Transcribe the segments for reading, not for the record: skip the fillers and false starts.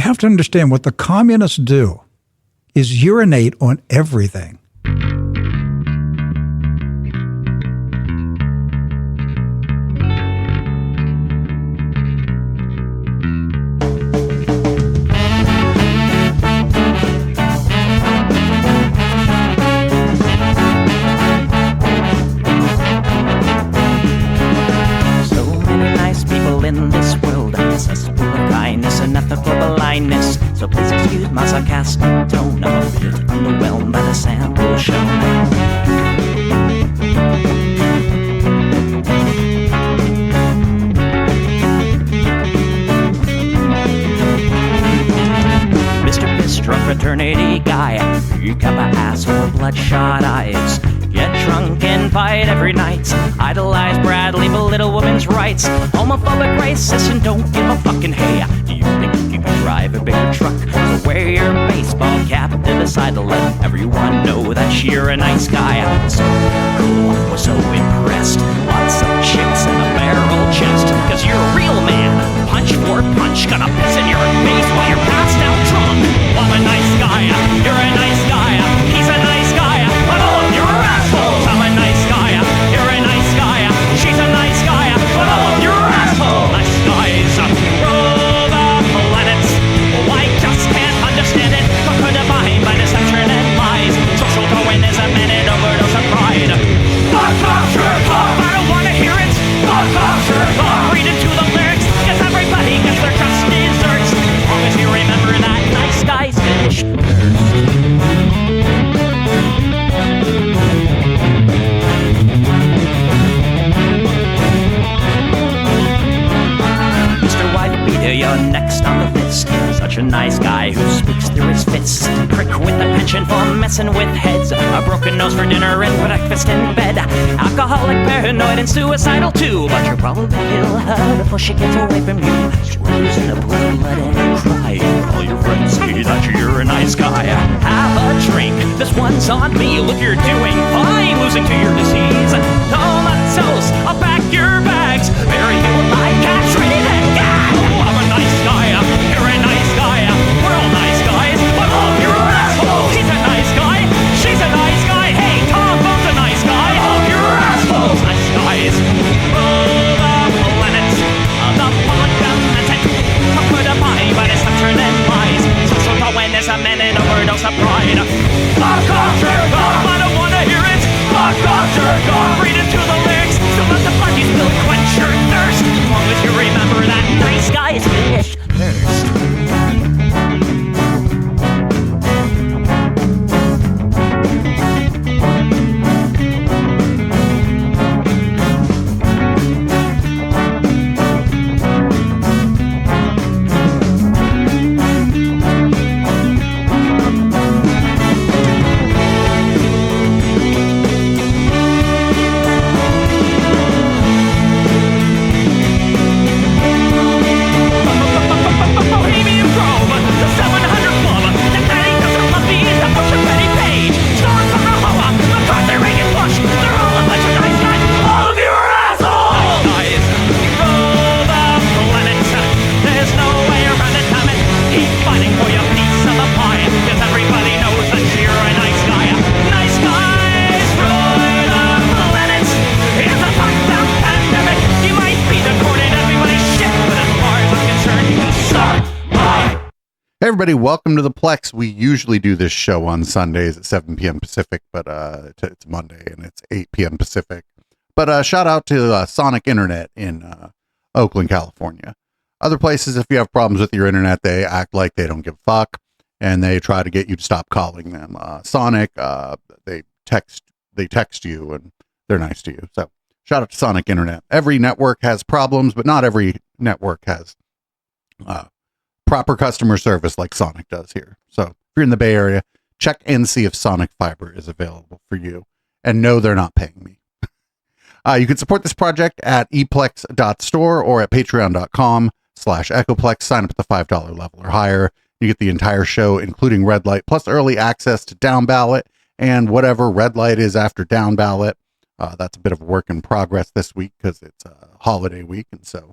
have to understand what the communists do is urinate on everything. In this world, cesspool of kindness and ethical blindness. So please excuse my sarcastic tone. I'm a bit underwhelmed by the sample shown. Mr. Piss-Drunk fraternity guy, you got my ass full of bloodshot eyes. Get drunk and fight every night. Idolize Bradley, belittle women's rights. Homophobic, racist, and don't give a fucking hey. Do you think you can drive a bigger truck? So wear your baseball cap to decide to let everyone know that you're a nice guy. So cool, we're so impressed. Lots of chicks and a barrel chest. Cause you're a real man. Punch for punch, gonna piss in your face while you're passed out drunk. I'm a nice guy, you're a nice guy. He's a nice guy, but all of you are assholes. I'm a nice guy, you're a nice guy. She's a nice guy, but all of you are assholes. Nice guys rule the planet. I just can't understand it. Conquer divine by deception and lies. Social Darwinism and an overdose of pride. Fuck off, jerk off. I don't wanna hear it. Fuck off, jerk off. Read into the lyrics, cause everybody gets their just desserts. As long as you remember that nice guys finish first. You're next on the list. Such a nice guy who speaks through his fists. Prick with a penchant for messing with heads. A broken nose for dinner and breakfast in bed. Alcoholic, paranoid, and suicidal too. But you'll probably kill her before she gets away from you. Screws in a pool, letting her cry. All your friends say that you're a nice guy. Have a drink, this one's on me. Look, you're doing fine, losing to your disease. Comatose, I'll pack your bags. Bury you like cats ready to gag. I'm a nice guy, you're a nice guy. We're all nice guys, but all of you are assholes. He's a nice guy, she's a nice guy. Hey, Tom Bone's a nice guy. All of you are assholes. Nice guys rule the planet. The public demented. Conquer the body by deception and lies. Social Darwinism and an overdose of pride. Fuck off, jerk off. I don't wanna hear it. Fuck off, jerk off. Read into the lyrics. So let the buddies will quench your thirst. As long as you remember that nice guys finish first. Hey everybody, welcome to the Plex. We usually do this show on Sundays at 7 p.m. Pacific, but it's Monday and it's 8 p.m. Pacific. But shout out to Sonic Internet in Oakland, California. Other places, if you have problems with your internet, they act like they don't give a fuck and they try to get you to stop calling them. Sonic, they text you and they're nice to you. So shout out to Sonic Internet. Every network has problems, but not every network has proper customer service like Sonic does here. So if you're in the Bay Area, check and see if Sonic Fiber is available for you. And no, they're not paying me. You can support this project at eplex.store or at patreon.com/echoplex. Sign up at the $5 level or higher. You get the entire show, including Red Light, plus early access to Down Ballot and whatever Red Light is after Down Ballot. That's a bit of a work in progress this week because it's a holiday week. And so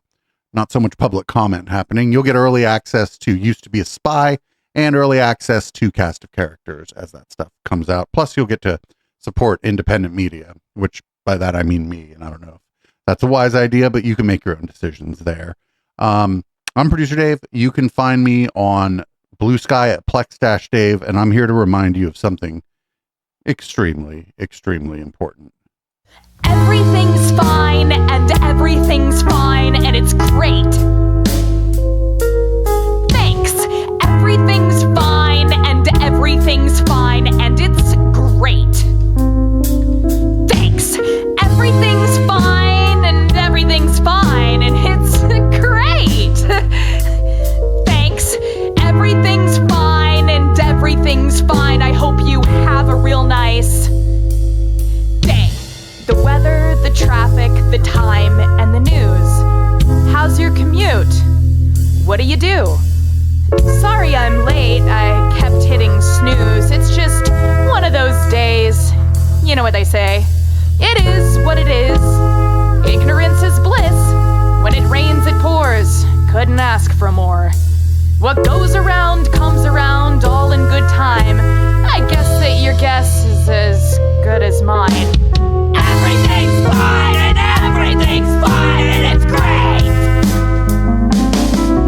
not so much public comment happening. You'll get early access to Used to Be a Spy and early access to Cast of Characters as that stuff comes out. Plus, you'll get to support independent media, which by that I mean me, and I don't know if that's a wise idea, but you can make your own decisions there. I'm Producer Dave. You can find me on Blue Sky at Plex-Dave, and I'm here to remind you of something extremely, extremely important. Everything's fine, and everything's fine, and it's great. Thanks. Everything's fine, and everything's fine, and it's great. Thanks. Everything's fine, and everything's fine, and it's great. Thanks. Everything's fine, and everything's fine. I hope you have a real nice day. The weather, the traffic, the time, and the news. How's your commute? What do you do? Sorry I'm late, I kept hitting snooze. It's just one of those days. You know what they say. It is what it is. Ignorance is bliss. When it rains, it pours. Couldn't ask for more. What goes around comes around, all in good time. I guess that your guess is as good as mine. Everything's fine and everything's fine and it's great.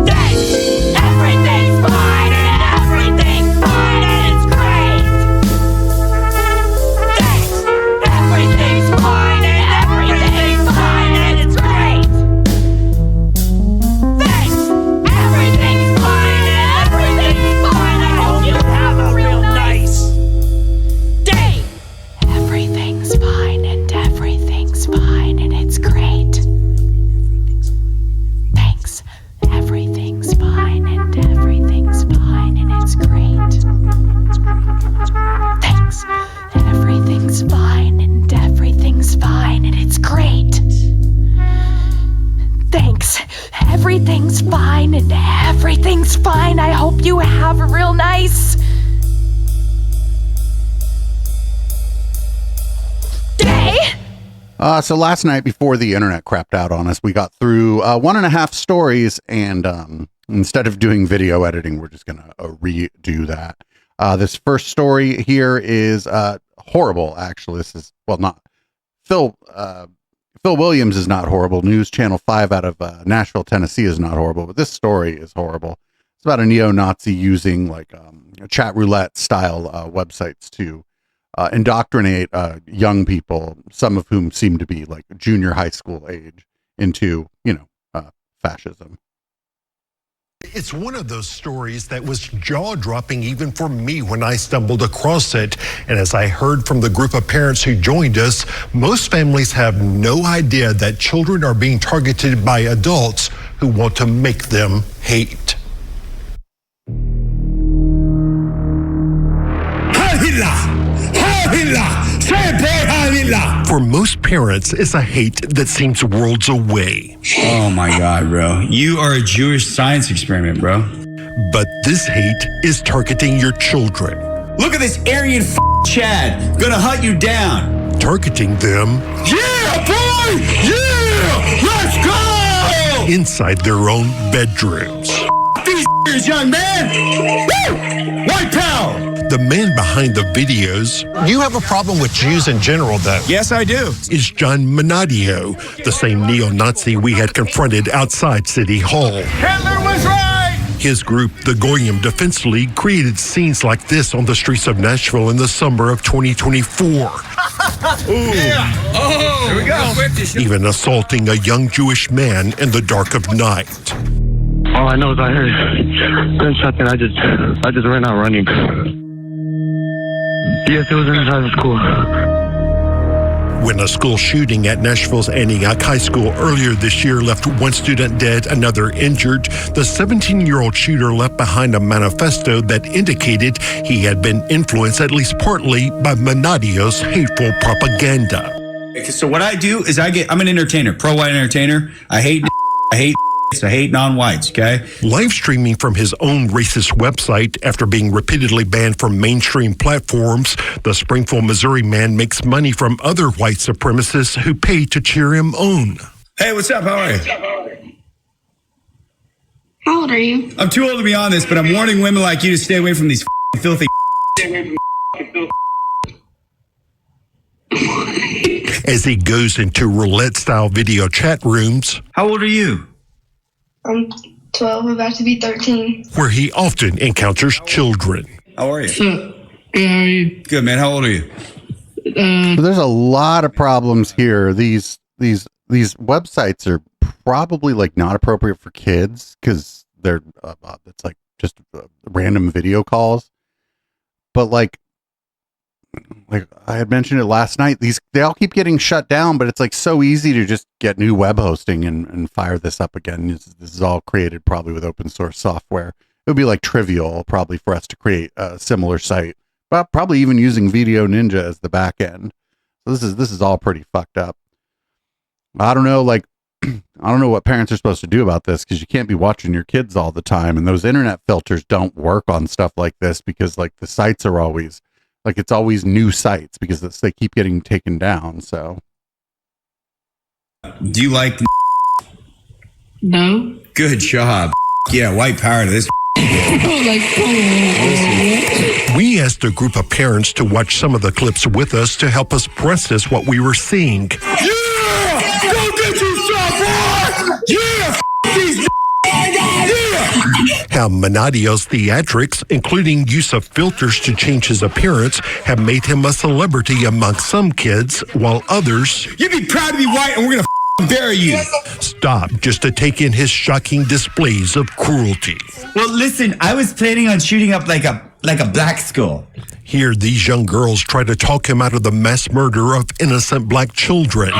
Thanks. Everything's fine and everything's fine and it's great. Thanks. Everything's fine and everything's fine and it's great. Thanks. Everything's fine and everything's fine. I hope you have a real nice day. Everything's fine and everything's fine and it's great. Thanks. Everything's fine and everything's fine and it's great. Thanks. Everything's fine and everything's fine and it's great. Thanks. Everything's fine and everything's fine. I hope you have a real nice day. So last night before the internet crapped out on us, we got through 1.5 stories, and instead of doing video editing, we're just going to redo that. This first story here is horrible, actually. This is, well, not Phil Williams is not horrible. News Channel 5 out of Nashville, Tennessee is not horrible, but this story is horrible. It's about a neo-Nazi using like chat roulette style websites to indoctrinate young people, some of whom seem to be like junior high school age, into, fascism. It's one of those stories that was jaw-dropping even for me when I stumbled across it. And as I heard from the group of parents who joined us, most families have no idea that children are being targeted by adults who want to make them hate. For most parents, it's a hate that seems worlds away. Oh my God, bro. You are a Jewish science experiment, bro. But this hate is targeting your children. Look at this Aryan Chad. Gonna hunt you down. Targeting them. Yeah, boy! Yeah! Let's go! Inside their own bedrooms. These young man! Woo! White power! The man behind the videos. You have a problem with Jews in general, though. Yes, I do. Is John Menadio, the same neo-Nazi we had confronted outside City Hall. Hitler was right! His group, the Goyim Defense League, created scenes like this on the streets of Nashville in the summer of 2024. Ooh. Yeah. Oh, here we go. Even assaulting a young Jewish man in the dark of night. All I know is I heard gunshot and I just ran out running. Yes, it was inside the school. When a school shooting at Nashville's Antioch High School earlier this year left one student dead, another injured, the 17-year-old shooter left behind a manifesto that indicated he had been influenced at least partly by Menadio's hateful propaganda. So what I do is I'm an entertainer, pro-white entertainer. I hate non-whites, okay? Live streaming from his own racist website after being repeatedly banned from mainstream platforms, the Springfield, Missouri man makes money from other white supremacists who pay to cheer him on. Hey, what's up? How are you? How old are you? I'm too old to be on this, but I'm warning women like you to stay away from these filthy. As he goes into roulette-style video chat rooms. How old are you? I'm 12, about to be 13. Where he often encounters children. How are you? Hey, how are you? Good, man. How old are you? So there's a lot of problems here. These websites are probably like not appropriate for kids because they're it's like just random video calls. But like I had mentioned it last night, they all keep getting shut down, but it's like so easy to just get new web hosting and fire this up again. This is all created probably with open source software. It would be like trivial probably for us to create a similar site, but probably even using Video Ninja as the back end. So this is all pretty fucked up. I don't know, like I don't know what parents are supposed to do about this because you can't be watching your kids all the time, and those internet filters don't work on stuff like this because like the sites are always like it's always new sites because they keep getting taken down. So, Do you like? No. Good job. Yeah, white power to this. We asked a group of parents to watch some of the clips with us to help us process what we were seeing. Yeah! Don't get too sharp, boy! Yeah! These How Manadio's theatrics, including use of filters to change his appearance, have made him a celebrity among some kids, while others... You'd be proud to be white and we're gonna bury you. Stop just to take in his shocking displays of cruelty. Well, listen, I was planning on shooting up like a black school. Here, these young girls try to talk him out of the mass murder of innocent black children,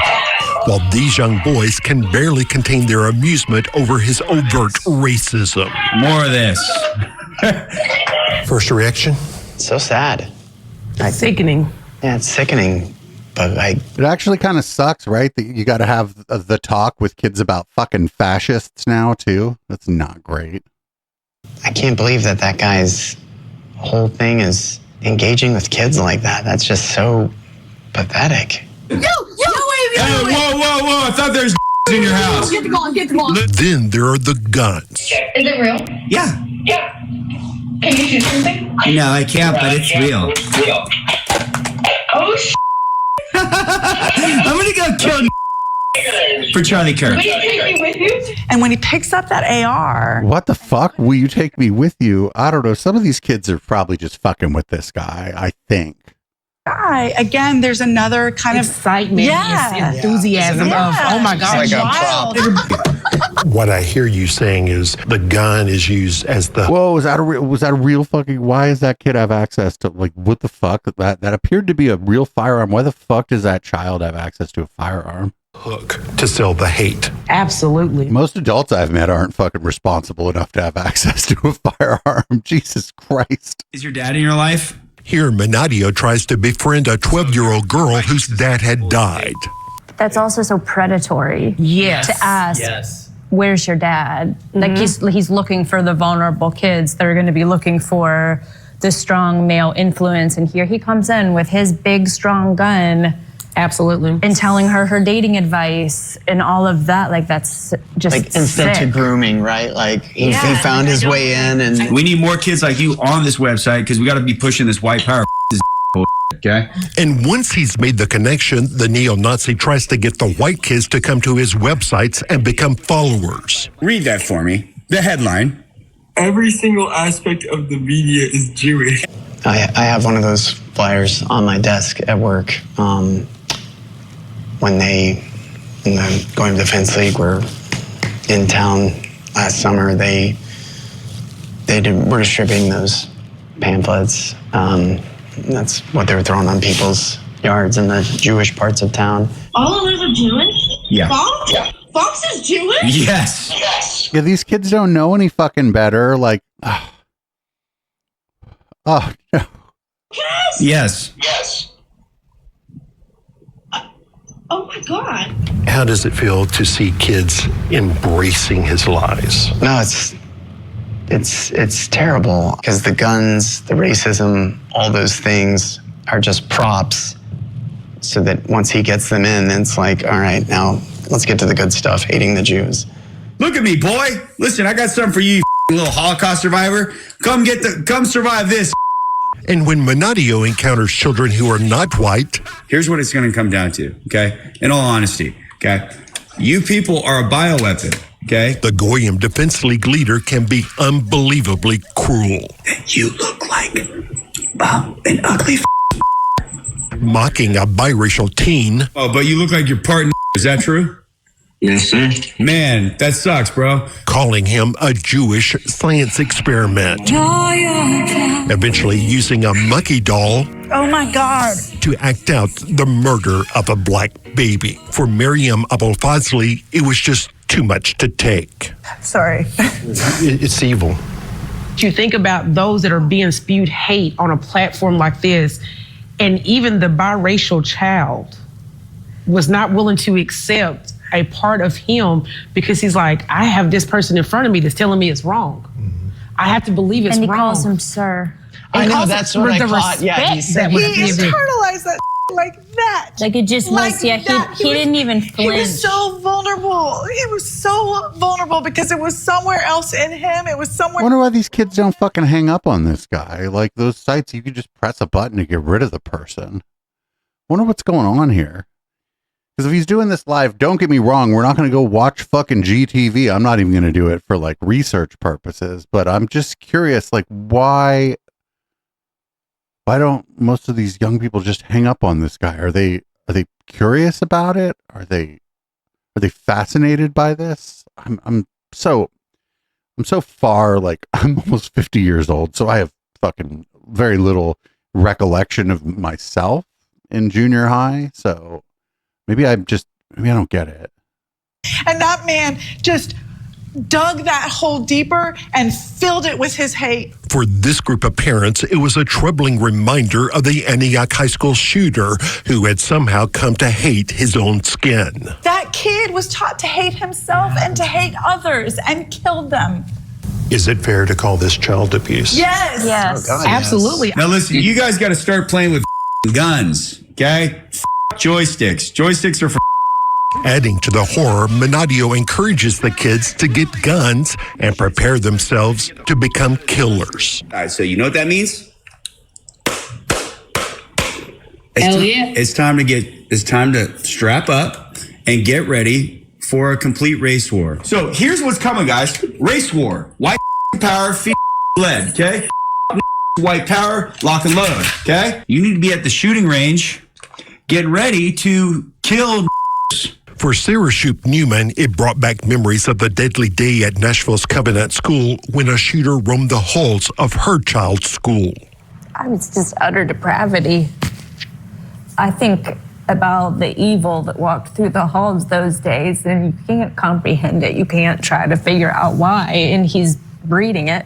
while these young boys can barely contain their amusement over his overt racism. More of this. First reaction? So sad. Sickening. Yeah, it's sickening. But it actually kind of sucks, right? That you got to have the talk with kids about fucking fascists now too. That's not great. I can't believe that guy's whole thing is engaging with kids like that. That's just so pathetic. Wait. Hey, whoa. I thought there was in your house. Get the gun. Then there are the guns. Is it real? Yeah. Can you shoot something? No, I can't, but it's real. Oh, I'm gonna go kill for Charlie Kirk. Will you take me with you? And when he picks up that AR, What the fuck? Will you take me with you? I don't know. Some of these kids are probably just fucking with this guy, I think. again, there's another kind excitement, of enthusiasm of, oh my God, It's like wild. What I hear you saying is the gun is used as the... Whoa, was that a real fucking... Why does that kid have access to... Like, what the fuck? That appeared to be a real firearm. Why the fuck does that child have access to a firearm? Hook to sell the hate. Absolutely. Most adults I've met aren't fucking responsible enough to have access to a firearm. Jesus Christ. Is your dad in your life? Here, Manadio tries to befriend a 12-year-old girl whose dad had died. That's also so predatory. Yes. To ask, where's your dad? Like he's looking for the vulnerable kids that are going to be looking for the strong male influence. And here he comes in with his big, strong gun. Absolutely. And telling her dating advice and all of that. Like, that's just like instant to grooming, right? Like he found his way in, and we need more kids like you on this website because we got to be pushing this white power. Okay. And once he's made the connection, the neo-Nazi tries to get the white kids to come to his websites and become followers. Read that for me. The headline. Every single aspect of the media is Jewish. I have one of those flyers on my desk at work. When the Going Defense League were in town last summer, were distributing those pamphlets. That's what they were throwing on people's yards in the Jewish parts of town. All of those are Jewish? Yeah. Fox? Yeah. Fox is Jewish? Yes. Yeah, these kids don't know any fucking better. Like, oh no. Yes. Oh my God. How does it feel to see kids embracing his lies? No, it's terrible because the guns, the racism, all those things are just props so that once he gets them in, it's like, all right, now let's get to the good stuff, hating the Jews. Look at me, boy. Listen, I got something for you, you little Holocaust survivor. Come survive this. And when Menadio encounters children who are not white, here's what it's going to come down to, okay? In all honesty, okay? You people are a bioweapon, okay? The Goyim Defense League leader can be unbelievably cruel. You look like an ugly mocking a biracial teen. Oh, but you look like you're part. Is that true? Yes, sir. Man, that sucks, bro. Calling him a Jewish science experiment. Eventually using a mucky doll. Oh my God. To act out the murder of a black baby. For Miriam Abulfazli, it was just too much to take. Sorry. It's evil. You think about those that are being spewed hate on a platform like this, and even the biracial child was not willing to accept a part of him because he's like, I have this person in front of me that's telling me it's wrong. Mm-hmm. I have to believe it's wrong. And he calls him sir. I know, that's what I caught. Yeah, he internalized that like that. Like it just like was, yeah, he didn't even flinch. He was so vulnerable. He was so vulnerable because it was somewhere else in him. It was somewhere. I wonder why these kids don't fucking hang up on this guy. Like those sites, you could just press a button to get rid of the person. Wonder what's going on here. Because if he's doing this live, don't get me wrong, we're not going to go watch fucking GTV. I'm not even going to do it for like research purposes, but I'm just curious, like why don't most of these young people just hang up on this guy? Are they curious about it? Are they fascinated by this? I'm so far, like I'm almost 50 years old, so I have fucking very little recollection of myself in junior high, so maybe I don't get it. And that man just dug that hole deeper and filled it with his hate. For this group of parents, it was a troubling reminder of the Antioch High School shooter who had somehow come to hate his own skin. That kid was taught to hate himself and to hate others and killed them. Is it fair to call this child abuse? Yes. Yes. Oh God, absolutely. Yes. Now listen, you guys got to start playing with guns, okay? Joysticks. Joysticks are for. Adding to the horror, Menadio encourages the kids to get guns and prepare themselves to become killers. All right, so you know what that means? It's time to strap up and get ready for a complete race war. So here's what's coming, guys. Race war. White power, lead, okay? White power, lock and load, okay? You need to be at the shooting range. Get ready to kill. For Sarah Shoup Newman, it brought back memories of the deadly day at Nashville's Covenant School when a shooter roamed the halls of her child's school. I was just utter depravity. I think about the evil that walked through the halls those days, and you can't comprehend it. You can't try to figure out why, and he's breeding it.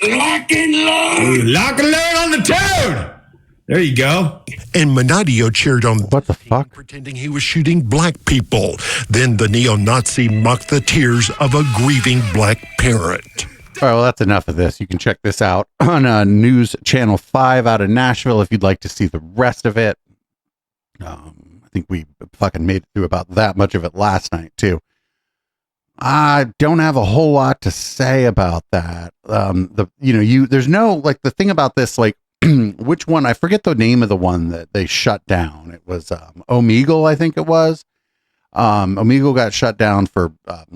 Lock and load! Lock and load on the toad! There you go. And Menadio cheered on what the fuck, pretending he was shooting black people. Then the neo-Nazi mocked the tears of a grieving black parent. All right, well, that's enough of this. You can check this out on News Channel 5 out of Nashville if you'd like to see the rest of it. I think we fucking made it through about that much of it last night, too. I don't have a whole lot to say about that. There's no, like, the thing about this, like, which one? I forget the name of the one that they shut down. It was Omegle, I think it was. Omegle got shut down for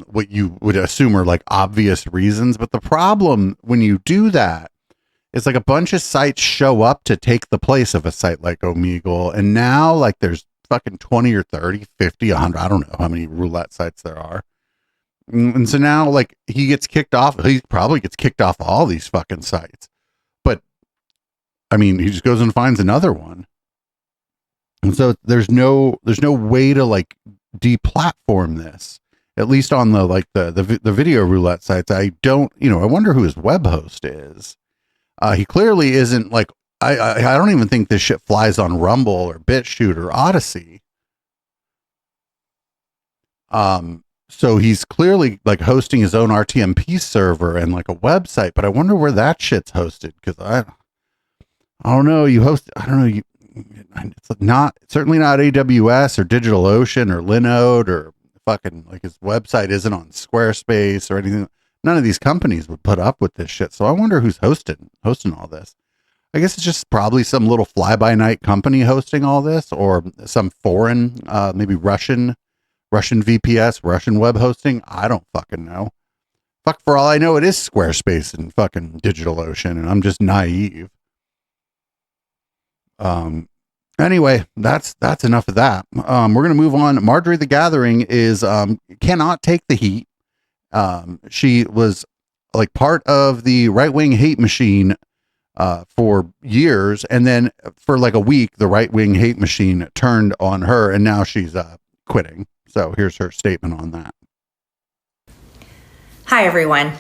what you would assume are like obvious reasons. But the problem when you do that is like a bunch of sites show up to take the place of a site like Omegle. And now like there's fucking 20 or 30, 50, 100. I don't know how many roulette sites there are. And so now like he gets kicked off. He probably gets kicked off all these fucking sites. I mean, he just goes and finds another one. And so there's no way to like deplatform this, at least on the, like the video roulette sites. I wonder who his web host is. He clearly isn't like, I don't even think this shit flies on Rumble or BitChute or Odyssey. So he's clearly like hosting his own RTMP server and like a website, but I wonder where that shit's hosted. Cause I don't know. It's certainly not AWS or DigitalOcean or Linode or fucking, like, his website isn't on Squarespace or anything. None of these companies would put up with this shit. So I wonder who's hosting all this. I guess it's just probably some little fly-by-night company hosting all this, or some foreign, maybe Russian VPS, Russian web hosting. I don't fucking know. Fuck, for all I know, it is Squarespace and fucking DigitalOcean, and I'm just naive. Anyway, that's enough of that. We're gonna move on. Marjorie the Gathering is cannot take the heat. She was like part of the right-wing hate machine for years, and then for like a week, the right-wing hate machine turned on her, and now she's quitting. So here's her statement on that. Hi, everyone.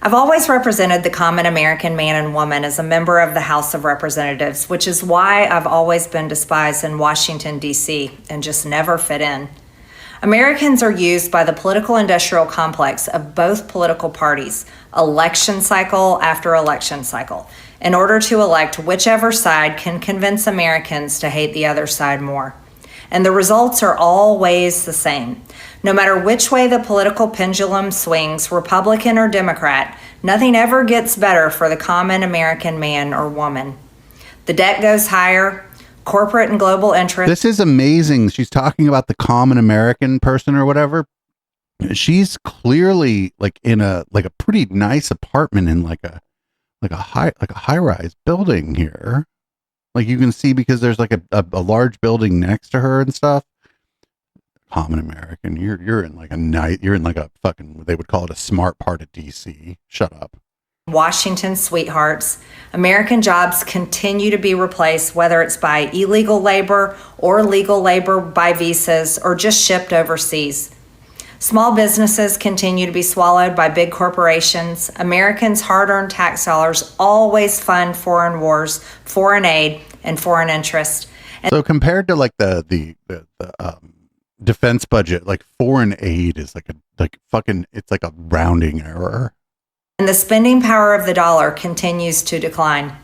I've always represented the common American man and woman as a member of the House of Representatives, which is why I've always been despised in Washington, D.C., and just never fit in. Americans are used by the political industrial complex of both political parties, election cycle after election cycle, in order to elect whichever side can convince Americans to hate the other side more. And the results are always the same. No matter which way the political pendulum swings, Republican or Democrat, nothing ever gets better for the common American man or woman. The debt goes higher, corporate and global interests. This is amazing. She's talking about the common American person or whatever. She's clearly like in a pretty nice apartment in like a high-rise building here. Like you can see, because there's like a large building next to her and stuff. Common American, you're in like a night, you're in like a fucking, they would call it a smart part of DC. Shut up. Washington sweethearts. American jobs continue to be replaced, whether it's by illegal labor or legal labor by visas or just shipped overseas. Small businesses continue to be swallowed by big corporations. Americans' hard-earned tax dollars always fund foreign wars, foreign aid, and foreign interest. So compared to like the defense budget, like foreign aid is it's like a rounding error. And the spending power of the dollar continues to decline.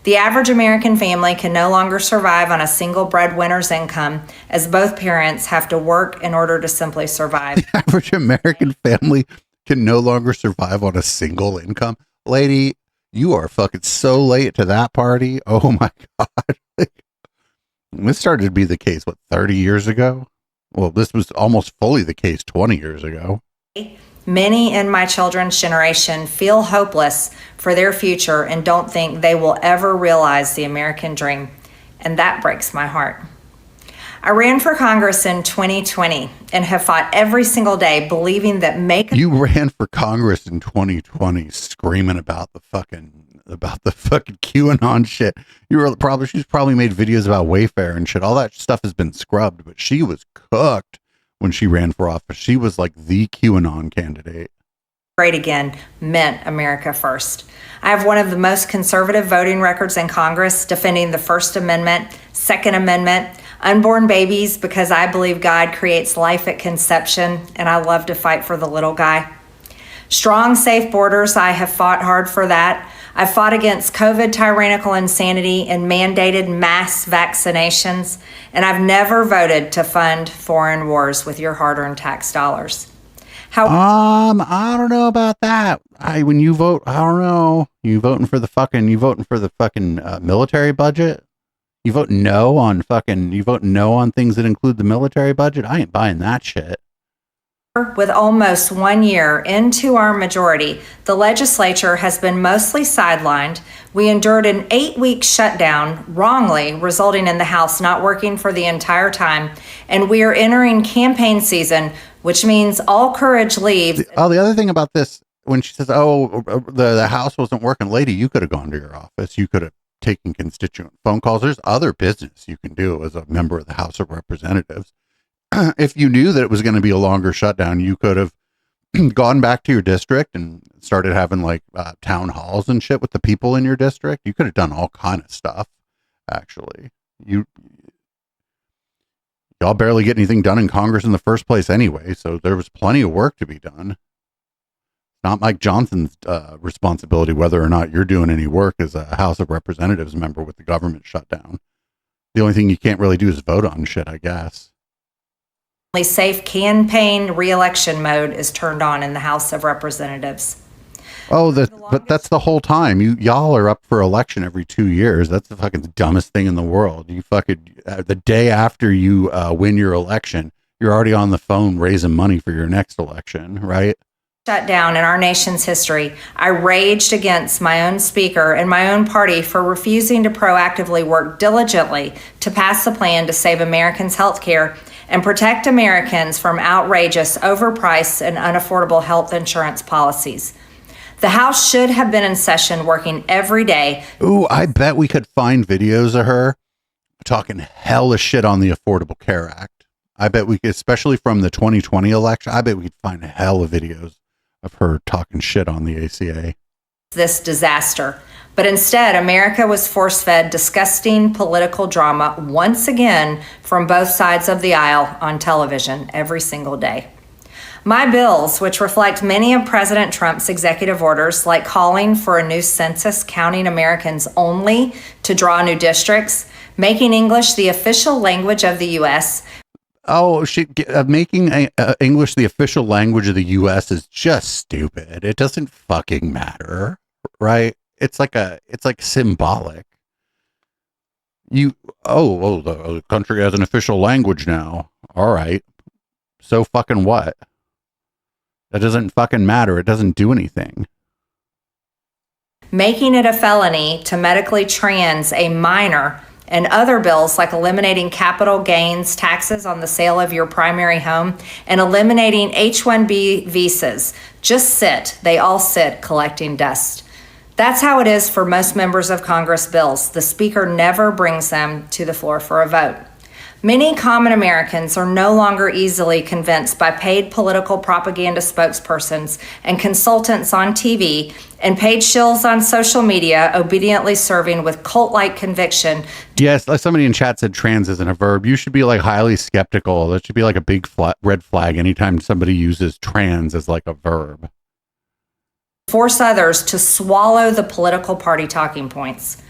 The average American family can no longer survive on a single breadwinner's income, as both parents have to work in order to simply survive. The average American family can no longer survive on a single income. Lady, you are fucking so late to that party. Oh my God. This started to be the case, 30 years ago? Well, this was almost fully the case 20 years ago. Many in my children's generation feel hopeless for their future and don't think they will ever realize the American dream. And that breaks my heart. I ran for Congress in 2020 and have fought every single day believing that You ran for Congress in 2020 screaming about the fucking QAnon shit. She's probably made videos about Wayfair and shit. All that stuff has been scrubbed, but she was cooked when she ran for office. She was like the QAnon candidate. Great again meant America first. I have one of the most conservative voting records in Congress, defending the First Amendment, Second Amendment, unborn babies, because I believe God creates life at conception, and I love to fight for the little guy. Strong, safe borders, I have fought hard for that. I fought against COVID tyrannical insanity and mandated mass vaccinations, and I've never voted to fund foreign wars with your hard-earned tax dollars. I don't know about that. When you vote, I don't know. You voting for the fucking military budget? You vote no on things that include the military budget? I ain't buying that shit. With almost 1 year into our majority, the legislature has been mostly sidelined. We endured an 8-week shutdown, wrongly, resulting in the House not working for the entire time. And we are entering campaign season, which means all courage leaves. The other thing about this, when she says, the House wasn't working, lady, you could have gone to your office. You could have taken constituent phone calls. There's other business you can do as a member of the House of Representatives. If you knew that it was going to be a longer shutdown, you could have gone back to your district and started having like town halls and shit with the people in your district. You could have done all kind of stuff. Actually, y'all barely get anything done in Congress in the first place anyway. So there was plenty of work to be done. Not Mike Johnson's responsibility whether or not you're doing any work as a House of Representatives member with the government shutdown. The only thing you can't really do is vote on shit, I guess. safe campaign re-election mode is turned on in the House of Representatives. Oh, but that's the whole time. Y'all are up for election every 2 years. That's the fucking dumbest thing in the world. You fucking the day after you win your election, you're already on the phone raising money for your next election, right? Shut down in our nation's history, I raged against my own speaker and my own party for refusing to proactively work diligently to pass a plan to save Americans' health care and protect Americans from outrageous, overpriced, and unaffordable health insurance policies. The House should have been in session working every day. Ooh, I bet we could find videos of her talking hella shit on the Affordable Care Act. I bet we could, especially from the 2020 election, I bet we could find hella videos of her talking shit on the ACA. This disaster. But instead, America was force-fed disgusting political drama once again from both sides of the aisle on television every single day. My bills, which reflect many of President Trump's executive orders, like calling for a new census counting Americans only to draw new districts, making English the official language of the U.S., Oh, making English the official language of the U.S. is just stupid. It doesn't fucking matter, right? It's like symbolic. The country has an official language now. All right. So fucking what? That doesn't fucking matter. It doesn't do anything. Making it a felony to medically trans a minor, and other bills like eliminating capital gains taxes on the sale of your primary home and eliminating H-1B visas. They all sit collecting dust. That's how it is for most members of Congress bills. The Speaker never brings them to the floor for a vote. Many common Americans are no longer easily convinced by paid political propaganda spokespersons and consultants on TV and paid shills on social media obediently serving with cult-like conviction. Yes, like somebody in chat said trans isn't a verb. You should be like highly skeptical. That should be like a big red flag anytime somebody uses trans as like a verb. Force others to swallow the political party talking points.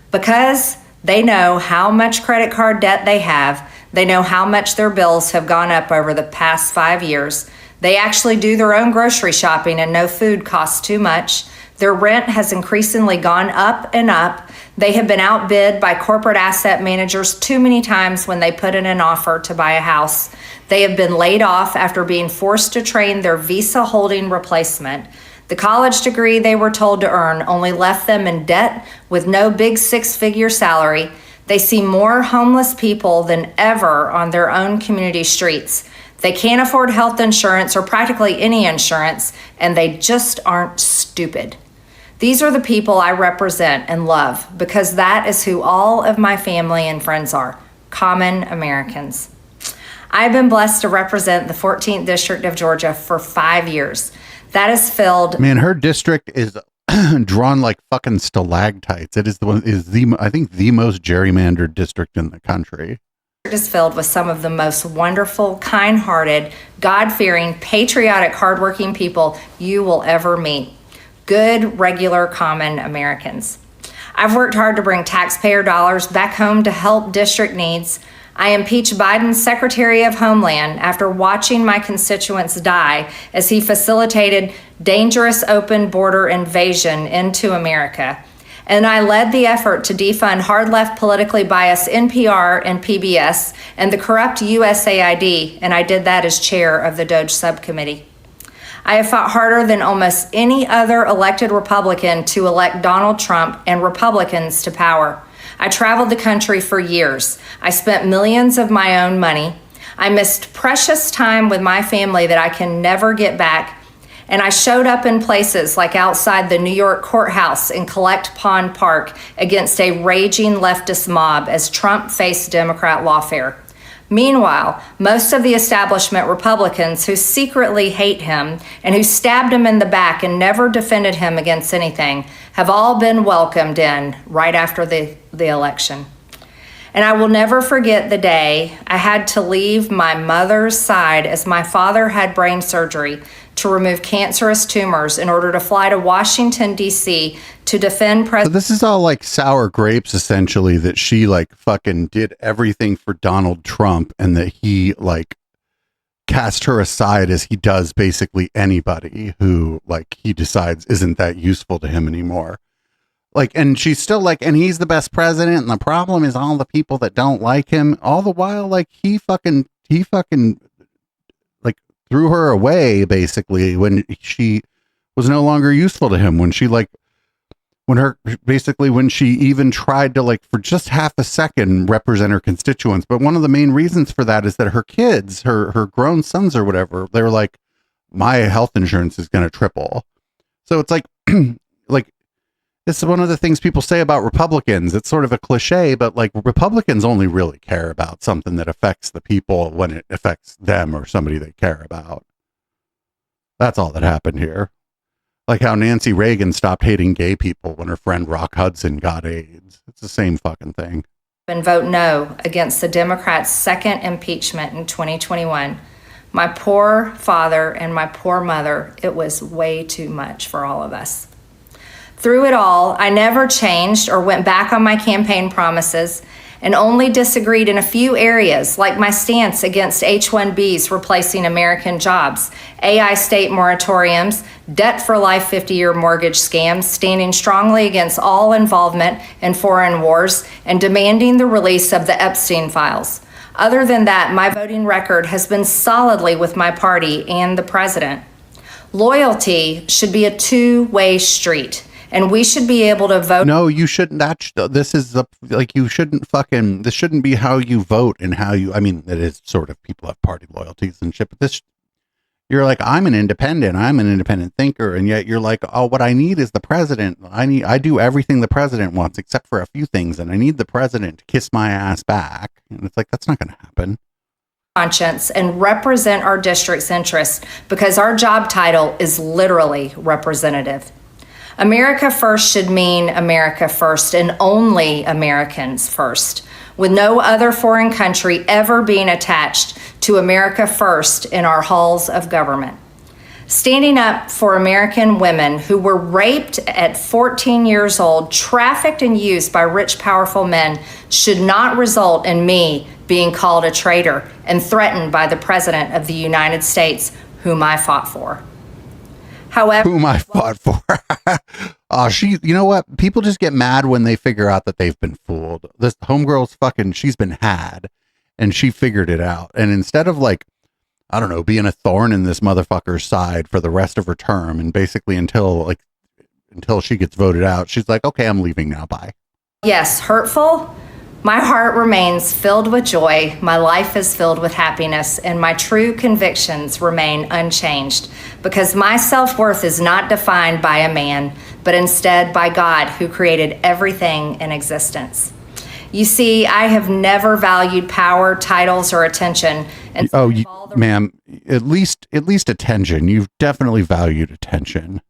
Because they know how much credit card debt they have. They know how much their bills have gone up over the past 5 years. They actually do their own grocery shopping and know food costs too much. Their rent has increasingly gone up and up. They have been outbid by corporate asset managers too many times when they put in an offer to buy a house. They have been laid off after being forced to train their visa holding replacement. The college degree they were told to earn only left them in debt with no big six-figure salary. They see more homeless people than ever on their own community streets. They can't afford health insurance or practically any insurance, and they just aren't stupid. These are the people I represent and love because that is who all of my family and friends are, common Americans. I've been blessed to represent the 14th District of Georgia for 5 years. That is filled. Man, her district is drawn like fucking stalactites. It is I think the most gerrymandered district in the country. It is filled with some of the most wonderful, kind-hearted, God-fearing, patriotic, hardworking people you will ever meet. Good, regular, common Americans. I've worked hard to bring taxpayer dollars back home to help district needs. I impeached Biden's Secretary of Homeland after watching my constituents die as he facilitated dangerous open border invasion into America. And I led the effort to defund hard-left politically biased NPR and PBS and the corrupt USAID, and I did that as chair of the DOJ subcommittee. I have fought harder than almost any other elected Republican to elect Donald Trump and Republicans to power. I traveled the country for years. I spent millions of my own money. I missed precious time with my family that I can never get back. And I showed up in places like outside the New York courthouse in Collect Pond Park against a raging leftist mob as Trump faced Democrat lawfare. Meanwhile, most of the establishment Republicans who secretly hate him and who stabbed him in the back and never defended him against anything have all been welcomed in right after the election. And I will never forget the day I had to leave my mother's side as my father had brain surgery to remove cancerous tumors in order to fly to Washington, D.C. to defend President. So this is all like sour grapes, essentially, that she like fucking did everything for Donald Trump and that he like cast her aside as he does basically anybody who like he decides isn't that useful to him anymore. Like, and she's still like, and he's the best president, and the problem is all the people that don't like him. All the while, like he fucking like threw her away basically when she was no longer useful to him. When she when she even tried to like for just half a second represent her constituents. But one of the main reasons for that is that her kids, her grown sons or whatever, they're like, my health insurance is going to triple. So it's like, like, this is one of the things people say about Republicans. It's sort of a cliche, but like Republicans only really care about something that affects the people when it affects them or somebody they care about. That's all that happened here. Like how Nancy Reagan stopped hating gay people when her friend Rock Hudson got AIDS. It's the same fucking thing. And vote no against the Democrats' second impeachment in 2021. My poor father and my poor mother, it was way too much for all of us. Through it all, I never changed or went back on my campaign promises and only disagreed in a few areas, like my stance against H-1Bs replacing American jobs, AI state moratoriums, debt for life 50-year mortgage scams, standing strongly against all involvement in foreign wars, and demanding the release of the Epstein files. Other than that, my voting record has been solidly with my party and the president. Loyalty should be a two-way street. And we should be able to vote. No, you shouldn't. This is like, you shouldn't fucking, this shouldn't be how you vote and how you, I mean, it is sort of, people have party loyalties and shit, but this, you're like, I'm an independent thinker. And yet you're like, oh, what I need is the president. I do everything the president wants, except for a few things. And I need the president to kiss my ass back. And it's like, that's not going to happen. Conscience and represent our district's interests because our job title is literally representative. America first should mean America first and only Americans first, with no other foreign country ever being attached to America first in our halls of government. Standing up for American women who were raped at 14 years old, trafficked and used by rich, powerful men should not result in me being called a traitor and threatened by the President of the United States, whom I fought for. However, whom I fought for. You know what? People just get mad when they figure out that they've been fooled. This homegirl's fucking, she's been had and she figured it out. And instead of like, I don't know, being a thorn in this motherfucker's side for the rest of her term and basically until she gets voted out, she's like, okay, I'm leaving now. Bye. Yes, hurtful. My heart remains filled with joy, my life is filled with happiness, and my true convictions remain unchanged because my self-worth is not defined by a man, but instead by God who created everything in existence. You see, I have never valued power, titles, or attention. And ma'am, at least attention. You've definitely valued attention.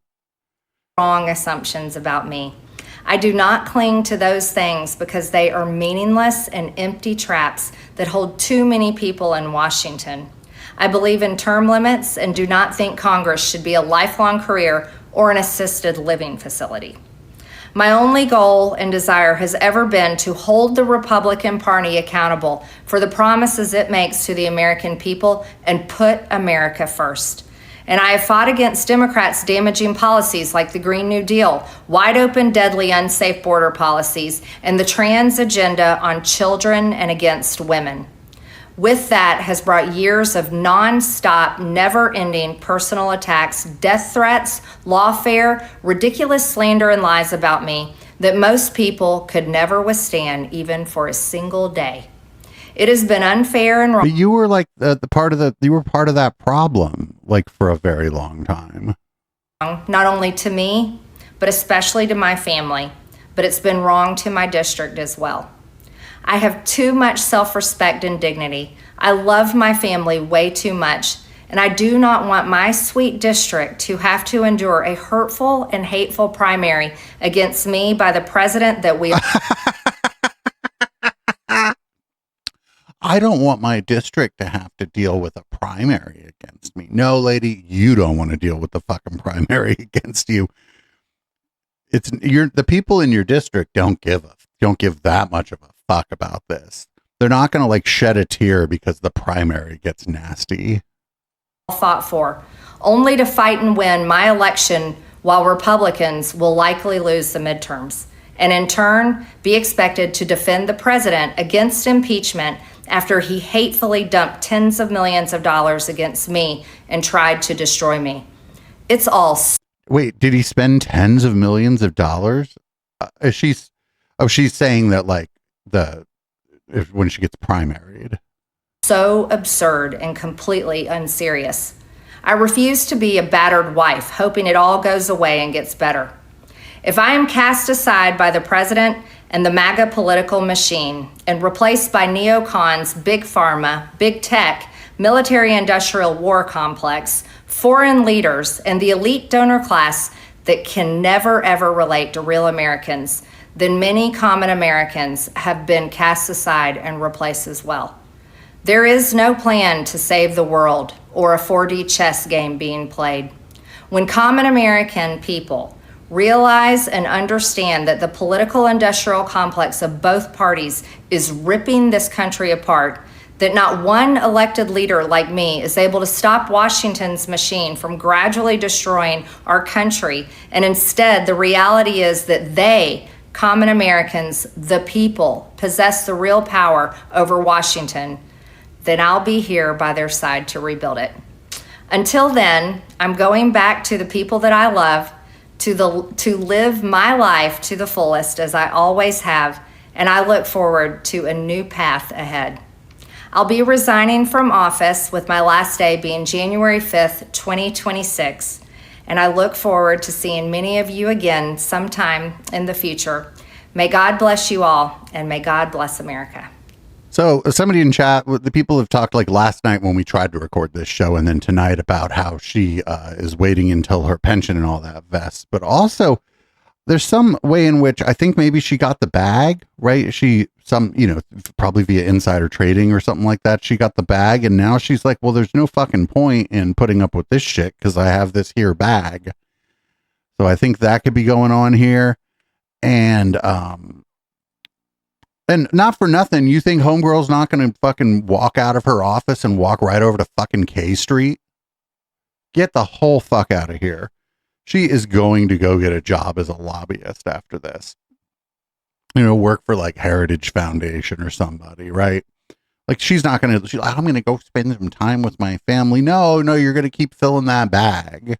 Wrong assumptions about me. I do not cling to those things because they are meaningless and empty traps that hold too many people in Washington. I believe in term limits and do not think Congress should be a lifelong career or an assisted living facility. My only goal and desire has ever been to hold the Republican Party accountable for the promises it makes to the American people and put America first. And I have fought against Democrats' damaging policies like the Green New Deal, wide open, deadly, unsafe border policies, and the trans agenda on children and against women. With that has brought years of nonstop, never-ending personal attacks, death threats, lawfare, ridiculous slander and lies about me that most people could never withstand even for a single day. It has been unfair and wrong. But you were like you were part of that problem, like for a very long time. Not only to me, but especially to my family. But it's been wrong to my district as well. I have too much self-respect and dignity. I love my family way too much. And I do not want my sweet district to have to endure a hurtful and hateful primary against me by the president that we I don't want my district to have to deal with a primary against me. No, lady, you don't want to deal with the fucking primary against you. The people in your district don't give that much of a fuck about this. They're not going to like shed a tear because the primary gets nasty. fought for, only to fight and win my election while Republicans will likely lose the midterms, and in turn be expected to defend the president against impeachment after he hatefully dumped tens of millions of dollars against me and tried to destroy me. It's all. Wait, did he spend tens of millions of dollars? She's saying that like when she gets primaried. So absurd and completely unserious. I refuse to be a battered wife, hoping it all goes away and gets better. If I am cast aside by the president and the MAGA political machine and replaced by neocons, big pharma, big tech, military-industrial war complex, foreign leaders, and the elite donor class that can never ever relate to real Americans, then many common Americans have been cast aside and replaced as well. There is no plan to save the world or a 4D chess game being played. When common American people realize and understand that the political industrial complex of both parties is ripping this country apart, that not one elected leader like me is able to stop Washington's machine from gradually destroying our country, and instead the reality is that they, common Americans, the people, possess the real power over Washington, then I'll be here by their side to rebuild it. Until then, I'm going back to the people that I love, to live my life to the fullest as I always have, and I look forward to a new path ahead. I'll be resigning from office with my last day being January 5th, 2026, and I look forward to seeing many of you again sometime in the future. May God bless you all, and may God bless America. So somebody in chat, the people have talked like last night when we tried to record this show, and then tonight about how she is waiting until her pension and all that vests. But also there's some way in which I think maybe she got the bag, right? Probably via insider trading or something like that. She got the bag, and now she's like, well, there's no fucking point in putting up with this shit because I have this here bag. So I think that could be going on here. And not for nothing, you think homegirl's not going to fucking walk out of her office and walk right over to fucking K Street? Get the whole fuck out of here. She is going to go get a job as a lobbyist after this. Work for like Heritage Foundation or somebody, right? Like she's not going to, I'm going to go spend some time with my family. No, you're going to keep filling that bag.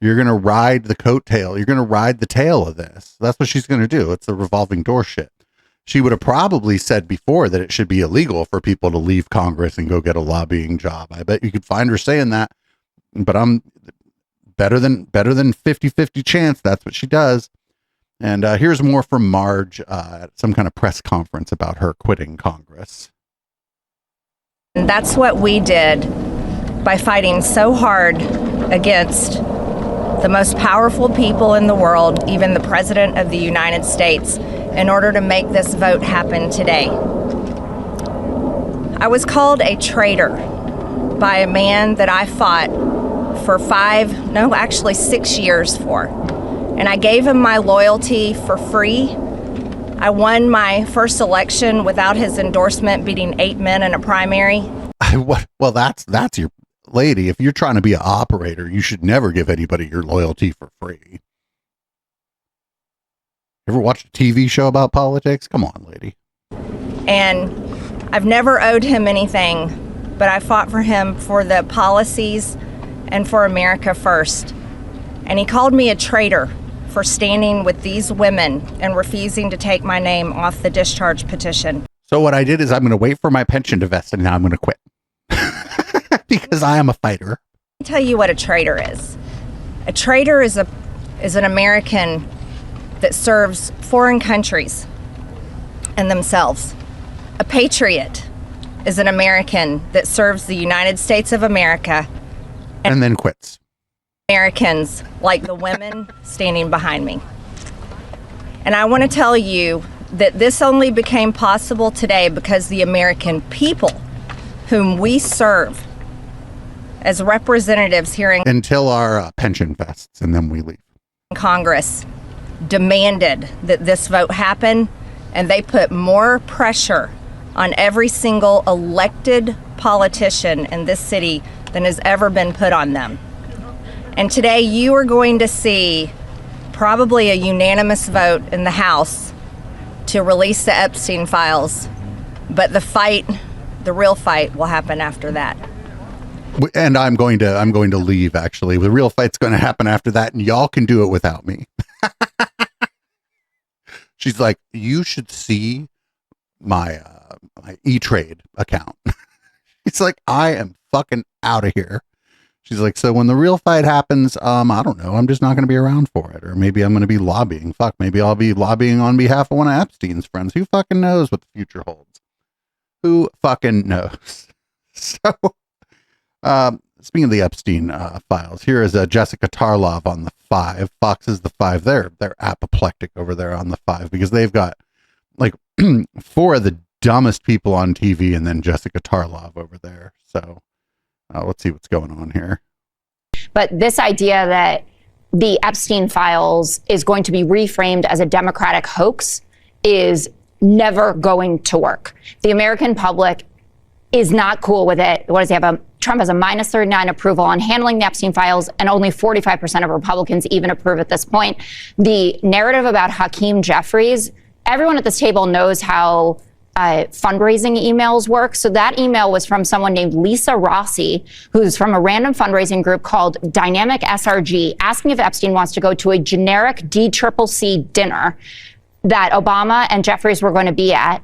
You're going to ride the coattail. You're going to ride the tail of this. That's what she's going to do. It's the revolving door shit. She would have probably said before that it should be illegal for people to leave Congress and go get a lobbying job. I bet you could find her saying that, but I'm better than 50-50 chance that's what she does. And here's more from Marge at some kind of press conference about her quitting Congress. And that's what we did by fighting so hard against the most powerful people in the world, even the President of the United States, in order to make this vote happen today. I was called a traitor by a man that I fought for 6 years for. And I gave him my loyalty for free. I won my first election without his endorsement, beating 8 men in a primary. Well, that's your lady. If you're trying to be an operator, you should never give anybody your loyalty for free. Ever watched a TV show about politics? Come on, lady. And I've never owed him anything, but I fought for him for the policies and for America first. And he called me a traitor for standing with these women and refusing to take my name off the discharge petition. So what I did is I'm going to wait for my pension to vest, and now I'm going to quit. Because I am a fighter. Let me tell you what a traitor is. A traitor is an American that serves foreign countries and themselves. A patriot is an American that serves the United States of America and then quits. Americans like the women standing behind me. And I want to tell you that this only became possible today because the American people whom we serve as representatives here in until our pension vests, and then we leave. Congress demanded that this vote happen, and they put more pressure on every single elected politician in this city than has ever been put on them. And today you are going to see probably a unanimous vote in the House to release the Epstein files, but the real fight will happen after that. And I'm going to leave, actually. The real fight's going to happen after that, and y'all can do it without me. She's like, you should see my E-Trade account. It's like, I am fucking out of here. She's like, so when the real fight happens, I don't know, I'm just not going to be around for it. Or maybe I'm going to be lobbying. Fuck, maybe I'll be lobbying on behalf of one of Epstein's friends. Who fucking knows what the future holds? Who fucking knows? So, speaking of the Epstein files, here is Jessica Tarlov on the 5. Fox is the 5. They're apoplectic over there on the 5 because they've got like 4 of the dumbest people on TV and then Jessica Tarlov over there. So let's see what's going on here. But this idea that the Epstein files is going to be reframed as a Democratic hoax is never going to work. The American public is not cool with it. What does he have? Trump has a minus 39 approval on handling the Epstein files, and only 45% of Republicans even approve at this point. The narrative about Hakeem Jeffries, everyone at this table knows how fundraising emails work. So that email was from someone named Lisa Rossi, who's from a random fundraising group called Dynamic SRG, asking if Epstein wants to go to a generic DCCC dinner that Obama and Jeffries were going to be at.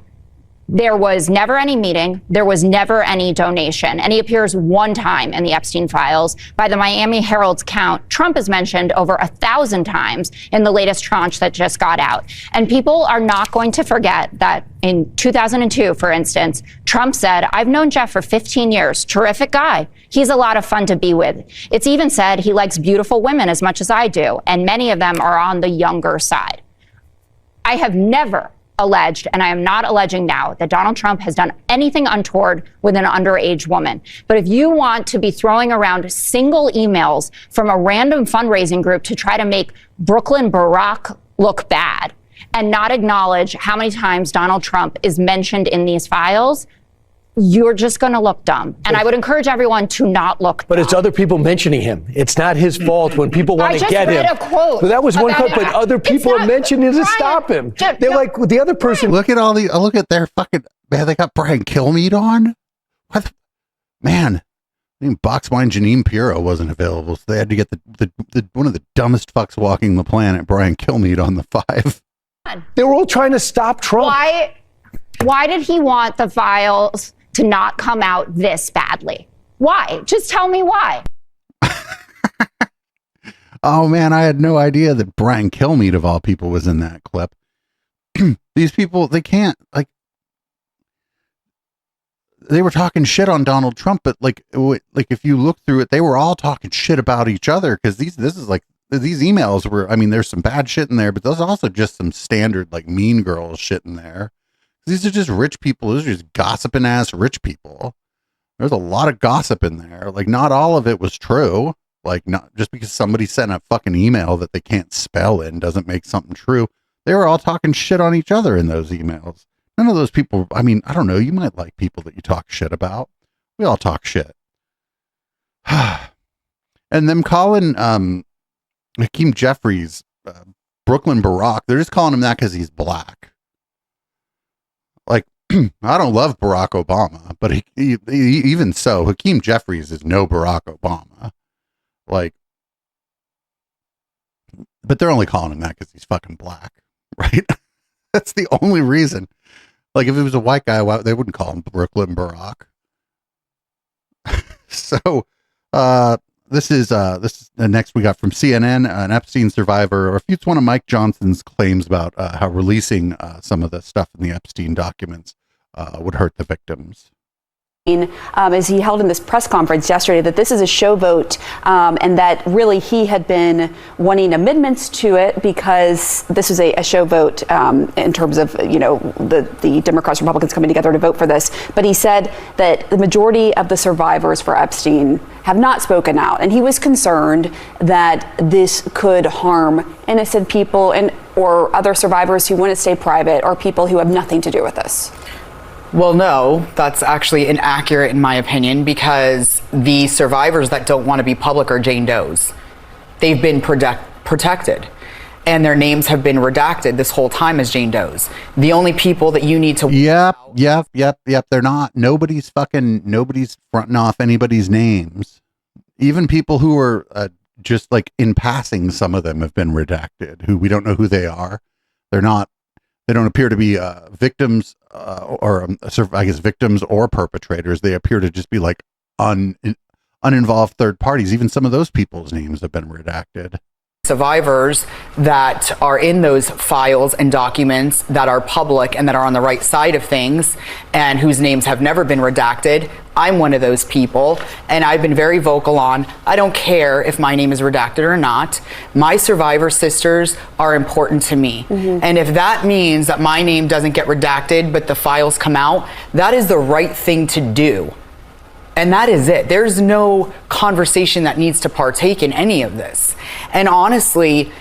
There was never any meeting. There was never any donation. And he appears one time in the Epstein files. By the Miami Herald's count, Trump is mentioned over 1,000 times in the latest tranche that just got out. And people are not going to forget that in 2002, for instance, Trump said, I've known Jeff for 15 years. Terrific guy. He's a lot of fun to be with. It's even said he likes beautiful women as much as I do. And many of them are on the younger side. I have never alleged, and I am not alleging now, that Donald Trump has done anything untoward with an underage woman. But if you want to be throwing around single emails from a random fundraising group to try to make Brooklyn Barack look bad and not acknowledge how many times Donald Trump is mentioned in these files, you're just going to look dumb. And I would encourage everyone to not look But dumb. it's other people mentioning him. It's not his fault when people want to get him. I just read a quote. But that was one about quote, but it. other people are mentioning it to stop him. They're like, the other person. Look at all the, look at their fucking, man, they got Brian Kilmeade on? What the, man, I mean, Boxwine Janine Pirro wasn't available, so they had to get the one of the dumbest fucks walking the planet, Brian Kilmeade, on the 5. They were all trying to stop Trump. Why did he want the files to not come out this badly? Why? Just tell me why. Oh man, I had no idea that Brian Kilmeade of all people was in that clip. These people, they can't, like, they were talking shit on Donald Trump, but like if you look through it, they were all talking shit about each other because these emails were, I mean, there's some bad shit in there, but there's also just some standard like Mean Girls shit in there. These are just rich people. These are just gossiping ass rich people. There's a lot of gossip in there. Like, not all of it was true. Like, not just because somebody sent a fucking email that they can't spell in doesn't make something true. They were all talking shit on each other in those emails. None of those people, I mean, I don't know. You might like people that you talk shit about. We all talk shit. And them calling Hakeem Jeffries Brooklyn Barack, they're just calling him that because he's black. Like, I don't love Barack Obama, but he, even so, Hakeem Jeffries is no Barack Obama. Like, but they're only calling him that because he's fucking black, right? That's the only reason. Like, if it was a white guy, they wouldn't call him Brooklyn Barack. So, this is next we got from CNN, an Epstein survivor refutes one of Mike Johnson's claims about how releasing some of the stuff in the Epstein documents would hurt the victims. As he held in this press conference yesterday, that this is a show vote, and that really he had been wanting amendments to it because this was a show vote in terms of, you know, the Democrats, Republicans coming together to vote for this. But he said that the majority of the survivors for Epstein have not spoken out, and he was concerned that this could harm innocent people or other survivors who want to stay private or people who have nothing to do with this. Well, no, that's actually inaccurate in my opinion, because the survivors that don't want to be public are Jane Does. They've been protected, and their names have been redacted this whole time as Jane Does. The only people that you need to... Yep. They're not. Nobody's fronting off anybody's names. Even people who are just like in passing, some of them have been redacted, who we don't know who they are. They don't appear to be victims victims or perpetrators. They appear to just be like uninvolved third parties. Even some of those people's names have been redacted. Survivors that are in those files and documents that are public and that are on the right side of things and whose names have never been redacted. I'm one of those people, and I've been very vocal on, I don't care if my name is redacted or not. My survivor sisters are important to me. And if that means that my name doesn't get redacted but the files come out, that is the right thing to do. And that is it. There's no conversation that needs to partake in any of this. And honestly,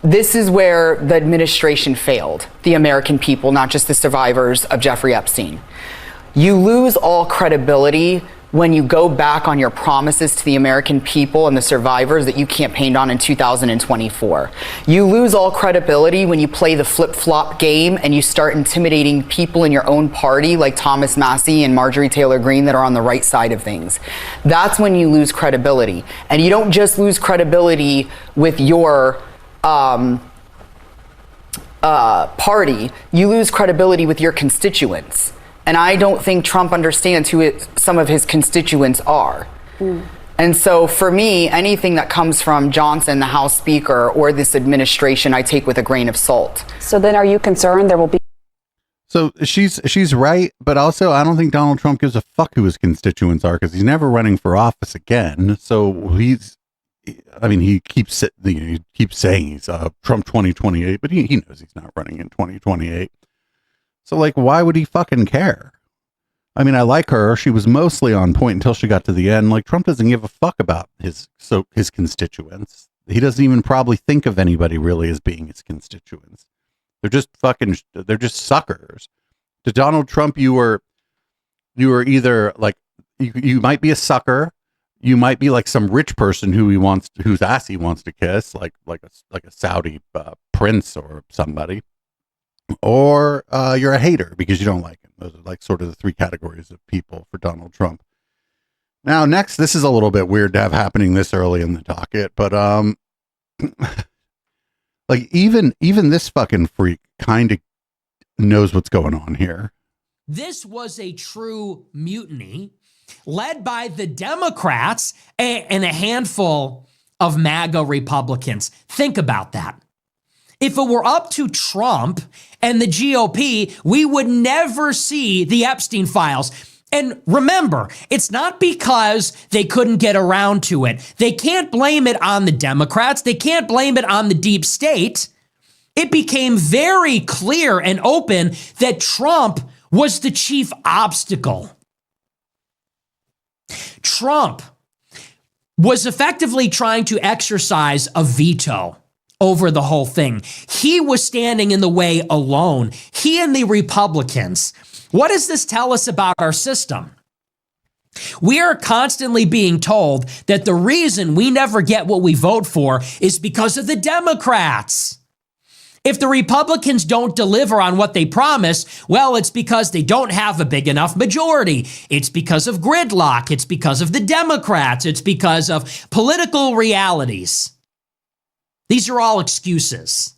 this is where the administration failed the American people, not just the survivors of Jeffrey Epstein. You lose all credibility when you go back on your promises to the American people and the survivors that you campaigned on in 2024. You lose all credibility when you play the flip-flop game and you start intimidating people in your own party like Thomas Massie and Marjorie Taylor Greene that are on the right side of things. That's when you lose credibility. And you don't just lose credibility with your party, you lose credibility with your constituents. And I don't think Trump understands who some of his constituents are. And so for me, anything that comes from Johnson, the House Speaker, or this administration, I take with a grain of salt. So then are you concerned there will be... So she's right, but also I don't think Donald Trump gives a fuck who his constituents are, because he's never running for office again. So he keeps saying he's Trump 2028, but he knows he's not running in 2028. So, like, why would he fucking care? I mean, I like her. She was mostly on point until she got to the end. Like, Trump doesn't give a fuck about his constituents. He doesn't even probably think of anybody really as being his constituents. They're just suckers. To Donald Trump, you were either like, you might be a sucker. You might be like some rich person whose ass he wants to kiss, like a Saudi prince or somebody. Or you're a hater because you don't like him. Those are like sort of the three categories of people for Donald Trump. Now, next, this is a little bit weird to have happening this early in the docket, but like even this fucking freak kind of knows what's going on here. This was a true mutiny led by the Democrats and a handful of MAGA Republicans. Think about that. If it were up to Trump and the GOP, we would never see the Epstein files. And remember, it's not because they couldn't get around to it. They can't blame it on the Democrats. They can't blame it on the deep state. It became very clear and open that Trump was the chief obstacle. Trump was effectively trying to exercise a veto over the whole thing. He was standing in the way alone. He and the Republicans. What does this tell us about our system? We are constantly being told that the reason we never get what we vote for is because of the Democrats. If the Republicans don't deliver on what they promise, well, it's because they don't have a big enough majority. It's because of gridlock. It's because of the Democrats. It's because of political realities. These are all excuses.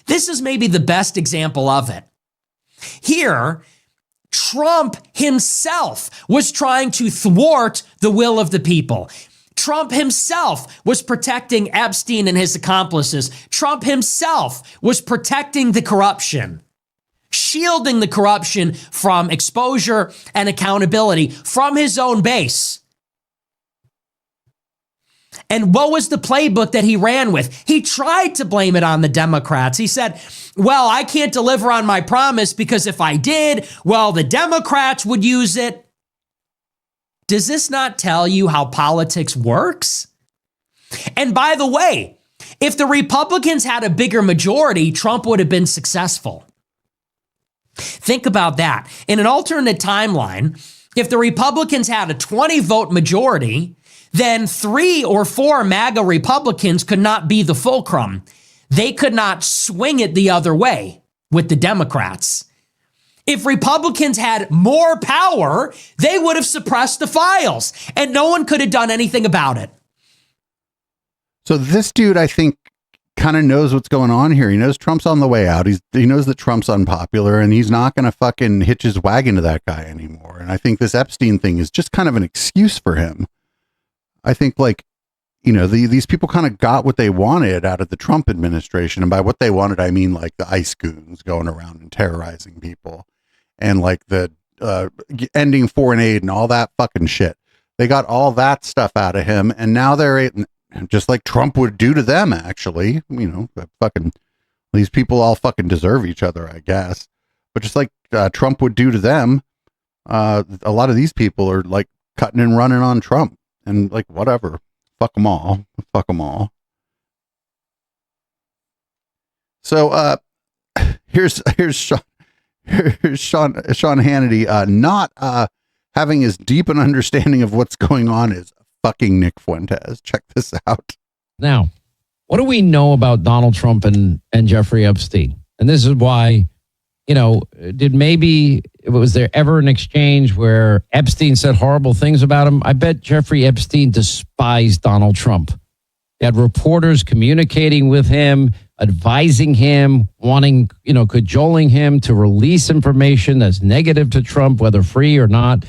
This is maybe the best example of it. Here, Trump himself was trying to thwart the will of the people. Trump himself was protecting Epstein and his accomplices. Trump himself was protecting the corruption, shielding the corruption from exposure and accountability from his own base. And what was the playbook that he ran with? He tried to blame it on the Democrats. He said, well, I can't deliver on my promise because if I did, well, the Democrats would use it. Does this not tell you how politics works? And by the way, if the Republicans had a bigger majority, Trump would have been successful. Think about that. In an alternate timeline, if the Republicans had a 20 vote majority, then 3 or 4 MAGA Republicans could not be the fulcrum. They could not swing it the other way with the Democrats. If Republicans had more power, they would have suppressed the files, and no one could have done anything about it. So this dude, I think, kind of knows what's going on here. He knows Trump's on the way out. He knows that Trump's unpopular, and he's not going to fucking hitch his wagon to that guy anymore. And I think this Epstein thing is just kind of an excuse for him. I think, like, you know, these people kind of got what they wanted out of the Trump administration. And by what they wanted, I mean like the ICE goons going around and terrorizing people, and like the ending foreign aid and all that fucking shit. They got all that stuff out of him, and now they're just like Trump would do to them, actually. You know, fucking these people all fucking deserve each other, I guess. But just like Trump would do to them, a lot of these people are like cutting and running on Trump, and like, whatever. Fuck them all. Fuck them all. So here's Sean Hannity not having as deep an understanding of what's going on as fucking Nick Fuentes. Check this out. Now, what do we know about Donald Trump and Jeffrey Epstein? And this is why, you know, was there ever an exchange where Epstein said horrible things about him? I bet Jeffrey Epstein despised Donald Trump. He had reporters communicating with him, advising him, wanting, you know, cajoling him to release information that's negative to Trump, whether free or not.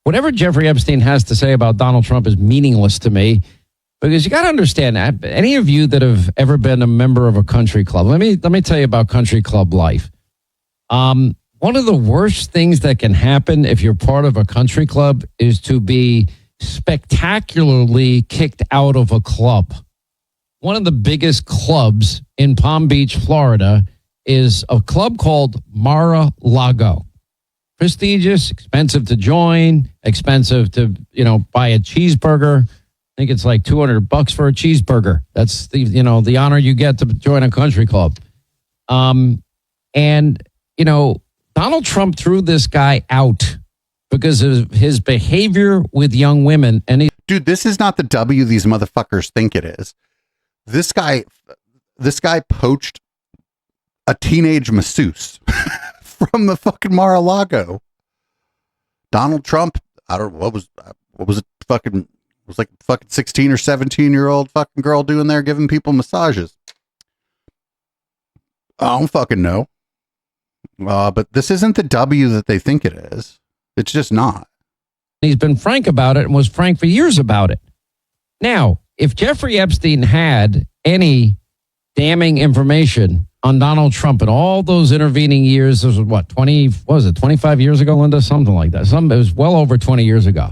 Whatever Jeffrey Epstein has to say about Donald Trump is meaningless to me, because you got to understand, any of you that have ever been a member of a country club, let me tell you about country club life. One of the worst things that can happen if you're part of a country club is to be spectacularly kicked out of a club. One of the biggest clubs in Palm Beach, Florida, is a club called Mar-a-Lago. Prestigious, expensive to join, expensive to, you know, buy a cheeseburger. I think it's like $200 for a cheeseburger. That's the, you know, the honor you get to join a country club. And, you know, Donald Trump threw this guy out because of his behavior with young women. And dude, this is not the W these motherfuckers think it is. This guy poached a teenage masseuse from the fucking Mar-a-Lago. Donald Trump, I don't know, what was it fucking, it was like fucking 16 or 17-year-old fucking girl doing there giving people massages. I don't fucking know. But this isn't the W that they think it is. It's just not. He's been frank about it and was frank for years about it. Now, if Jeffrey Epstein had any damning information on Donald Trump in all those intervening years, this was what, 25 years ago, Linda? Something like that. It was well over 20 years ago.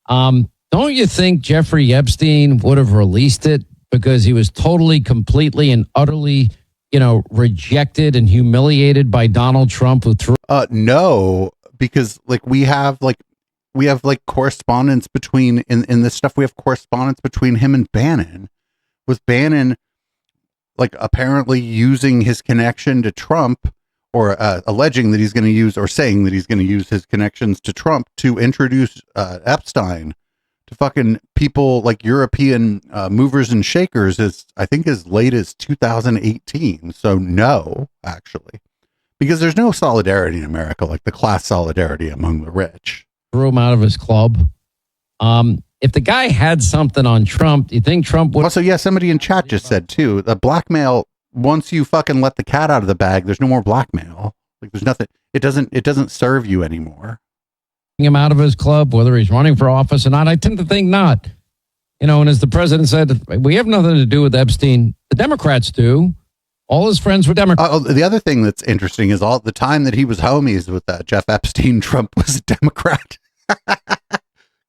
Don't you think Jeffrey Epstein would have released it because he was totally, completely, and utterly, you know, rejected and humiliated by Donald Trump? Who threw? No, because like we have correspondence between in this stuff. We have correspondence between him and Bannon, with Bannon like apparently using his connection to Trump, or alleging that he's going to use, or saying that he's going to use his connections to Trump to introduce Epstein to fucking people like European movers and shakers, I think as late as 2018. So no, actually, because there's no solidarity in America like the class solidarity among the rich. Threw him out of his club. If the guy had something on Trump, do you think Trump would? Also, yeah, somebody in chat just said too, the blackmail, once you fucking let the cat out of the bag, there's no more blackmail. Like there's nothing, it doesn't serve you anymore. Him out of his club, whether he's running for office or not, I tend to think not. You know, and as the president said, we have nothing to do with Epstein. The Democrats do. All his friends were Democrats. The other thing that's interesting is all the time that he was homies with Jeff Epstein, Trump was a Democrat.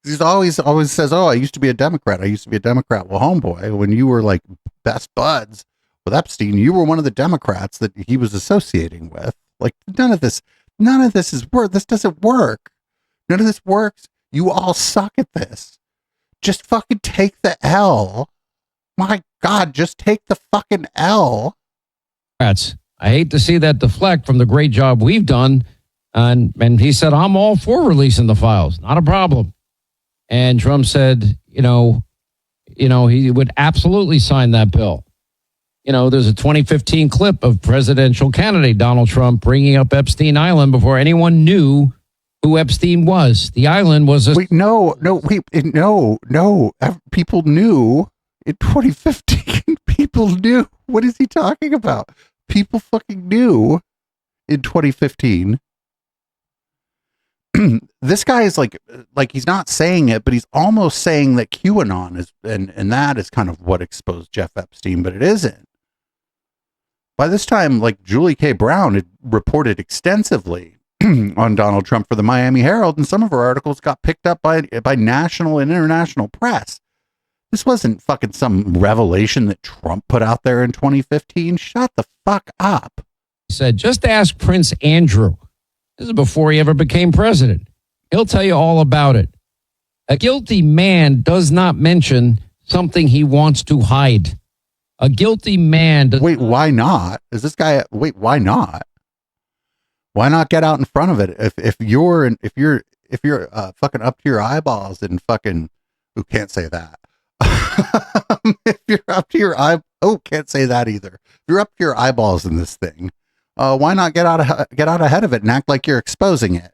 He's always says, "Oh, I used to be a Democrat. I used to be a Democrat." Well, homeboy, when you were like best buds with Epstein, you were one of the Democrats that he was associating with. Like none of this is work. This doesn't work. None of this works. You all suck at this. Just fucking take the L. My God, just take the fucking L. I I hate to see that deflect from the great job we've done. And he said, I'm all for releasing the files. Not a problem. And Trump said, he would absolutely sign that bill. There's a 2015 clip of presidential candidate Donald Trump bringing up Epstein Island before anyone knew who Epstein was. The island was a... No. People knew in 2015. People knew. What is he talking about? People fucking knew in 2015. This guy is like he's not saying it, but he's almost saying that QAnon is, and that is kind of what exposed Jeff Epstein, but it isn't. By this time, like Julie K. Brown had reported extensively on Donald Trump for the Miami Herald, and some of her articles got picked up by national and international press. This wasn't fucking some revelation that Trump put out there in 2015. Shut the fuck up. He said, just ask Prince Andrew. This is before he ever became president. He'll tell you all about it. A guilty man does not mention something he wants to hide. A guilty man. Wait, why not? Is this guy? Wait, why not? Why not get out in front of it? If you're fucking up to your eyeballs and fucking, who can't say that? If you're up to your can't say that either. If you're up to your eyeballs in this thing, why not get out ahead of it and act like you're exposing it?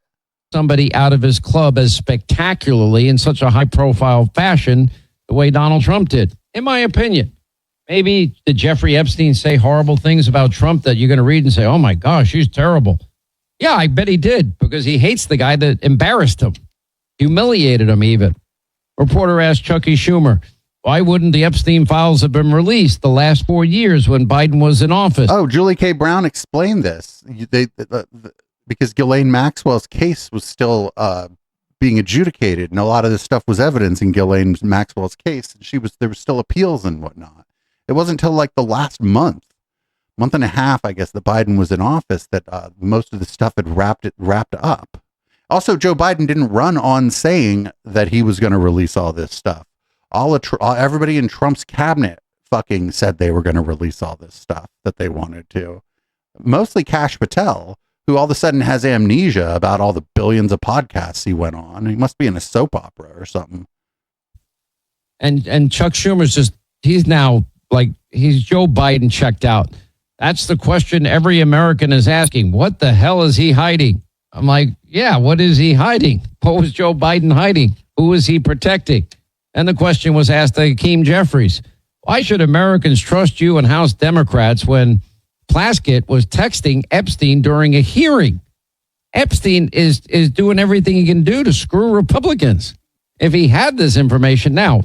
Somebody out of his club as spectacularly in such a high profile fashion the way Donald Trump did, in my opinion. Maybe did Jeffrey Epstein say horrible things about Trump that you're going to read and say, oh my gosh, he's terrible. Yeah, I bet he did, because he hates the guy that embarrassed him, humiliated him even. Reporter asked Chucky Schumer, why wouldn't the Epstein files have been released the last 4 years when Biden was in office? Oh, Julie K. Brown explained this. Because Ghislaine Maxwell's case was still being adjudicated, and a lot of this stuff was evidence in Ghislaine Maxwell's case. And there were still appeals and whatnot. It wasn't until like the last month and a half, I guess, that Biden was in office that most of the stuff had wrapped up. Also, Joe Biden didn't run on saying that he was going to release all this stuff. Everybody in Trump's cabinet fucking said they were going to release all this stuff that they wanted to. Mostly Kash Patel, who all of a sudden has amnesia about all the billions of podcasts he went on. He must be in a soap opera or something. And Chuck Schumer's he's now like, he's Joe Biden checked out. That's the question every American is asking. What the hell is he hiding? I'm like, yeah, what is he hiding? What was Joe Biden hiding? Who is he protecting? And the question was asked to Hakeem Jeffries. Why should Americans trust you and House Democrats when Plaskett was texting Epstein during a hearing? Epstein is doing everything he can do to screw Republicans. If he had this information now,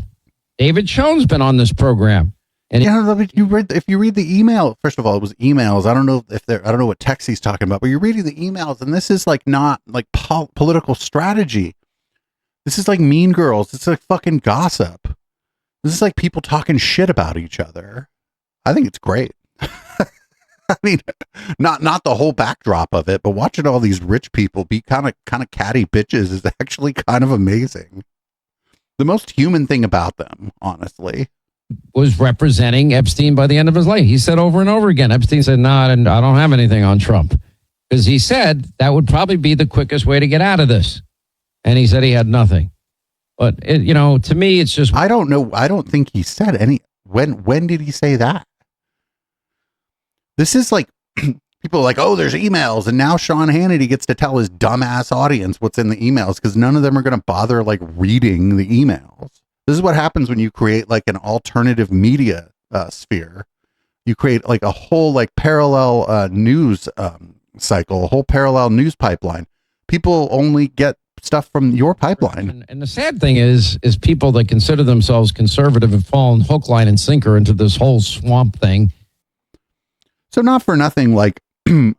David Schoen's been on this program. And if you read the email, first of all, it was emails. I don't know what text he's talking about, but you're reading the emails, and this is like not like political strategy. This is like Mean Girls. It's like fucking gossip. This is like people talking shit about each other. I think it's great. I mean, not the whole backdrop of it, but watching all these rich people be kind of catty bitches is actually kind of amazing. The most human thing about them, honestly, was representing Epstein by the end of his life. He said over and over again, Epstein said, no, I don't have anything on Trump. Because he said that would probably be the quickest way to get out of this. And he said he had nothing. But, to me, it's just... I don't know. I don't think he said any... When did he say that? This is like... People are like, oh, there's emails. And now Sean Hannity gets to tell his dumbass audience what's in the emails because none of them are going to bother like reading the emails. This is what happens when you create like an alternative media sphere. You create like a whole like parallel news cycle, a whole parallel news pipeline. People only get stuff from your pipeline. And the sad thing is people that consider themselves conservative have fallen hook, line, and sinker into this whole swamp thing. So not for nothing, like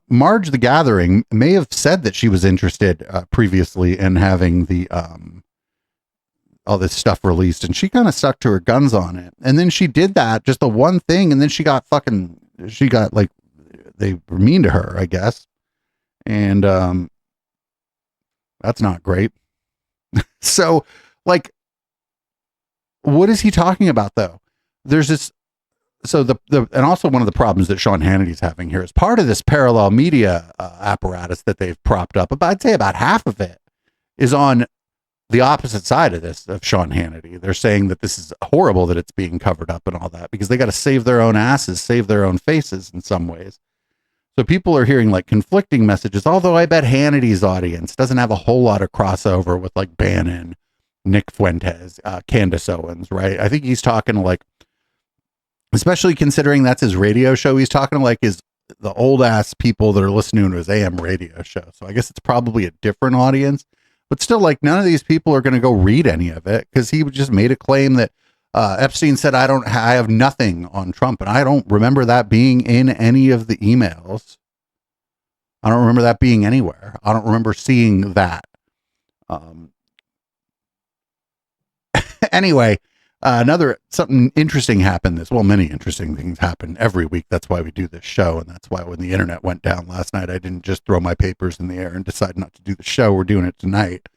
Marge the Gathering may have said that she was interested previously in having the all this stuff released, and she kind of stuck to her guns on it. And then she did that, just the one thing, and then she got like, they were mean to her, I guess. And that's not great. So, like, what is he talking about, though? There's this so and also one of the problems that Sean Hannity's having here is part of this parallel media apparatus that they've propped up. I'd say about half of it is on the opposite side of this, of Sean Hannity. They're saying that this is horrible that it's being covered up and all that because they got to save their own asses, save their own faces in some ways. So people are hearing like conflicting messages, although I bet Hannity's audience doesn't have a whole lot of crossover with like Bannon, Nick Fuentes, Candace Owens, right? I think he's talking to like, especially considering that's his radio show, he's talking to like the old ass people that are listening to his AM radio show. So I guess it's probably a different audience, but still like none of these people are going to go read any of it because he just made a claim that Epstein said, I have nothing on Trump. And I don't remember that being in any of the emails. I don't remember that being anywhere. I don't remember seeing that. Anyway, something interesting happened many interesting things happen every week. That's why we do this show. And that's why when the internet went down last night, I didn't just throw my papers in the air and decide not to do the show. We're doing it tonight.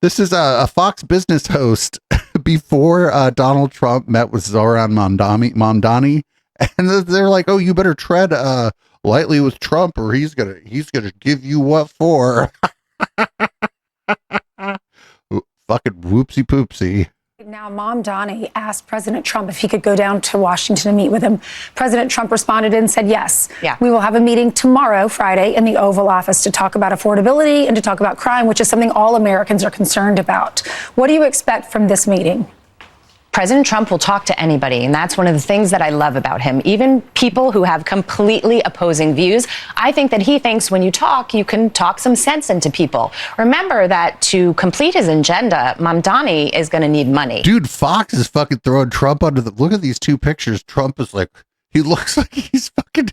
This is a Fox Business host before Donald Trump met with Zohran Mamdani, and they're like, "Oh, you better tread lightly with Trump, or he's gonna give you what for." Fucking whoopsie poopsie. Now, Mamdani asked President Trump if he could go down to Washington and meet with him. President Trump responded and said, yes, we will have a meeting tomorrow, Friday, in the Oval Office to talk about affordability and to talk about crime, which is something all Americans are concerned about. What do you expect from this meeting? President Trump will talk to anybody, and that's one of the things that I love about him. Even people who have completely opposing views, I think that he thinks when you can talk some sense into people. Remember that to complete his agenda, Mamdani is going to need money. Dude, Fox is fucking throwing Trump under the... Look at these two pictures. Trump is like... He looks like he's fucking...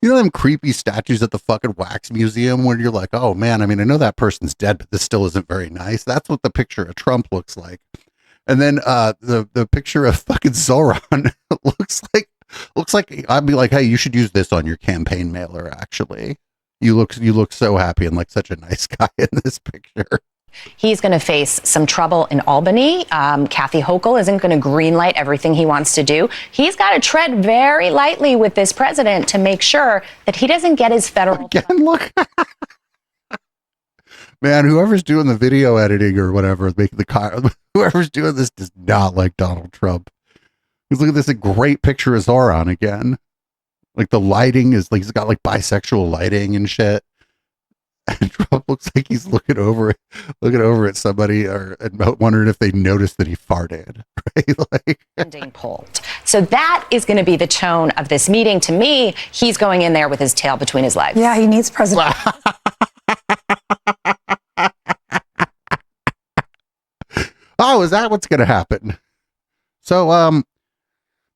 You know them creepy statues at the fucking wax museum where you're like, oh man, I mean, I know that person's dead, but this still isn't very nice. That's what the picture of Trump looks like. And then the picture of fucking Zohran looks like I'd be like, hey, you should use this on your campaign mailer, actually. You look so happy and like such a nice guy in this picture. He's going to face some trouble in Albany. Kathy Hochul isn't going to greenlight everything he wants to do. He's got to tread very lightly with this president to make sure that he doesn't get his federal... Again, look. Man, whoever's doing the video editing or whatever, whoever's doing this does not like Donald Trump. Because look at this, a great picture of Zohran again. Like the lighting is like, he's got like bisexual lighting and shit. And Trump looks like he's looking over at somebody and wondering if they noticed that he farted, right? Like pulled. So that is going to be the tone of this meeting. To me, he's going in there with his tail between his legs. Yeah, he needs President. Oh, is that what's going to happen? So,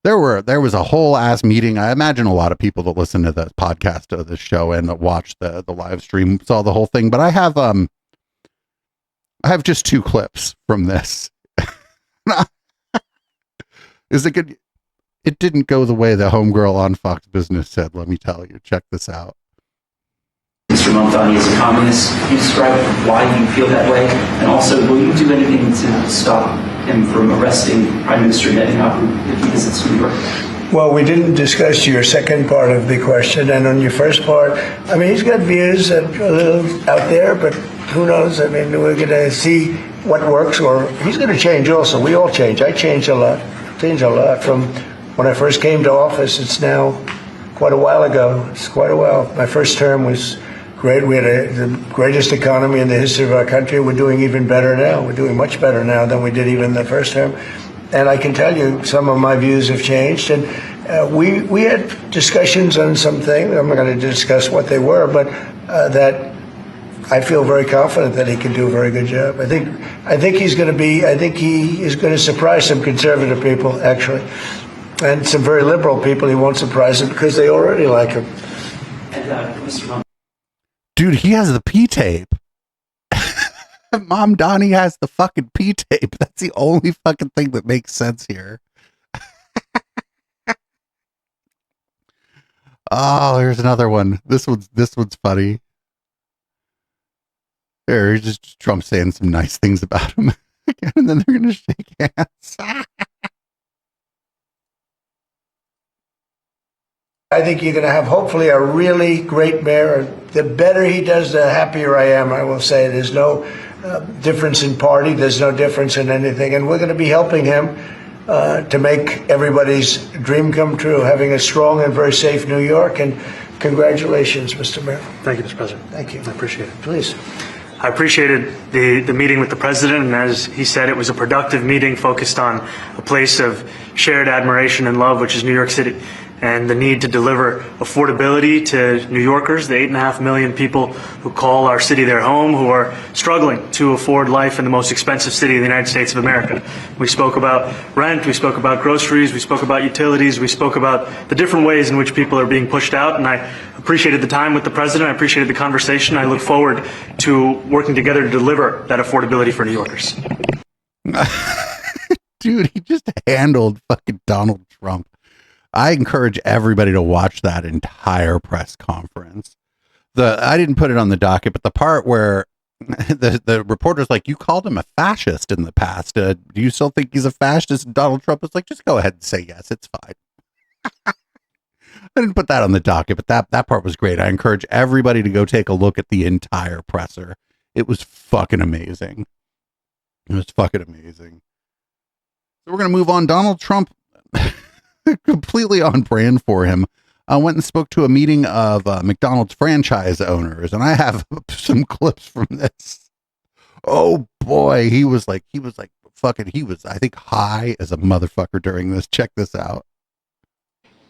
there was a whole ass meeting. I imagine a lot of people that listen to the podcast of this show and that watch the live stream saw the whole thing, but I have just two clips from this. Is it good? It didn't go the way the homegirl on Fox Business said, let me tell you. Check this out. Mr. Mamdani is a communist. Can you describe why you feel that way? And also, will you do anything to stop him from arresting Prime Minister Netanyahu if he visits New York? Well, we didn't discuss your second part of the question. And on your first part, I mean, he's got views that are a little out there, but who knows? I mean, we're going to see what works, or he's going to change also. We all change. I changed a lot. From when I first came to office. It's now quite a while ago. It's quite a while. My first term was great. We had the greatest economy in the history of our country. We're doing even better now. We're doing much better now than we did even the first term. And I can tell you some of my views have changed. And we had discussions on some things. I'm not going to discuss what they were, but that I feel very confident that he can do a very good job. I think he is going to surprise some conservative people, actually. And some very liberal people he won't surprise them because they already like him. Dude, he has the P-tape. Mamdani has the fucking P-tape. That's the only fucking thing that makes sense here. Oh, here's another one. This one's funny. Here's just Trump saying some nice things about him. And then they're going to shake hands. I think you're going to have hopefully a really great mayor. The better he does, the happier I am, I will say. There's no difference in party. There's no difference in anything. And we're going to be helping him to make everybody's dream come true, having a strong and very safe New York. And congratulations, Mr. Mayor. Thank you, Mr. President. Thank you. I appreciate it. Please. I appreciated the meeting with the president, and as he said, it was a productive meeting focused on a place of shared admiration and love, which is New York City, and the need to deliver affordability to New Yorkers, the 8.5 million people who call our city their home, who are struggling to afford life in the most expensive city in the United States of America. We spoke about rent, we spoke about groceries, we spoke about utilities, we spoke about the different ways in which people are being pushed out, and I appreciated the time with the president, I appreciated the conversation. I look forward to working together to deliver that affordability for New Yorkers. Dude, he just handled fucking Donald Trump. I encourage everybody to watch that entire press conference. I didn't put it on the docket, but the part where the reporter's like, you called him a fascist in the past. Do you still think he's a fascist? And Donald Trump is like, just go ahead and say yes. It's fine. I didn't put that on the docket, but that part was great. I encourage everybody to go take a look at the entire presser. It was fucking amazing. It was fucking amazing. So we're going to move on. Donald Trump, completely on brand for him, went and spoke to a meeting of McDonald's franchise owners, and I have some clips from this. Oh boy, he was like fucking, I think, high as a motherfucker during this. Check this out.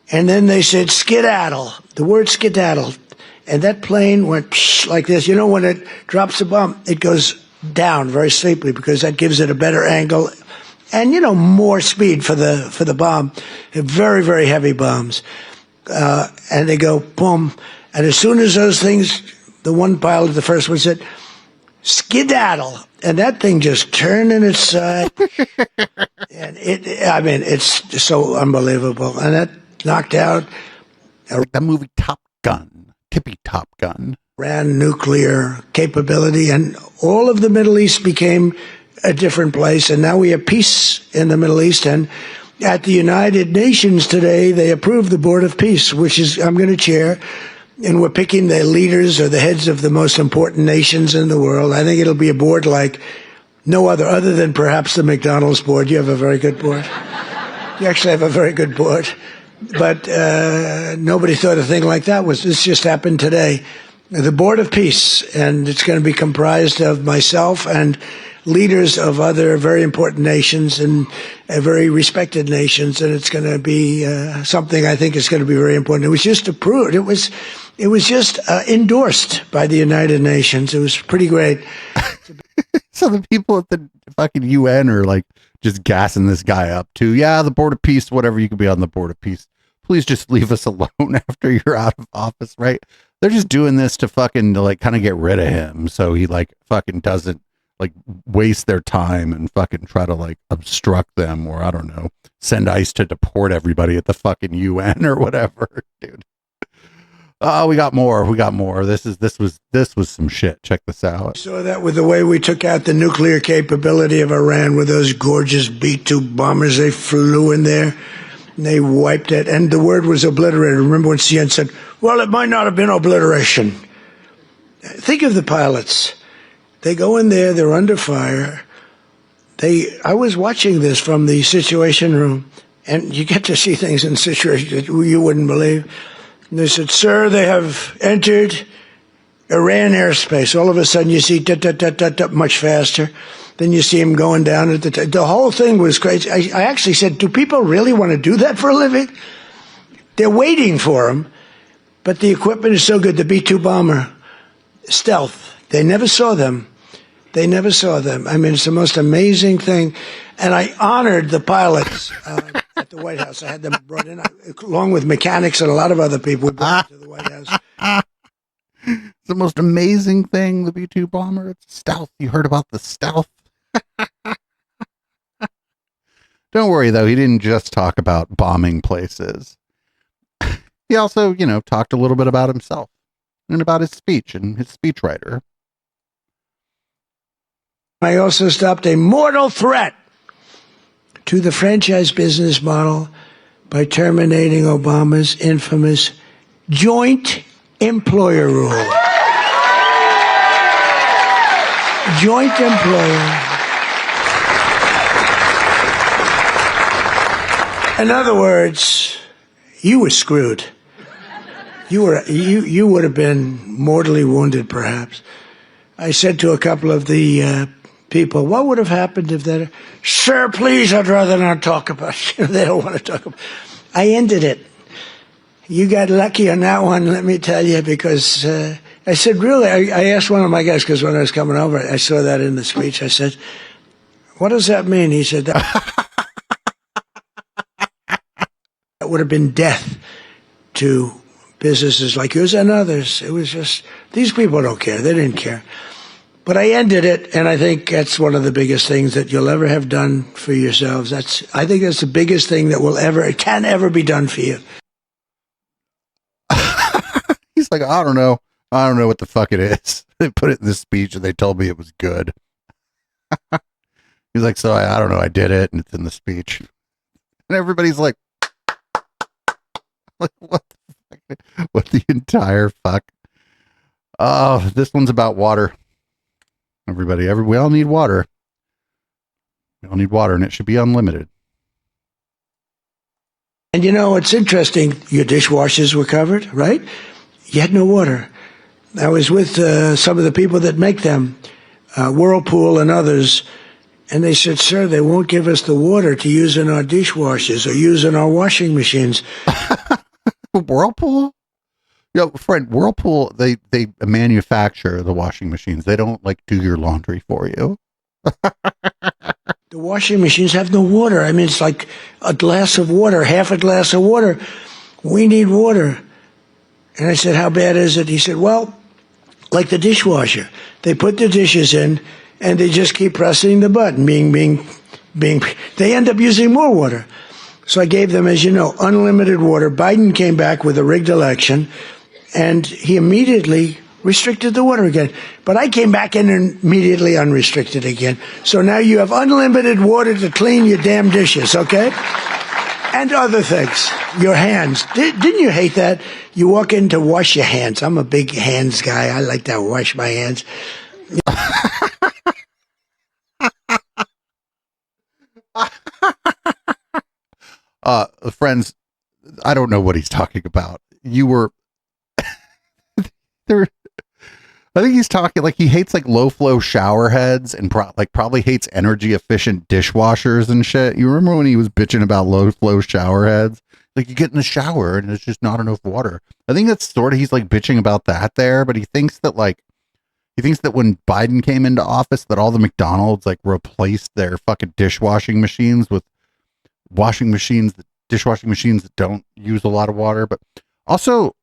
And then they said skedaddle, the word skedaddle. And that plane went psh, like this. You know, when it drops a bomb, it goes down very steeply because that gives it a better angle and, you know, more speed for the bomb. They're very, very heavy bombs. And they go boom. And as soon as those things, the one pilot, the first one said, skedaddle. And that thing just turned in its side. And it's so unbelievable. And that knocked out that movie Top Gun, Tippy Top Gun, ran nuclear capability, and all of the Middle East became a different place. And now we have peace in the Middle East. And at the United Nations today, they approved the Board of Peace, which is I'm going to chair. And we're picking the leaders or the heads of the most important nations in the world. I think it'll be a board like no other than perhaps the McDonald's board. You have a very good board. You actually have a very good board. But nobody thought a thing like that this just happened today. The Board of Peace, and it's going to be comprised of myself and leaders of other very important nations and very respected nations, and it's going to be something I think is going to be very important. It was just approved. It was just endorsed by the United Nations. It was pretty great. So the people at the fucking UN are like just gassing this guy up too. Yeah, the Board of Peace, whatever, you can be on the Board of Peace. Please just leave us alone after you're out of office, right? They're just doing this to fucking like kind of get rid of him, so he like fucking doesn't like waste their time and fucking try to like obstruct them, or I don't know, send ICE to deport everybody at the fucking UN or whatever, dude. Oh, we got more. This was some shit. Check this out. Saw that with the way we took out the nuclear capability of Iran with those gorgeous B-2 bombers. They flew in there and they wiped it, and the word was obliterated. Remember when CNN said, well, it might not have been obliteration. Think of the pilots. They go in there, they're under fire. I was watching this from the Situation Room, and you get to see things in situations that you wouldn't believe. And they said, sir, they have entered Iran airspace. All of a sudden you see much faster. Then you see him going down at the whole thing was crazy. I actually said, do people really want to do that for a living? They're waiting for him, but the equipment is so good. The B-2 bomber, stealth. They never saw them. I mean, it's the most amazing thing. And I honored the pilots at the White House. I had them brought in, along with mechanics and a lot of other people, brought to the White House. It's the most amazing thing, the B-2 bomber. It's stealth. You heard about the stealth? Don't worry, though. He didn't just talk about bombing places. He also, talked a little bit about himself and about his speech and his speechwriter. I also stopped a mortal threat to the franchise business model by terminating Obama's infamous joint employer rule. Joint employer. In other words, you were screwed. You would have been mortally wounded, perhaps. I said to a couple of the people, what would have happened if that? Sir, please, I'd rather not talk about it. They don't want to talk about it. I ended it. You got lucky on that one, let me tell you, because I said, really? I asked one of my guys, because when I was coming over, I saw that in the speech. I said, what does that mean? He said, that would have been death to businesses like yours and others. It was just, these people don't care. They didn't care. But I ended it, and I think that's one of the biggest things that you'll ever have done for yourselves. I think that's the biggest thing that it can ever be done for you. He's like, I don't know what the fuck it is. They put it in this speech and they told me it was good. He's like, so I don't know, I did it and it's in the speech. And everybody's like what the fuck? What the entire fuck? Oh, this one's about water. Everybody, we all need water. We all need water, and it should be unlimited. And you know, it's interesting. Your dishwashers were covered, right? You had no water. I was with some of the people that make them, Whirlpool and others, and they said, sir, they won't give us the water to use in our dishwashers or use in our washing machines. Whirlpool? Yo, friend, Whirlpool, they manufacture the washing machines. They don't like do your laundry for you. The washing machines have no water. I mean, it's like a glass of water, half a glass of water. We need water. And I said, how bad is it? He said, well, like the dishwasher. They put the dishes in and they just keep pressing the button. Bing. They end up using more water. So I gave them, as you know, unlimited water. Biden came back with a rigged election, and he immediately restricted the water again. But I came back in and immediately unrestricted again. So now you have unlimited water to clean your damn dishes, okay? And other things. Your hands. Didn't you hate that? You walk in to wash your hands. I'm a big hands guy. I like to wash my hands. Friends, I don't know what he's talking about. You were there. I think he's talking like he hates like low flow shower heads and probably hates energy efficient dishwashers and shit. You remember when he was bitching about low flow shower heads? Like you get in the shower and there's just not enough water. I think that's sort of, he's like bitching about that there, but he thinks that when Biden came into office that all the McDonald's like replaced their fucking dishwashing machines with dishwashing machines that don't use a lot of water. But also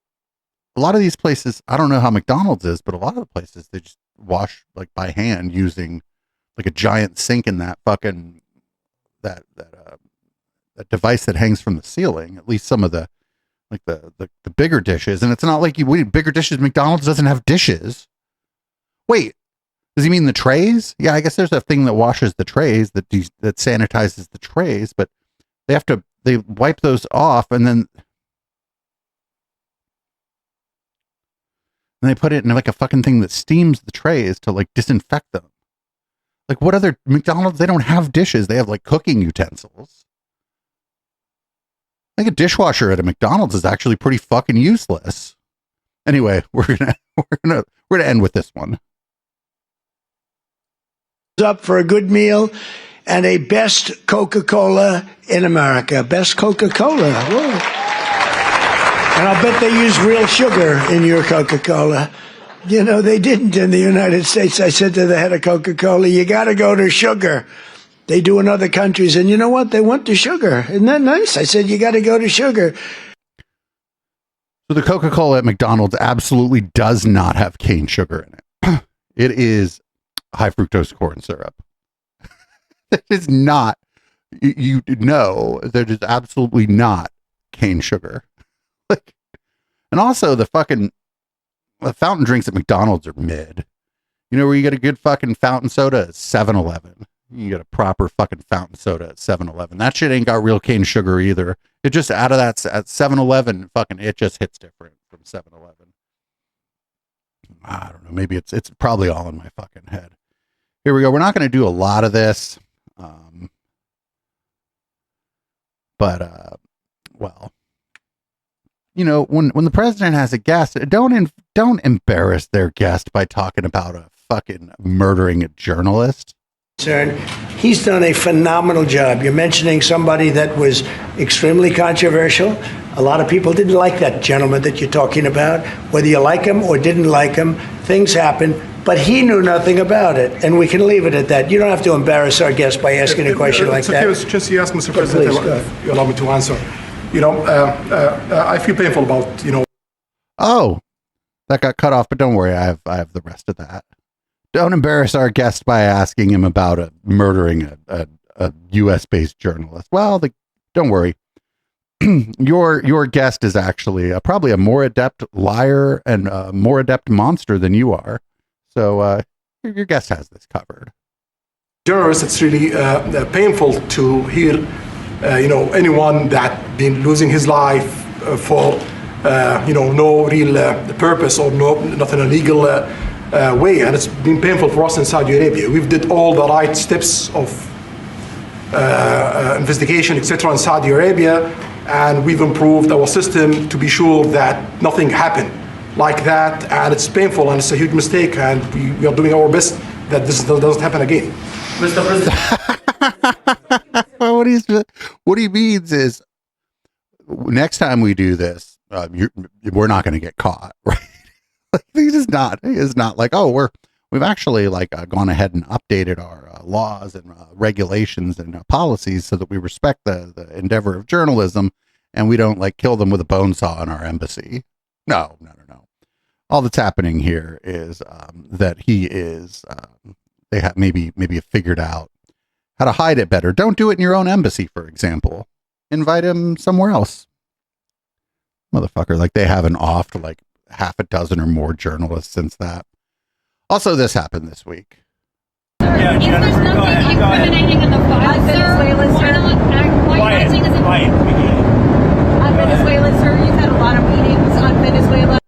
a lot of these places, I don't know how McDonald's is, but a lot of the places they just wash like by hand using like a giant sink in that fucking that device that hangs from the ceiling. At least some of the like the bigger dishes. And it's not like you need bigger dishes. McDonald's doesn't have dishes. Wait, does he mean the trays? Yeah, I guess there's a thing that washes the trays, that sanitizes the trays, but they wipe those off and then they put it in like a fucking thing that steams the trays to like disinfect them. Like what other McDonald's? They don't have dishes. They have like cooking utensils. I think a dishwasher at a McDonald's is actually pretty fucking useless. Anyway, we're gonna end with this one. Up for a good meal and a best Coca-Cola in America. Best Coca-Cola. Whoa. And I'll bet they use real sugar in your Coca-Cola. You know, they didn't in the United States. I said to the head of Coca-Cola, you got to go to sugar. They do in other countries. And you know what? They went to sugar. Isn't that nice? I said, you got to go to sugar. So the Coca-Cola at McDonald's absolutely does not have cane sugar in it. It is high fructose corn syrup. It is not, you know, that is absolutely not cane sugar. Like, and also the fountain drinks at McDonald's are mid. You know where you get a good fucking fountain soda at 7-Eleven. You get a proper fucking fountain soda at 7-Eleven. That shit ain't got real cane sugar either. It just out of that at 7-Eleven, fucking it just hits different. from 7-Eleven. I don't know. Maybe it's probably all in my fucking head. Here we go. We're not going to do a lot of this. Well, you know, when the president has a guest, don't embarrass their guest by talking about a fucking murdering a journalist. He's done a phenomenal job. You're mentioning somebody that was extremely controversial. A lot of people didn't like that gentleman that you're talking about. Whether you like him or didn't like him, things happen. But he knew nothing about it, and we can leave it at that. You don't have to embarrass our guest by asking a question like that. Okay, just you ask, Mr. President, you allow me to answer. You know, I feel painful about, you know. Oh, that got cut off, but don't worry, I have the rest of that. Don't embarrass our guest by asking him about murdering a U.S.-based journalist. Well, don't worry. Your guest is actually probably a more adept liar and a more adept monster than you are. So your guest has this covered. Journalists, it's really painful to hear, you know, anyone that been losing his life for, you know, no real purpose or nothing illegal way, and it's been painful for us in Saudi Arabia. We've did all the right steps of investigation, etc., in Saudi Arabia, and we've improved our system to be sure that nothing happened like that, and it's painful and it's a huge mistake, and we are doing our best that this doesn't happen again. Mr. President. What he means is, next time we do this, we're not going to get caught, right? Like, he is not like, oh, we've actually like gone ahead and updated our laws and regulations and policies so that we respect the endeavor of journalism and we don't like kill them with a bone saw in our embassy. No. All that's happening here is that he is they have maybe figured out how to hide it better. Don't do it in your own embassy, for example. Invite him somewhere else. Motherfucker, like they haven't offed like half a dozen or more journalists since that. Also, this happened this week. Yeah, is there nothing incriminating in the file, sir? Quiet. On Venezuela, sir, you've had a lot of meetings on Venezuela.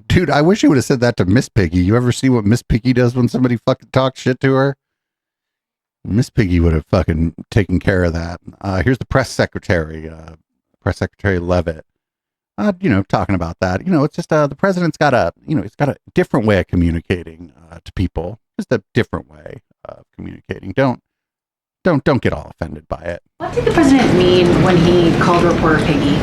Dude, I wish you would have said that to Miss Piggy. You ever see what Miss Piggy does when somebody fucking talks shit to her? Miss Piggy would have fucking taken care of that. Here's the press secretary Levitt. Talking about that. It's just the president's got a different way of communicating to people. Just a different way of communicating. Don't get all offended by it. What did the president mean when he called reporter Piggy?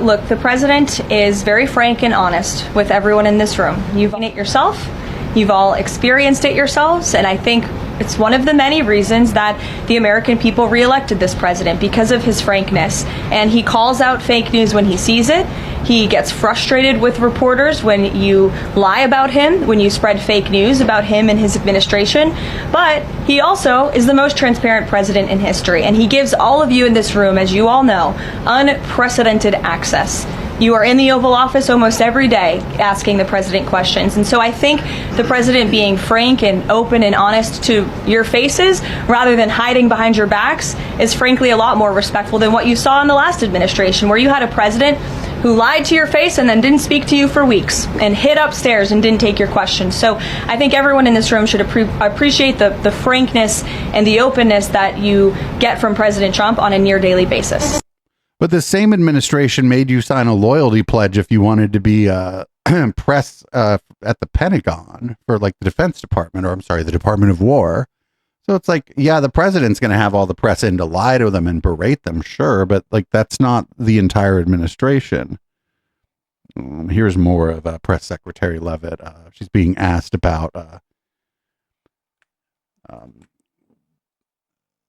Look, the president is very frank and honest with everyone in this room. You've seen it yourself. You've all experienced it yourselves, and I think it's one of the many reasons that the American people reelected this president, because of his frankness. And he calls out fake news when he sees it. He gets frustrated with reporters when you lie about him, when you spread fake news about him and his administration. But he also is the most transparent president in history, and he gives all of you in this room, as you all know, unprecedented access. You are in the Oval Office almost every day asking the president questions. And so I think the president being frank and open and honest to your faces rather than hiding behind your backs is frankly a lot more respectful than what you saw in the last administration, where you had a president who lied to your face and then didn't speak to you for weeks and hid upstairs and didn't take your questions. So I think everyone in this room should appreciate the frankness and the openness that you get from President Trump on a near daily basis. But the same administration made you sign a loyalty pledge if you wanted to be press at the Pentagon for like the Defense Department, the Department of War. So it's like, yeah, the president's going to have all the press in to lie to them and berate them, sure, but like that's not the entire administration. Here's more of Press Secretary Levitt. She's being asked about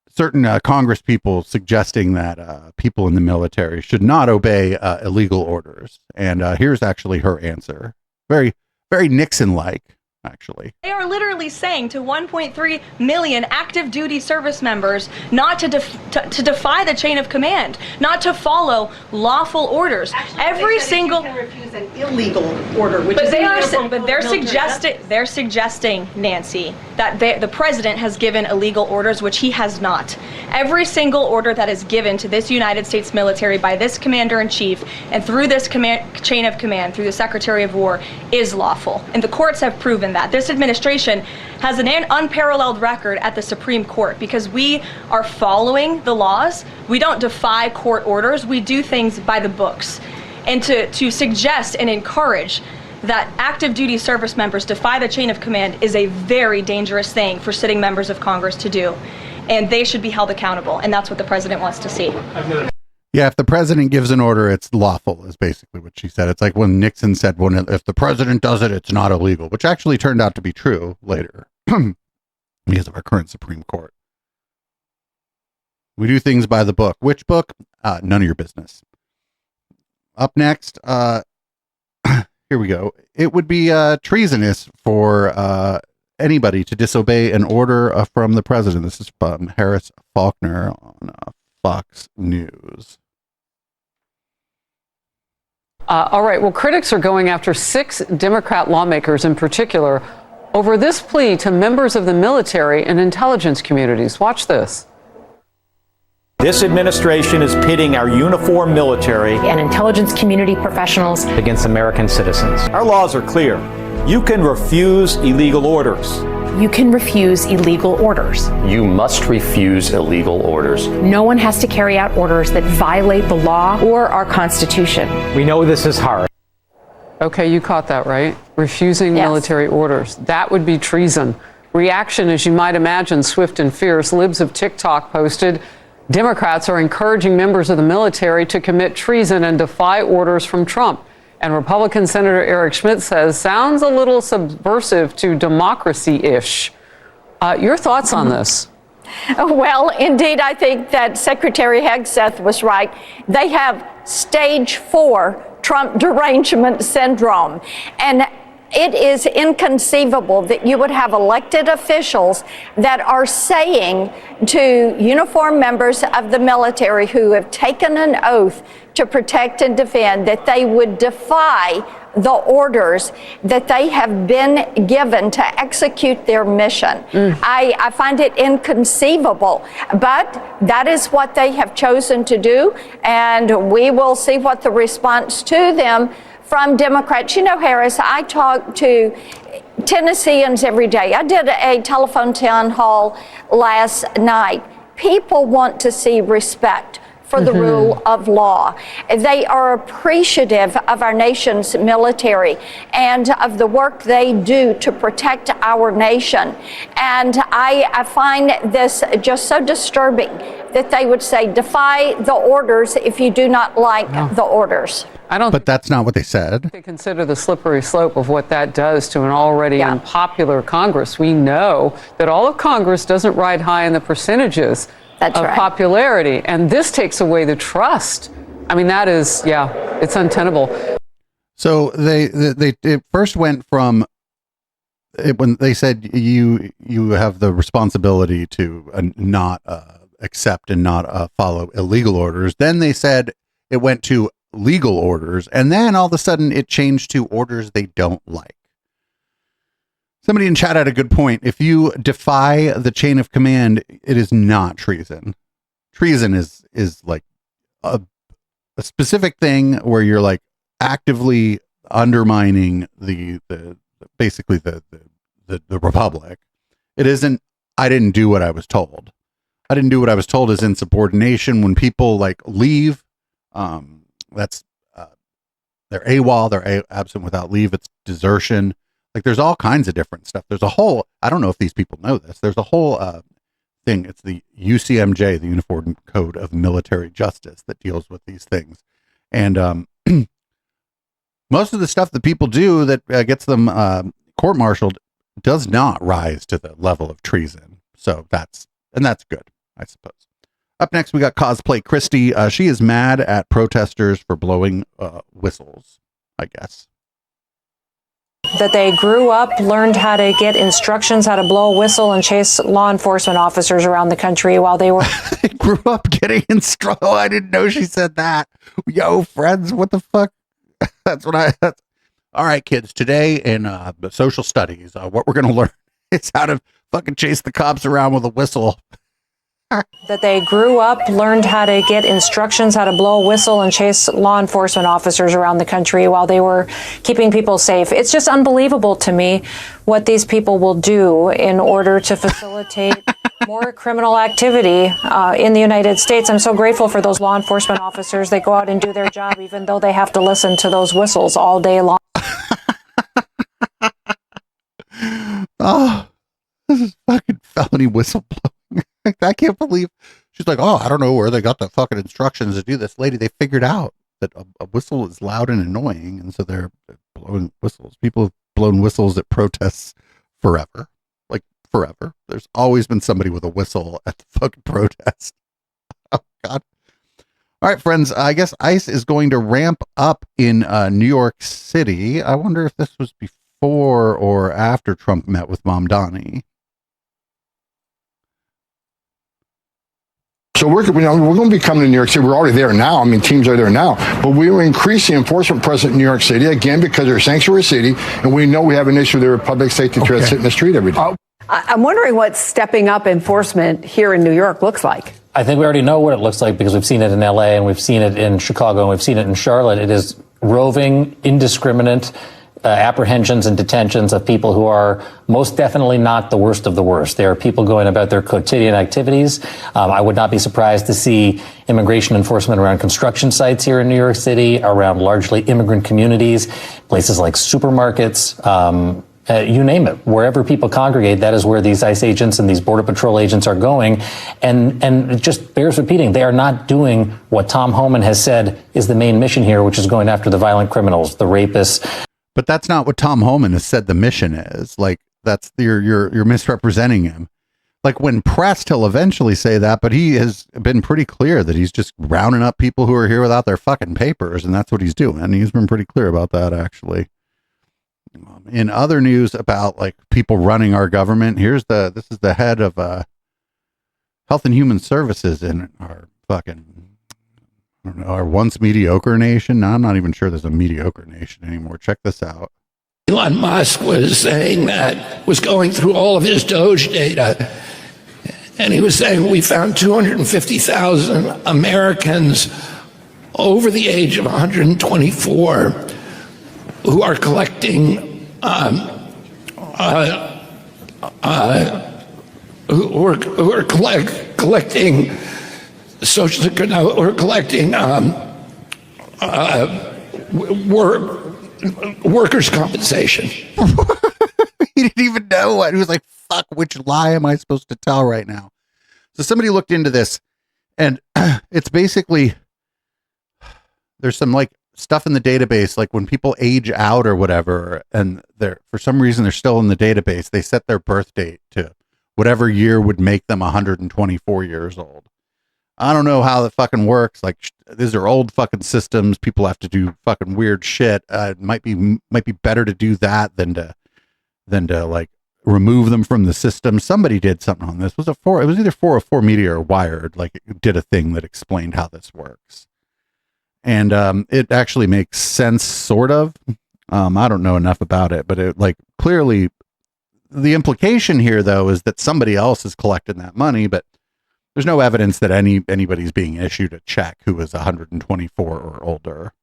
certain Congress people suggesting that people in the military should not obey illegal orders. And here's actually her answer. Very, very Nixon-like. actually. They are literally saying to 1.3 million active duty service members not to defy the chain of command, not to follow lawful orders. Every single can refuse an illegal order, which but is they're suggesting, Nancy, that the president has given illegal orders, which he has not. Every single order that is given to this United States military by this commander-in-chief and through this chain of command, through the Secretary of War, is lawful. And the courts have proven that. This administration has an unparalleled record at the Supreme Court because we are following the laws. We don't defy court orders. We do things by the books. And to suggest and encourage that active duty service members defy the chain of command is a very dangerous thing for sitting members of Congress to do. And they should be held accountable. And that's what the president wants to see. Yeah, if the president gives an order, it's lawful, is basically what she said. It's like when Nixon said, if the president does it, it's not illegal, which actually turned out to be true later because of our current Supreme Court. We do things by the book. Which book? None of your business. Up next, here we go. It would be treasonous for anybody to disobey an order from the president. This is from Harris Faulkner on Fox News. All right. Well, critics are going after 6 Democrat lawmakers in particular over this plea to members of the military and intelligence communities. Watch this. This administration is pitting our uniformed military and intelligence community professionals against American citizens. Our laws are clear. You can refuse illegal orders. You can refuse illegal orders. You must refuse illegal orders. No one has to carry out orders that violate the law or our Constitution. We know this is hard. Okay, you caught that, right? Refusing military orders. That would be treason. Reaction, as you might imagine, swift and fierce. Libs of TikTok posted, Democrats are encouraging members of the military to commit treason and defy orders from Trump. And Republican Senator Eric Schmidt says, sounds a little subversive to democracy-ish. Your thoughts on this? Well, indeed, I think that Secretary Hegseth was right. They have stage 4 Trump derangement syndrome. And it is inconceivable that you would have elected officials that are saying to uniformed members of the military who have taken an oath to protect and defend that they would defy the orders that they have been given to execute their mission. I find it inconceivable, but that is what they have chosen to do, and we will see what the response to them from Democrats. You know, Harris, I talk to Tennesseans every day. I did a telephone town hall last night. People want to see respect for the rule of law. They are appreciative of our nation's military and of the work they do to protect our nation. And I find this just so disturbing that they would say, defy the orders if you do not like the orders. But that's not what they said. They consider the slippery slope of what that does to an already unpopular Congress. We know that all of Congress doesn't ride high in the percentages of popularity, and this takes away the trust. I mean, that is, it's untenable. So it first went from when they said you have the responsibility to not accept and not follow illegal orders. Then they said it went to legal orders, and then all of a sudden it changed to orders they don't like. Somebody in chat had a good point. If you defy the chain of command, it is not treason. Treason is like a specific thing where you're like actively undermining the republic. It isn't, I didn't do what I was told. I didn't do what I was told is insubordination. When people like leave, that's they're AWOL, they're absent without leave. It's desertion. Like there's all kinds of different stuff. There's a whole, I don't know if these people know this. There's a whole thing. It's the UCMJ, the Uniform Code of Military Justice, that deals with these things. And most of the stuff that people do that gets them court-martialed does not rise to the level of treason. So that's good, I suppose. Up next, we got Cosplay Christie. She is mad at protesters for blowing whistles, I guess. That they grew up, learned how to get instructions, how to blow a whistle and chase law enforcement officers around the country while they were... They grew up getting instructions. Oh, I didn't know she said that. Yo, friends, what the fuck? That's what all right, kids, today in the social studies, what we're going to learn is how to fucking chase the cops around with a whistle. That they grew up, learned how to get instructions, how to blow a whistle and chase law enforcement officers around the country while they were keeping people safe. It's just unbelievable to me what these people will do in order to facilitate more criminal activity in the United States. I'm so grateful for those law enforcement officers. They go out and do their job, even though they have to listen to those whistles all day long. Oh, this is fucking felony whistleblowing. I can't believe she's like, oh, I don't know where they got the fucking instructions to do this. Lady, they figured out that a whistle is loud and annoying, and so they're blowing whistles. People have blown whistles at protests forever. Like, forever. There's always been somebody with a whistle at the fucking protest. Oh, God. All right, friends, I guess ICE is going to ramp up in New York City. I wonder if this was before or after Trump met with Mamdani. So we're going to be coming to New York City. We're already there now. I mean, teams are there now. But we will increase the enforcement presence in New York City, again, because they're a sanctuary city, and we know we have an issue there with public safety threats hitting the street every day. I'm wondering what stepping up enforcement here in New York looks like. I think we already know what it looks like because we've seen it in L.A. and we've seen it in Chicago and we've seen it in Charlotte. It is roving, indiscriminate apprehensions and detentions of people who are most definitely not the worst of the worst. There are people going about their quotidian activities. I would not be surprised to see immigration enforcement around construction sites here in New York City, around largely immigrant communities, places like supermarkets, you name it. Wherever people congregate, that is where these ICE agents and these Border Patrol agents are going. And it just bears repeating, they are not doing what Tom Homan has said is the main mission here, which is going after the violent criminals, the rapists. But that's not what Tom Homan has said the mission is. Like, that's you're misrepresenting him. Like, when pressed, he'll eventually say that, but he has been pretty clear that he's just rounding up people who are here without their fucking papers, and that's what he's doing. He's been pretty clear about that, actually. In other news about like people running our government, this is the head of Health and Human Services in our fucking, I don't know, our once mediocre nation. Now I'm not even sure there's a mediocre nation anymore. Check this out. Elon Musk was saying that, was going through all of his Doge data, and he was saying we found 250,000 Americans over the age of 124 who are collecting collecting Social Security, or collecting workers' compensation. He didn't even know what. He was like, fuck, which lie am I supposed to tell right now? So somebody looked into this, and it's basically, there's some like stuff in the database, like when people age out or whatever, and they're, for some reason, they're still in the database, they set their birth date to whatever year would make them 124 years old. I don't know how that fucking works. Like, these are old fucking systems. People have to do fucking weird shit. It might be better to do that than to like remove them from the system. Somebody did something on this. It was either 404 Media or Wired. Like, it did a thing that explained how this works, and it actually makes sense, sort of. I don't know enough about it, but it, like, clearly the implication here though is that somebody else is collecting that money, but there's no evidence that anybody's being issued a check who is 124 or older.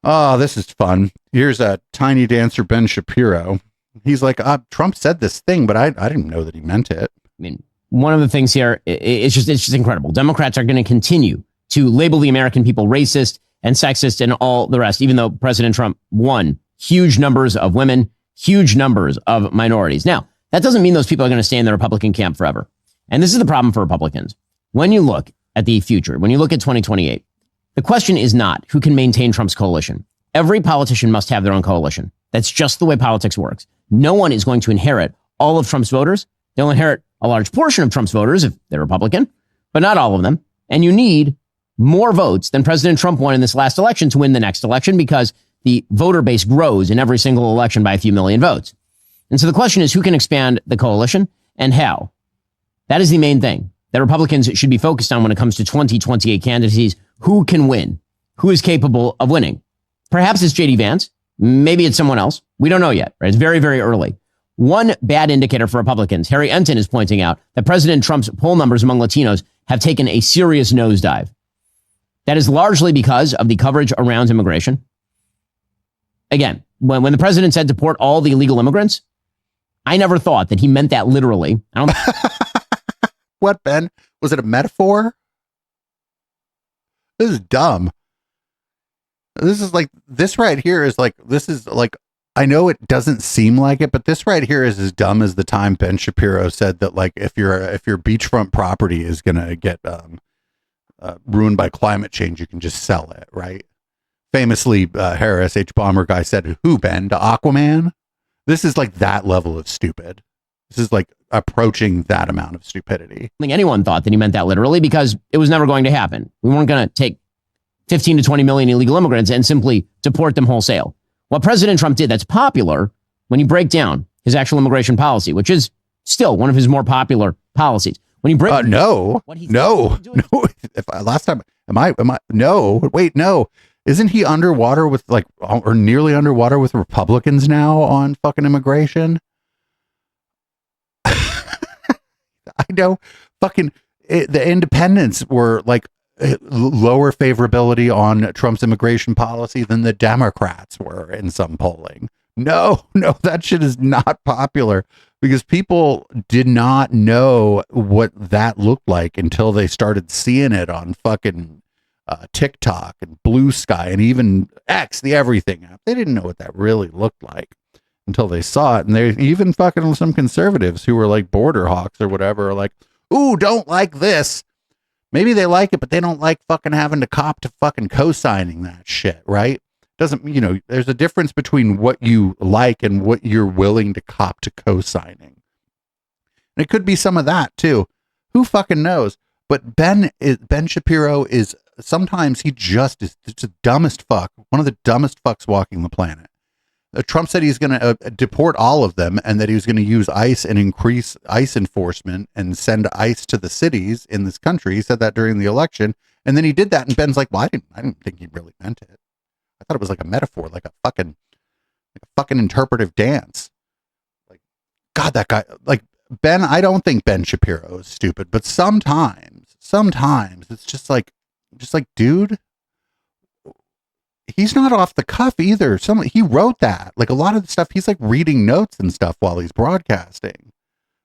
Oh, this is fun. Here's a tiny dancer, Ben Shapiro. He's like, Trump said this thing, but I didn't know that he meant it. I mean, one of the things here, it's just incredible. Democrats are going to continue to label the American people racist and sexist and all the rest, even though President Trump won huge numbers of women, huge numbers of minorities. Now, that doesn't mean those people are going to stay in the Republican camp forever. And this is the problem for Republicans. When you look at the future, when you look at 2028, the question is not who can maintain Trump's coalition. Every politician must have their own coalition. That's just the way politics works. No one is going to inherit all of Trump's voters. They'll inherit a large portion of Trump's voters if they're Republican, but not all of them. And you need more votes than President Trump won in this last election to win the next election, because the voter base grows in every single election by a few million votes. And so the question is, who can expand the coalition and how? That is the main thing that Republicans should be focused on when it comes to 2028 candidacies. Who can win? Who is capable of winning? Perhaps it's J.D. Vance. Maybe it's someone else. We don't know yet. Right? It's very, very early. One bad indicator for Republicans, Harry Enton is pointing out that President Trump's poll numbers among Latinos have taken a serious nosedive. That is largely because of the coverage around immigration. Again, when the president said deport all the illegal immigrants, I never thought that he meant that literally. I don't. What, Ben? Was it a metaphor? This is dumb. This is like, this right here is like, this is like, I know it doesn't seem like it, but this right here is as dumb as the time Ben Shapiro said that, like, if your beachfront property is going to get ruined by climate change, you can just sell it, right? Famously, Harris H. Bomber guy said, who, Ben? To Aquaman? This is like that level of stupid. This is like approaching that amount of stupidity. I think anyone thought that he meant that literally, because it was never going to happen. We weren't going to take 15 to 20 million illegal immigrants and simply deport them wholesale. What President Trump did that's popular when you break down his actual immigration policy, which is still one of his more popular policies. When you break no. If last time, no. Isn't he underwater with like, or nearly underwater with Republicans now on fucking immigration? I know the independents were like lower favorability on Trump's immigration policy than the Democrats were in some polling. No, that shit is not popular because people did not know what that looked like until they started seeing it on fucking TikTok and Blue Sky and even X, the everything app. They didn't know what that really looked like until they saw it. And they even fucking some conservatives who were like border hawks or whatever are like, ooh, don't like this. Maybe they like it, but they don't like fucking having to cop to fucking co-signing that shit, right? Doesn't, there's a difference between what you like and what you're willing to cop to co-signing. And it could be some of that too. Who fucking knows? But Ben Shapiro is, sometimes he just is the dumbest fuck, one of the dumbest fucks walking the planet. Trump said he's going to deport all of them and that he was going to use ICE and increase ICE enforcement and send ICE to the cities in this country. He said that during the election. And then he did that. And Ben's like, well, I didn't think he really meant it. I thought it was like a metaphor, like a fucking interpretive dance. Like, God, that guy, like Ben, I don't think Ben Shapiro is stupid, but sometimes it's just like, dude, he's not off the cuff either. He wrote that. Like a lot of the stuff, he's like reading notes and stuff while he's broadcasting.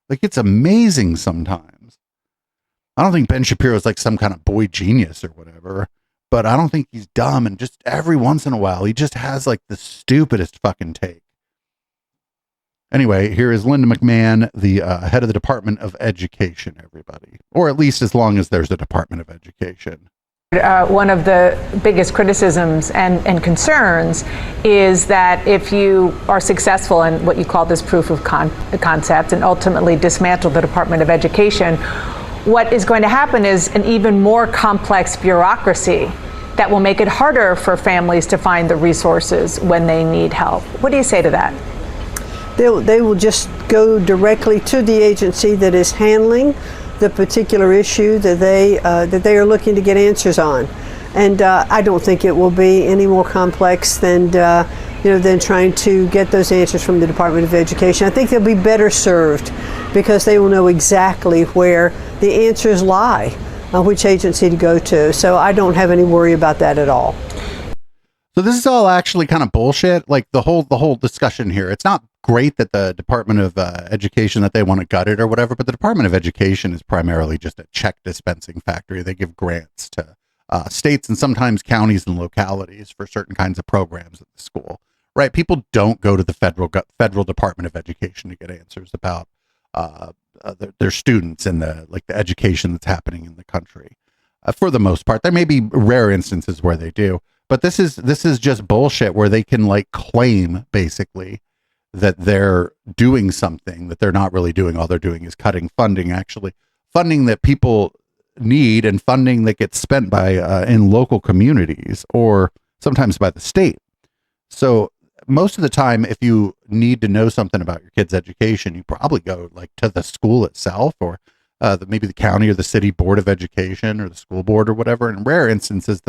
Like it's amazing sometimes. I don't think Ben Shapiro is like some kind of boy genius or whatever, but I don't think he's dumb. And just every once in a while, he just has like the stupidest fucking take. Anyway, here is Linda McMahon, the head of the Department of Education, everybody. Or at least as long as there's a Department of Education. One of the biggest criticisms and concerns is that if you are successful in what you call this proof of concept and ultimately dismantle the Department of Education, what is going to happen is an even more complex bureaucracy that will make it harder for families to find the resources when they need help. What do you say to that? They will just go directly to the agency that is handling the particular issue that they are looking to get answers on, and I don't think it will be any more complex than trying to get those answers from the Department of Education. I think they'll be better served because they will know exactly where the answers lie, which agency to go to. So I don't have any worry about that at all. So this is all actually kind of bullshit. Like the whole discussion here. It's not great that the Department of Education, that they want to gut it or whatever, but the Department of Education is primarily just a check dispensing factory. They give grants to states and sometimes counties and localities for certain kinds of programs at the school, right? People don't go to the federal Department of Education to get answers about their students and the education that's happening in the country. For the most part, there may be rare instances where they do, but this is just bullshit where they can like claim basically that they're doing something that they're not really doing. All they're doing is cutting funding, actually funding that people need and funding that gets spent by in local communities or sometimes by the state. So most of the time, if you need to know something about your kid's education, you probably go like to the school itself, or maybe the county or the city board of education or the school board or whatever. In rare instances,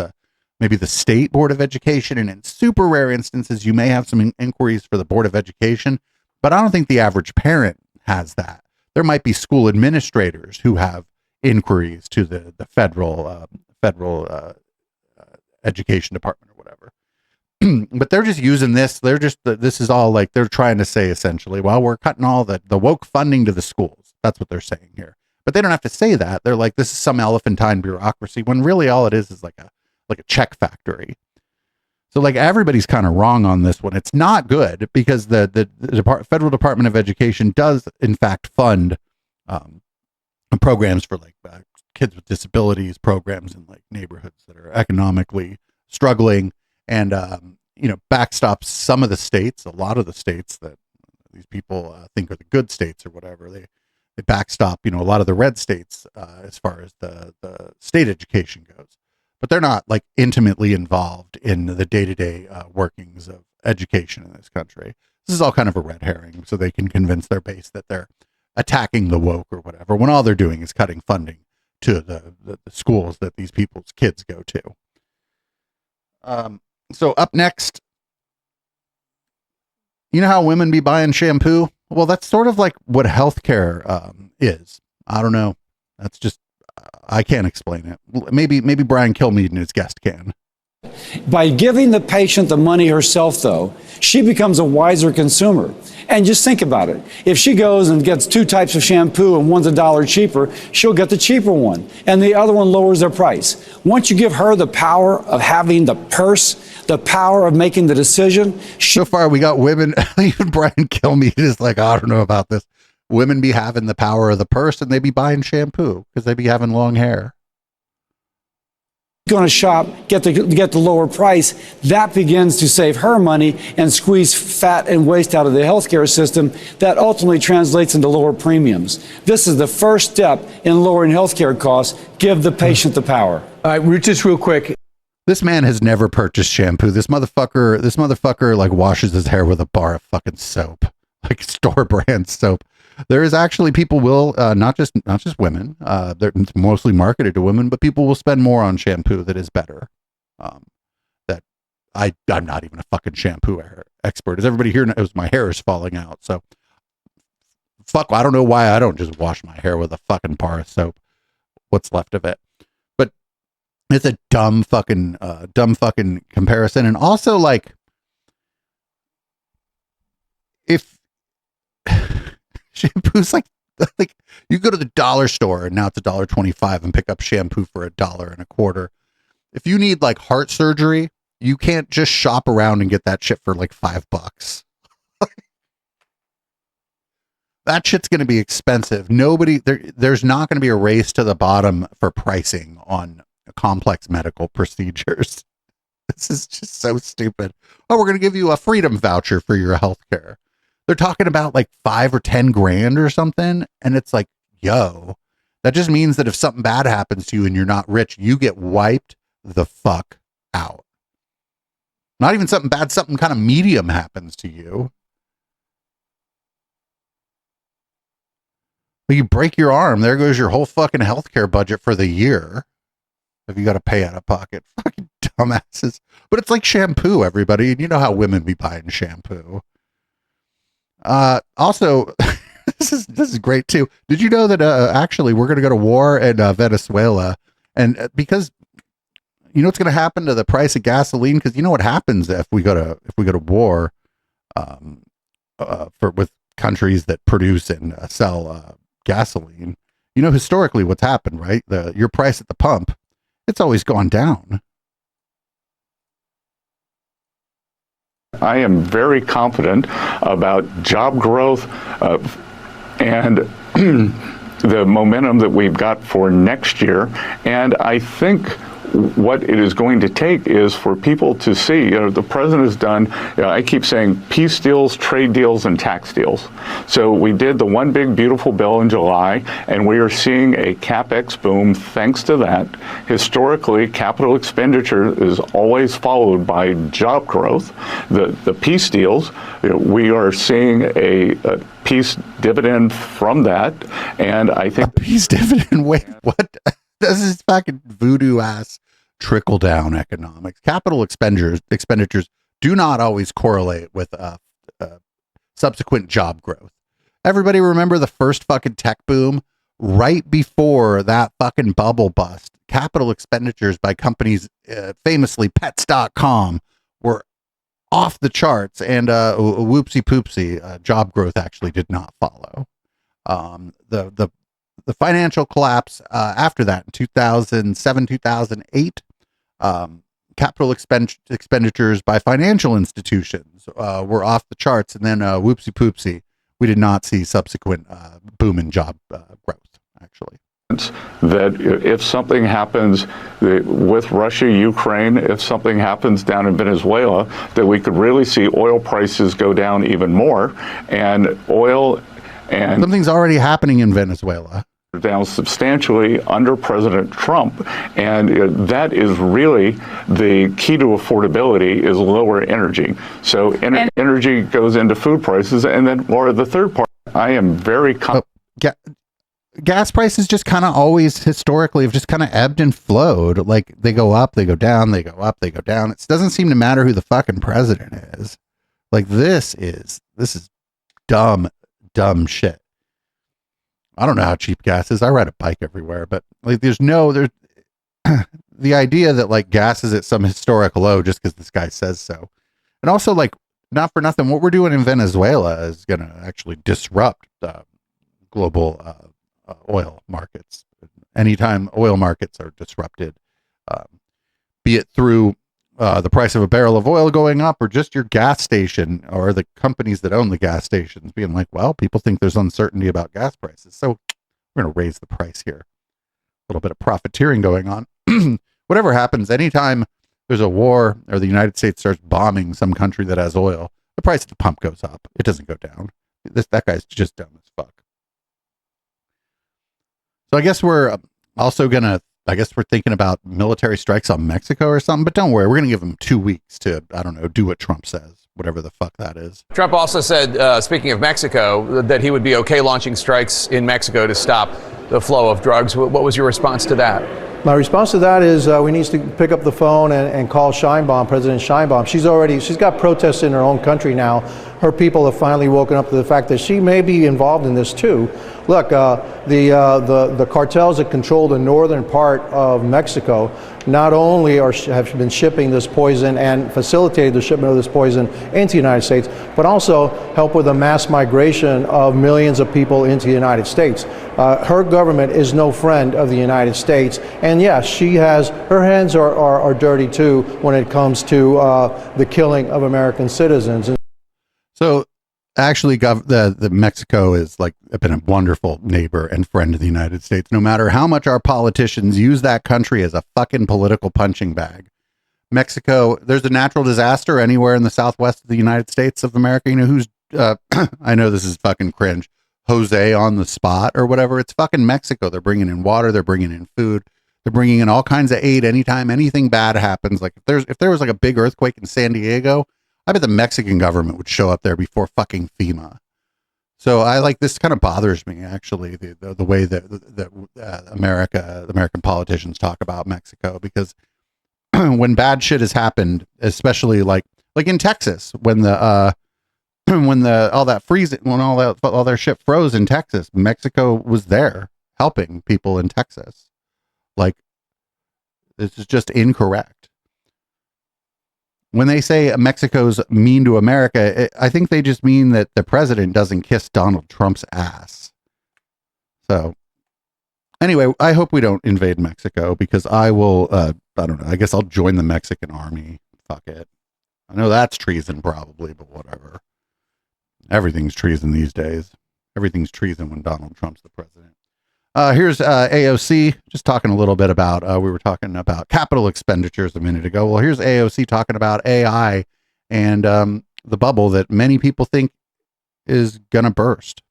maybe the state board of education, and in super rare instances, you may have some inquiries for the board of education. But I don't think the average parent has that. There might be school administrators who have inquiries to the federal education department or whatever. But they're just using this. This is all like they're trying to say essentially, well, we're cutting all the woke funding to the schools. That's what they're saying here. But they don't have to say that. They're like, this is some elephantine bureaucracy, when really all it is like a check factory. So like everybody's kind of wrong on this one. It's not good because the federal Department of Education does in fact fund programs for like kids with disabilities, programs in like neighborhoods that are economically struggling, and backstops some of the states, a lot of the states that these people think are the good states or whatever. They backstop a lot of the red states as far as the state education goes. But they're not like intimately involved in the day-to-day workings of education in this country. This is all kind of a red herring, so they can convince their base that they're attacking the woke or whatever, when all they're doing is cutting funding to the schools that these people's kids go to. So up next, you know how women be buying shampoo? Well, that's sort of like what healthcare is. I don't know. That's just, I can't explain it. Maybe Brian Kilmeade and his guest can. By giving the patient the money herself, though, she becomes a wiser consumer. And just think about it. If she goes and gets 2 types of shampoo and one's $1 cheaper, she'll get the cheaper one. And the other one lowers their price. Once you give her the power of having the purse, the power of making the decision. So far, we got women. Even Brian Kilmeade is like, I don't know about this. Women be having the power of the purse, and they be buying shampoo because they be having long hair. Going to shop, get the lower price, that begins to save her money and squeeze fat and waste out of the healthcare system. That ultimately translates into lower premiums. This is the first step in lowering healthcare costs. Give the patient the power. All right, just real quick. This man has never purchased shampoo. This motherfucker like washes his hair with a bar of fucking soap, like store brand soap. There is actually people will not just women. They're mostly marketed to women, but people will spend more on shampoo that is better. That I'm not even a fucking shampoo expert. As everybody here knows, my hair is falling out. So fuck, I don't know why I don't just wash my hair with a fucking bar of soap. What's left of it? But it's a dumb fucking comparison. And also, like, if shampoo's like you go to the dollar store and now it's $1.25 and pick up shampoo for $1.25. If you need like heart surgery, you can't just shop around and get that shit for like $5. That shit's going to be expensive. There's not going to be a race to the bottom for pricing on complex medical procedures. This is just so stupid. Oh, we're going to give you a freedom voucher for your healthcare. They're talking about like 5 or 10 grand or something. And it's like, yo, that just means that if something bad happens to you and you're not rich, you get wiped the fuck out. Not even something bad, something kind of medium happens to you. You break your arm, there goes your whole fucking healthcare budget for the year. If you got to pay out of pocket. Fucking dumbasses. But it's like shampoo, everybody. And you know how women be buying shampoo. Also, this is great too. Did you know that actually we're going to go to war in Venezuela, and because you know what's going to happen to the price of gasoline? Because you know what happens if we go to war with countries that produce and sell gasoline. You know historically what's happened, right? Your price at the pump, it's always gone down. I am very confident about job growth and the momentum that we've got for next year. And I think what it is going to take is for people to see, the president has done, I keep saying peace deals, trade deals, and tax deals. So we did the one big beautiful bill in July, and we are seeing a CapEx boom thanks to that. Historically, capital expenditure is always followed by job growth. The peace deals, we are seeing a peace dividend from that, and I think... A peace dividend? Wait, what? This is fucking voodoo ass trickle down economics. Capital expenditures do not always correlate with subsequent job growth. Everybody remember the first fucking tech boom? Right before that fucking bubble bust, capital expenditures by companies, famously Pets.com, were off the charts, and whoopsie poopsie, job growth actually did not follow. The financial collapse after that in 2007, 2008, capital expenditures by financial institutions were off the charts, and then whoopsie poopsie, we did not see subsequent boom in job growth, actually. That if something happens with Russia, Ukraine, if something happens down in Venezuela, that we could really see oil prices go down even more, and oil and... Something's already happening in Venezuela. Down substantially under President Trump, and that is really the key to affordability is lower energy. So energy goes into food prices, and then, or the third part, I am very gas prices just kind of always historically have just kind of ebbed and flowed. Like they go up, they go down, they go up, they go down. It doesn't seem to matter who the fucking president is. Like this is dumb shit. I don't know how cheap gas is. I ride a bike everywhere, but like there's the idea that like gas is at some historic low just because this guy says so. And also, like, not for nothing, what we're doing in Venezuela is going to actually disrupt global oil markets. Anytime oil markets are disrupted, be it through the price of a barrel of oil going up, or just your gas station or the companies that own the gas stations being like, well, people think there's uncertainty about gas prices, so we're going to raise the price here. A little bit of profiteering going on. Whatever happens, anytime there's a war or the United States starts bombing some country that has oil, the price at the pump goes up. It doesn't go down. That guy's just dumb as fuck. So I guess we're also going to, we're thinking about military strikes on Mexico or something, but don't worry, we're going to give them 2 weeks to, I don't know, do what Trump says, whatever the fuck that is. Trump also said, speaking of Mexico, that he would be okay launching strikes in Mexico to stop the flow of drugs. What was your response to that? My response to that is we need to pick up the phone and call Sheinbaum, President Sheinbaum. She's got protests in her own country now. Her people have finally woken up to the fact that she may be involved in this too. Look, the cartels that control the northern part of Mexico not only have been shipping this poison and facilitated the shipment of this poison into the United States, but also help with the mass migration of millions of people into the United States. Her government is no friend of the United States, and yes, her hands are dirty too when it comes to the killing of American citizens. So actually, the Mexico is like been a wonderful neighbor and friend of the United States. No matter how much our politicians use that country as a fucking political punching bag, Mexico, there's a natural disaster anywhere in the southwest of the United States of America. You know who's? I know this is fucking cringe. Jose on the spot or whatever. It's fucking Mexico. They're bringing in water. They're bringing in food. They're bringing in all kinds of aid anytime anything bad happens. Like if there was like a big earthquake in San Diego, I bet the Mexican government would show up there before fucking FEMA. So this kind of bothers me, actually, the way that American politicians talk about Mexico, because when bad shit has happened, especially like in Texas, when all their shit froze in Texas, Mexico was there helping people in Texas. Like, this is just incorrect. When they say Mexico's mean to America, I think they just mean that the president doesn't kiss Donald Trump's ass. So anyway, I hope we don't invade Mexico, because I will, I don't know, I guess I'll join the Mexican army. Fuck it. I know that's treason probably, but whatever. Everything's treason these days. Everything's treason when Donald Trump's the president. Here's AOC just talking a little bit about, we were talking about capital expenditures a minute ago. Well, here's AOC talking about AI and the bubble that many people think is going to burst.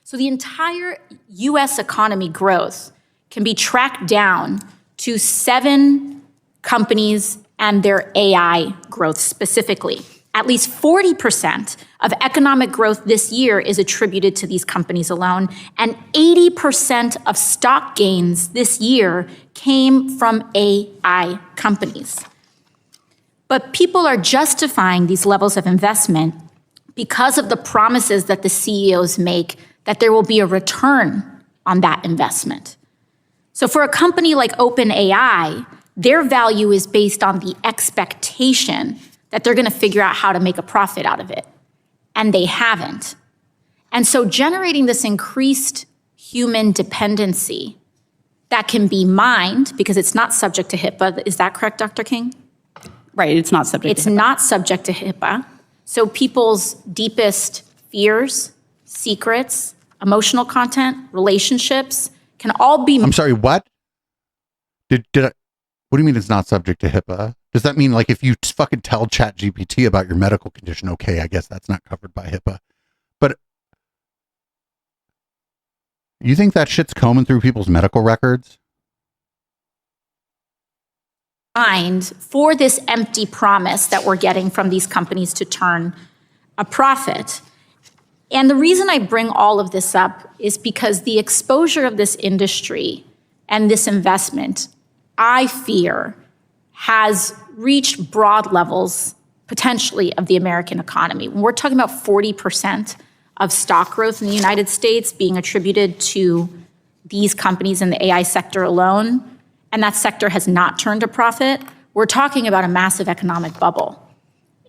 So the entire U.S. economy growth can be tracked down to 7 companies and their AI growth specifically. At least 40% of economic growth this year is attributed to these companies alone, and 80% of stock gains this year came from AI companies. But people are justifying these levels of investment because of the promises that the CEOs make that there will be a return on that investment. So for a company like OpenAI, their value is based on the expectation that they're going to figure out how to make a profit out of it. And they haven't. And so generating this increased human dependency that can be mined, because it's not subject to HIPAA, is that correct, Dr. King? Right, it's not subject to HIPAA. It's not subject to HIPAA. So people's deepest fears, secrets, emotional content, relationships can all be... I'm sorry, what? Did I... What do you mean it's not subject to HIPAA? Does that mean like if you fucking tell ChatGPT about your medical condition, okay, I guess that's not covered by HIPAA. But you think that shit's combing through people's medical records? For this empty promise that we're getting from these companies to turn a profit. And the reason I bring all of this up is because the exposure of this industry and this investment, I fear, has reached broad levels, potentially, of the American economy. When we're talking about 40% of stock growth in the United States being attributed to these companies in the AI sector alone, and that sector has not turned a profit, we're talking about a massive economic bubble.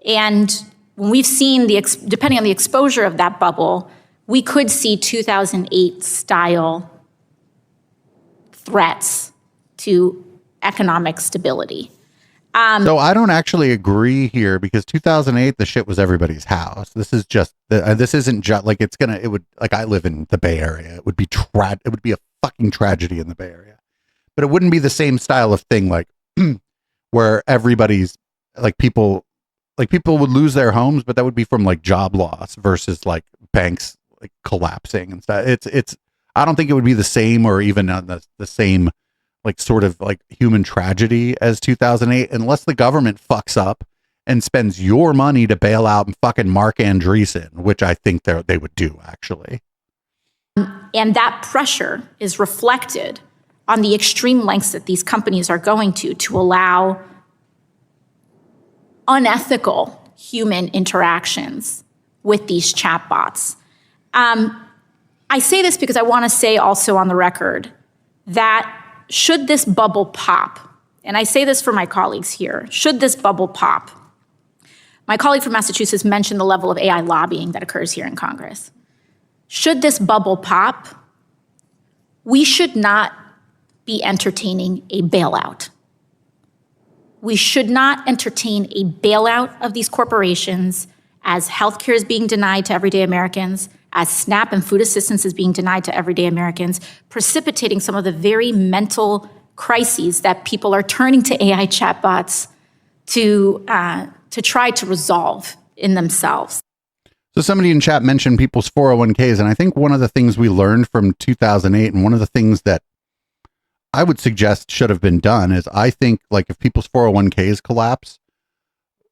And when we've seen, depending on the exposure of that bubble, we could see 2008-style threats to economic stability. So I don't actually agree here because 2008, the shit was everybody's house. This is just, this isn't just like it would, like I live in the Bay Area. It would be a fucking tragedy in the Bay Area. But it wouldn't be the same style of thing like where everybody's like people would lose their homes, but that would be from like job loss versus like banks like collapsing and stuff. It's I don't think it would be the same or even the same like sort of like human tragedy as 2008 unless the government fucks up and spends your money to bail out fucking Mark Andreessen, which I think they would do actually. And that pressure is reflected on the extreme lengths that these companies are going to allow unethical human interactions with these chatbots. I say this because I want to say also on the record that should this bubble pop, and I say this for my colleagues here, should this bubble pop, my colleague from Massachusetts mentioned the level of AI lobbying that occurs here in Congress. Should this bubble pop, we should not be entertaining a bailout. We should not entertain a bailout of these corporations as healthcare is being denied to everyday Americans, as SNAP and food assistance is being denied to everyday Americans, precipitating some of the very mental crises that people are turning to AI chatbots to try to resolve in themselves. So somebody in chat mentioned people's 401ks, and I think one of the things we learned from 2008, and one of the things that I would suggest should have been done is I think like if people's 401ks collapse,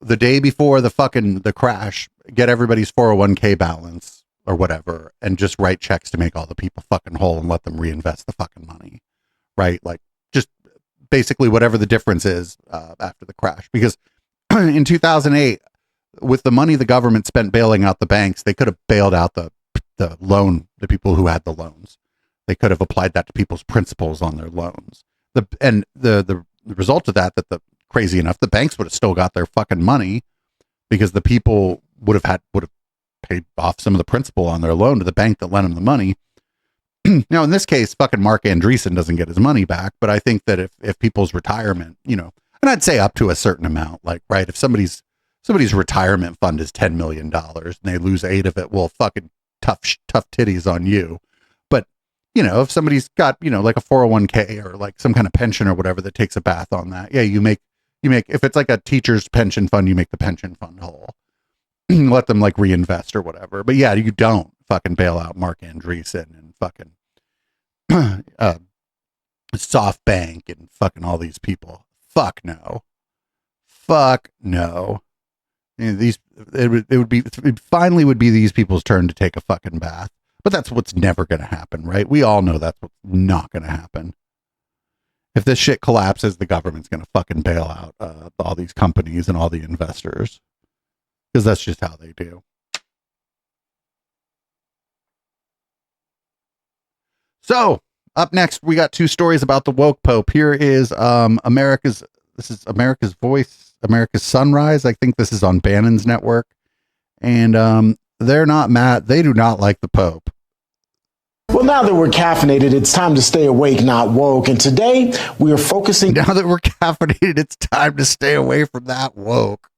the day before the crash, get everybody's 401k balance or whatever, and just write checks to make all the people fucking whole and let them reinvest the fucking money, right? Like just basically whatever the difference is after the crash. Because in 2008, with the money the government spent bailing out the banks, they could have bailed out the people who had the loans. They could have applied that to people's principals on their loans. The result of that, crazy enough, the banks would have still got their fucking money because the people would have paid off some of the principal on their loan to the bank that lent them the money. Now, in this case, fucking Mark Andreessen doesn't get his money back, but I think that if people's retirement, and I'd say up to a certain amount, like, right, if somebody's retirement fund is $10 million and they lose 8 of it, well, fucking tough titties on you. But you know, if somebody's got, you know, like a 401k or like some kind of pension or whatever that takes a bath on that. Yeah, you make, if it's like a teacher's pension fund, you make the pension fund whole. Let them like reinvest or whatever. But yeah, you don't fucking bail out Mark Andreessen and fucking SoftBank and fucking all these people. Fuck no. Fuck no. You know, it finally would be these people's turn to take a fucking bath. But that's what's never going to happen, right? We all know that's what's not going to happen. If this shit collapses, the government's going to fucking bail out all these companies and all the investors. Because that's just how they do. So, up next, we got two stories about the woke Pope. Here is America's Voice, America's Sunrise. I think this is on Bannon's network. And they're not mad. They do not like the Pope. Well, now that we're caffeinated, it's time to stay awake, not woke. And today we are focusing. Now that we're caffeinated, it's time to stay away from that woke.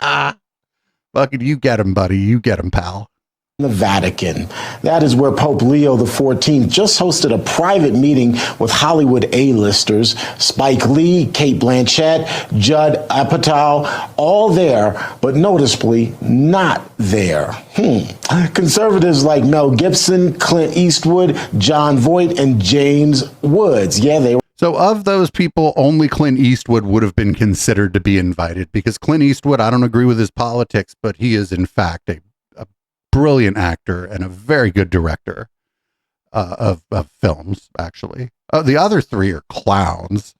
Fucking you get him, buddy. You get him, pal. The Vatican. That is where Pope Leo XIV just hosted a private meeting with Hollywood A-listers, Spike Lee, Cate Blanchett, Judd Apatow, all there, but noticeably not there. Conservatives like Mel Gibson, Clint Eastwood, Jon Voight, and James Woods. Yeah, they were. So of those people, only Clint Eastwood would have been considered to be invited, because Clint Eastwood, I don't agree with his politics, but he is in fact a brilliant actor and a very good director of films, actually. The other three are clowns.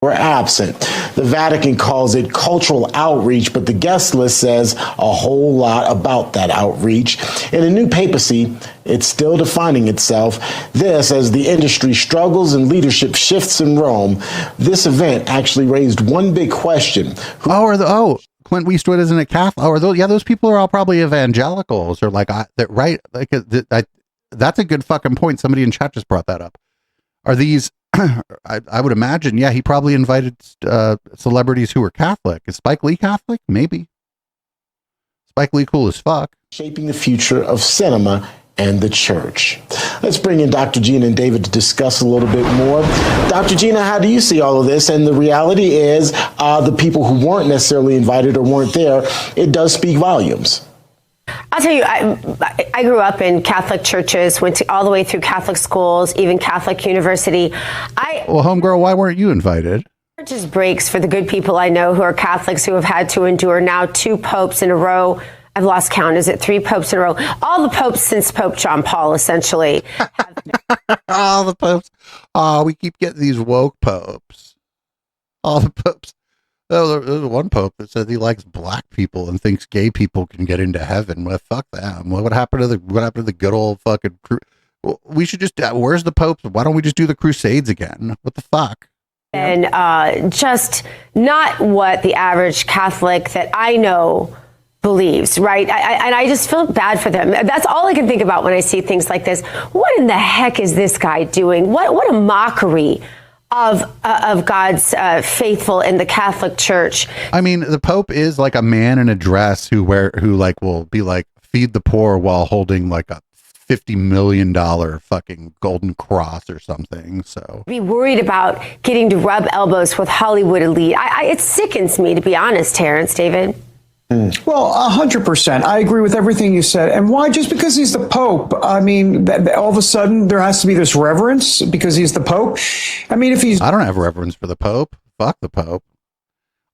Were absent. The Vatican calls it cultural outreach, but the guest list says a whole lot about that outreach. In a new papacy, it's still defining itself. This, as the industry struggles and leadership shifts in Rome, this event actually raised one big question. Clint Eastwood isn't a Catholic. Or those people are all probably evangelicals or like that, right? Like that's a good fucking point. Somebody in chat just brought that up. Are these? I would imagine. Yeah, he probably invited celebrities who are Catholic. Is Spike Lee Catholic? Maybe. Spike Lee cool as fuck. Shaping the future of cinema and the church. Let's bring in Dr. Gina and David to discuss a little bit more. Dr. Gina, how do you see all of this? And the reality is, the people who weren't necessarily invited or weren't there, it does speak volumes. I'll tell you, I grew up in Catholic churches, went all the way through Catholic schools, even Catholic university. Well, homegirl, why weren't you invited? Just breaks for the good people I know who are Catholics who have had to endure now 2 popes in a row. I've lost count. Is it 3 popes in a row? All the popes since Pope John Paul, essentially. All the popes. We keep getting these woke popes. All the popes. Oh, there's one pope that said he likes black people and thinks gay people can get into heaven. Well, fuck them. What happened to the good old fucking? We should just. Where's the popes? Why don't we just do the Crusades again? What the fuck? And just not what the average Catholic that I know believes, right? And I just feel bad for them. That's all I can think about when I see things like this. What in the heck is this guy doing? What a mockery of God's faithful in the Catholic Church. I mean, the Pope is like a man in a dress who will be like feed the poor while holding like a $50 million fucking golden cross or something. So be worried about getting to rub elbows with Hollywood elite. It sickens me, to be honest, Terrence, David. Well, 100%. I agree with everything you said. And why? Just because he's the Pope. I mean, all of a sudden there has to be this reverence because he's the Pope. I mean, I don't have reverence for the Pope. Fuck the Pope.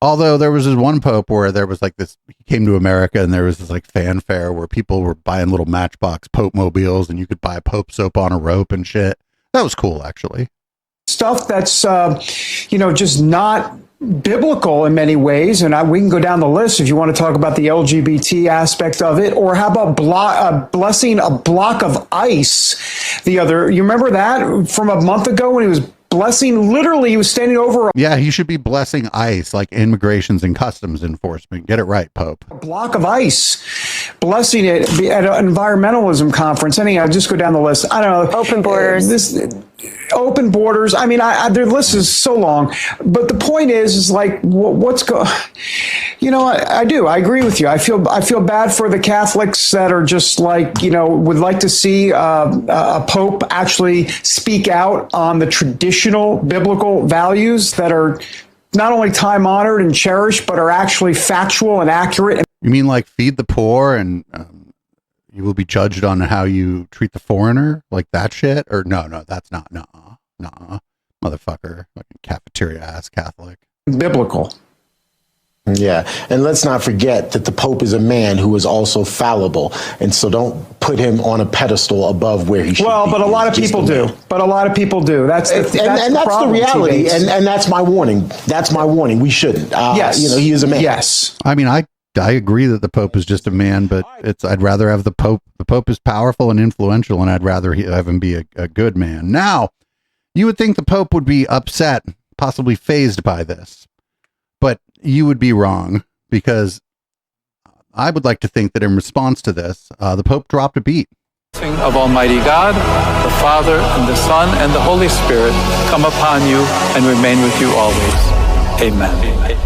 Although there was this one Pope where there was like this, he came to America and there was this like fanfare where people were buying little Matchbox Pope mobiles and you could buy Pope soap on a rope and shit. That was cool, actually. Stuff that's, just not biblical in many ways, and we can go down the list if you want to talk about the LGBT aspect of it, or how about blessing a block of ice you remember that from a month ago when he was blessing, literally he was standing over yeah, he should be blessing ice like immigrations and customs enforcement. Get it right, Pope. A block of ice. blessing it at an environmentalism conference. Anyhow, just go down the list. I don't know. Open borders. Open borders. I mean, their list is so long, but the point is like, what's you know, I do. I agree with you. I feel bad for the Catholics that are just like, you know, would like to see a pope actually speak out on the traditional biblical values that are not only time honored and cherished, but are actually factual and accurate. You mean like feed the poor and you will be judged on how you treat the foreigner, like that shit? Or no, that's not. Nah, motherfucker, fucking cafeteria ass Catholic. Biblical. Yeah, and let's not forget that the Pope is a man who is also fallible, and so don't put him on a pedestal above where he should be. Well, but a lot of people do. That's the reality, and that's my warning. That's my warning. We shouldn't. Yes, you know, he is a man. Yes, I mean, I agree that the Pope is just a man, but I'd rather have the Pope. The Pope is powerful and influential, and I'd rather have him be a good man. Now, you would think the Pope would be upset, possibly fazed by this, but you would be wrong, because I would like to think that in response to this, the Pope dropped a beat. Of Almighty God, the Father, and the Son, and the Holy Spirit come upon you and remain with you always. Amen.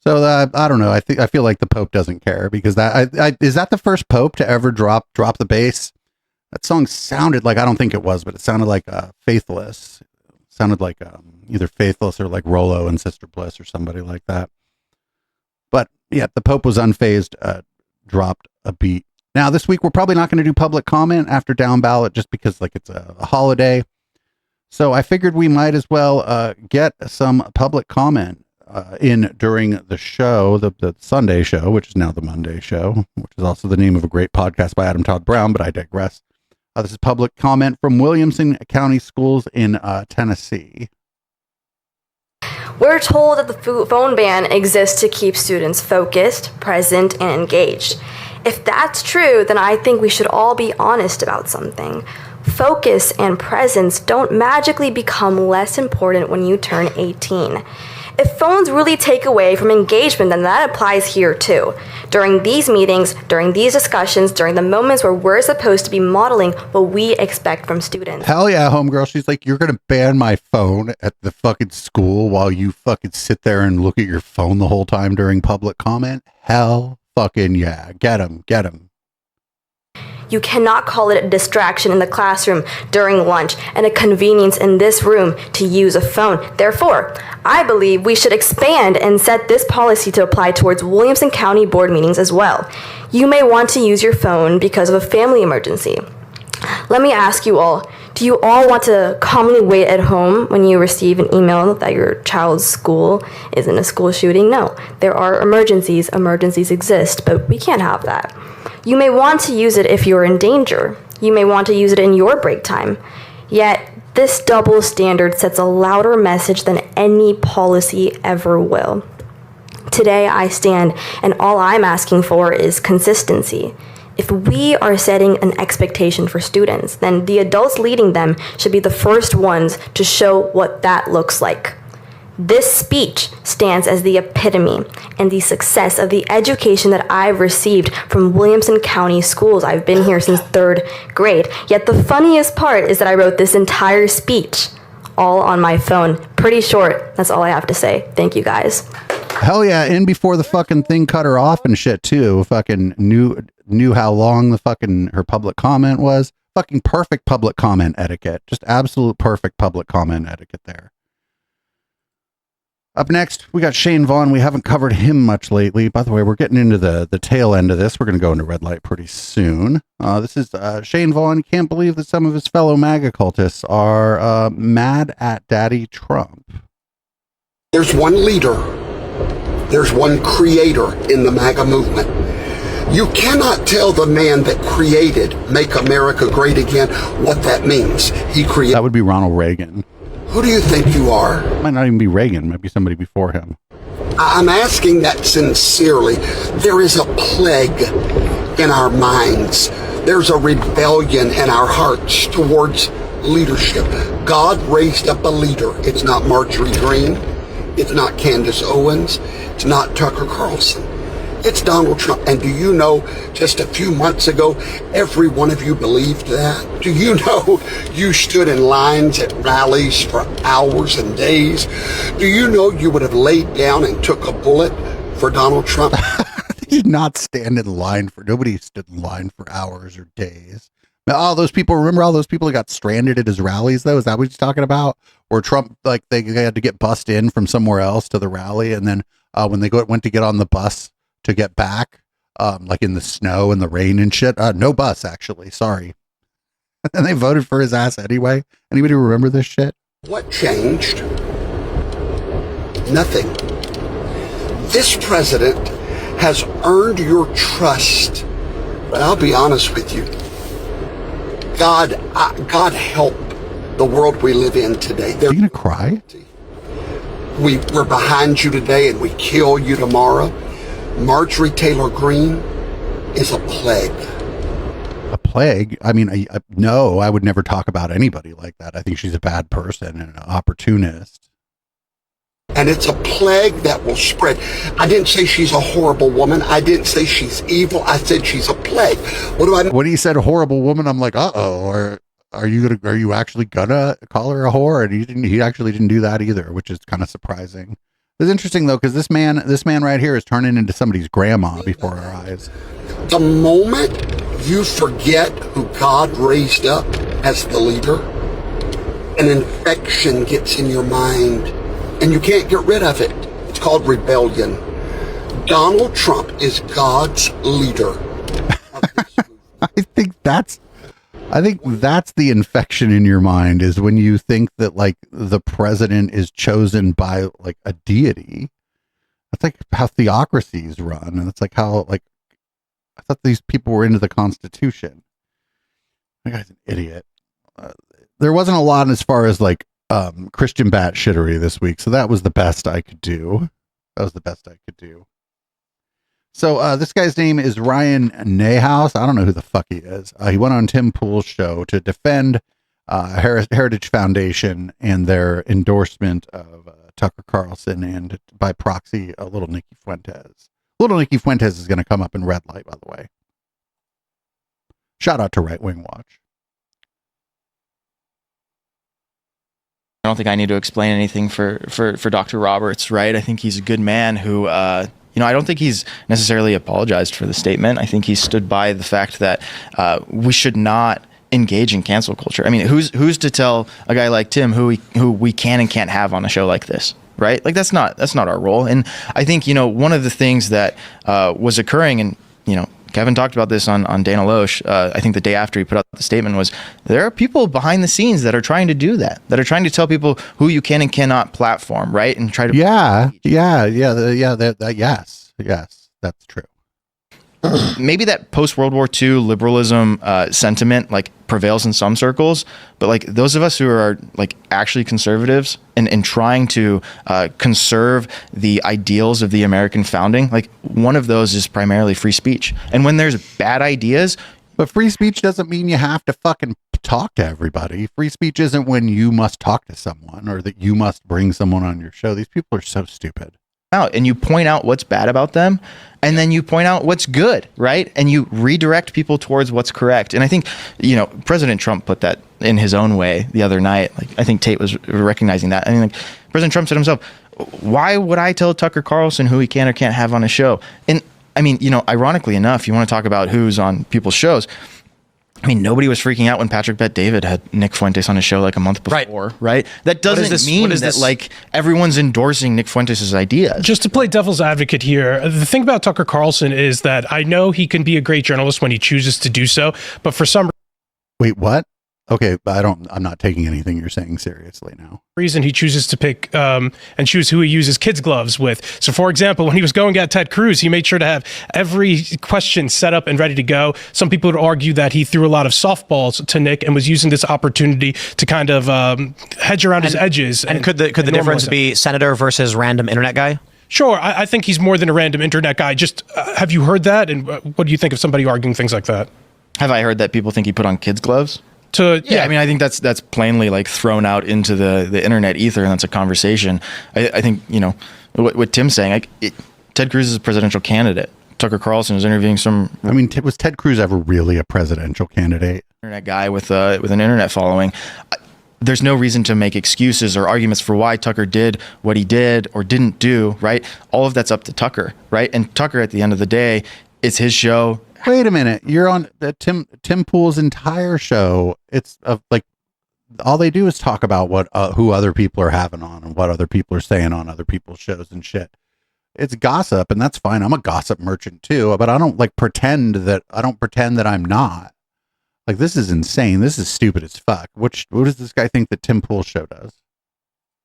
So I don't know. I feel like the Pope doesn't care, because is that the first Pope to ever drop the bass? That song sounded like, I don't think it was, but it sounded like Faithless. It sounded like either Faithless or like Rollo and Sister Bliss or somebody like that. But yeah, the Pope was unfazed, dropped a beat. Now this week we're probably not going to do public comment after down ballot, just because like it's a holiday. So I figured we might as well get some public comment in during the show, the Sunday show, which is now the Monday show, which is also the name of a great podcast by Adam Todd Brown, but I digress. This is public comment from Williamson County Schools in Tennessee. We're told that the phone ban exists to keep students focused, present, and engaged. If that's true, then I think we should all be honest about something. Focus and presence don't magically become less important when you turn 18. If phones really take away from engagement, then that applies here too. During these meetings, during these discussions, during the moments where we're supposed to be modeling what we expect from students. Hell yeah, homegirl. She's like, you're going to ban my phone at the fucking school while you fucking sit there and look at your phone the whole time during public comment? Hell fucking yeah. Get him. Get him. You cannot call it a distraction in the classroom during lunch and a convenience in this room to use a phone. Therefore, I believe we should expand and set this policy to apply towards Williamson County board meetings as well. You may want to use your phone because of a family emergency. Let me ask you all, do you all want to calmly wait at home when you receive an email that your child's school is in a school shooting? No, there are emergencies. Emergencies exist, but we can't have that. You may want to use it if you're in danger. You may want to use it in your break time. Yet, this double standard sets a louder message than any policy ever will. Today, I stand, and all I'm asking for is consistency. If we are setting an expectation for students, then the adults leading them should be the first ones to show what that looks like. This speech stands as the epitome and the success of the education that I've received from Williamson County Schools. I've been here since 3rd grade. Yet the funniest part is that I wrote this entire speech all on my phone. Pretty short. That's all I have to say. Thank you, guys. Hell yeah. And before the fucking thing cut her off and shit too. Fucking knew how long the fucking her public comment was. Fucking perfect public comment etiquette. Just absolute perfect public comment etiquette there. Up next, we got Shane Vaughn. We haven't covered him much lately. By the way, we're getting into the tail end of this. We're going to go into red light pretty soon. This is Shane Vaughn. Can't believe that some of his fellow MAGA cultists are mad at Daddy Trump. There's one leader. There's one creator in the MAGA movement. You cannot tell the man that created Make America Great Again what that means. He created. That would be Ronald Reagan. Who do you think you are? Might not even be Reagan. Might be somebody before him. I'm asking that sincerely. There is a plague in our minds. There's a rebellion in our hearts towards leadership. God raised up a leader. It's not Marjorie Greene. It's not Candace Owens. It's not Tucker Carlson. It's Donald Trump. And do you know, just a few months ago, every one of you believed that? Do you know you stood in lines at rallies for hours and days? Do you know you would have laid down and took a bullet for Donald Trump? They did not stand in line for, nobody stood in line for hours or days. Now, all those people, remember all those people who got stranded at his rallies, though? Is that what he's talking about? Or Trump, like, they had to get bussed in from somewhere else to the rally, and then when they went to get on the bus to get back, like in the snow and the rain and shit, no bus, actually, sorry. And they voted for his ass anyway. Anybody remember this shit? What changed? Nothing. This president has earned your trust, but I'll be honest with you. God help the world we live in today. Are you gonna cry? We're behind you today and we kill you tomorrow. Marjorie Taylor Greene is a plague. A plague? I mean, no, I would never talk about anybody like that. I think she's a bad person and an opportunist. And it's a plague that will spread. I didn't say she's a horrible woman. I didn't say she's evil. I said she's a plague. What do I mean? When he said horrible woman, I'm like, or are you actually gonna call her a whore? And he actually didn't do that either, which is kind of surprising. It's interesting though, because this man right here is turning into somebody's grandma before our eyes. The moment you forget who God raised up as the leader, an infection gets in your mind and you can't get rid of it. It's called rebellion. Donald Trump is God's leader. I think that's the infection in your mind, is when you think that like the president is chosen by like a deity. That's like how theocracies run, and it's like how, like, I thought these people were into the Constitution. That guy's an idiot. There wasn't a lot as far as like Christian batshittery this week, so that was the best I could do. So this guy's name is Ryan Nayhouse. I don't know who the fuck he is. He went on Tim Pool's show to defend Heritage Foundation and their endorsement of Tucker Carlson and, by proxy, little Nikki Fuentes. Little Nikki Fuentes is going to come up in red light, by the way. Shout out to Right Wing Watch. I don't think I need to explain anything for Dr. Roberts, right? I think he's a good man who, I don't think he's necessarily apologized for the statement. I think he stood by the fact that we should not engage in cancel culture. I mean, who's to tell a guy like Tim who we can and can't have on a show like this, right? Like that's not our role. And I think, one of the things that was occurring, and, Kevin talked about this on Dana Loesch, I think the day after he put out the statement, was there are people behind the scenes that are trying to do that are trying to tell people who you can and cannot platform, right? And try to... Yes, that's true. Maybe that post-World War II liberalism sentiment like prevails in some circles, but like those of us who are like actually conservatives and trying to conserve the ideals of the American founding, like one of those is primarily free speech. And when there's bad ideas... But free speech doesn't mean you have to fucking talk to everybody. Free speech isn't when you must talk to someone or that you must bring someone on your show. These people are so stupid. And you point out what's bad about them, and then you point out what's good, right? And you redirect people towards what's correct. And I think, President Trump put that in his own way the other night. Like, I think Tate was recognizing that. I mean, like, President Trump said himself, why would I tell Tucker Carlson who he can or can't have on a show? And I mean, ironically enough, you want to talk about who's on people's shows. I mean, nobody was freaking out when Patrick Bet-David had Nick Fuentes on his show like a month before, right? That doesn't mean that like everyone's endorsing Nick Fuentes' ideas. Just to play devil's advocate here, the thing about Tucker Carlson is that I know he can be a great journalist when he chooses to do so, but for some... Wait, what? Okay, but I'm not taking anything you're saying seriously now. Reason he chooses to pick and choose who he uses kids gloves with. So for example, when he was going at Ted Cruz, he made sure to have every question set up and ready to go. Some people would argue that he threw a lot of softballs to Nick and was using this opportunity to kind of hedge around his edges. And could the difference be senator versus random internet guy? Sure, I think he's more than a random internet guy. Just have you heard that? And what do you think of somebody arguing things like that? Have I heard that people think he put on kids gloves? Yeah, I mean, I think that's plainly like thrown out into the internet ether, and that's a conversation. I think, you know, what Tim's saying, Ted Cruz is a presidential candidate. Tucker Carlson is interviewing some. I mean, was Ted Cruz ever really a presidential candidate? Internet guy with an internet following. There's no reason to make excuses or arguments for why Tucker did what he did or didn't do, right? All of that's up to Tucker, right? And Tucker, at the end of the day, it's his show. Wait a minute. You're on Tim Pool's entire show. It's like all they do is talk about what who other people are having on and what other people are saying on other people's shows and shit. It's gossip, and that's fine. I'm a gossip merchant too, but I don't pretend that I'm not. Like, this is insane. This is stupid as fuck. What does this guy think that Tim Pool's show does?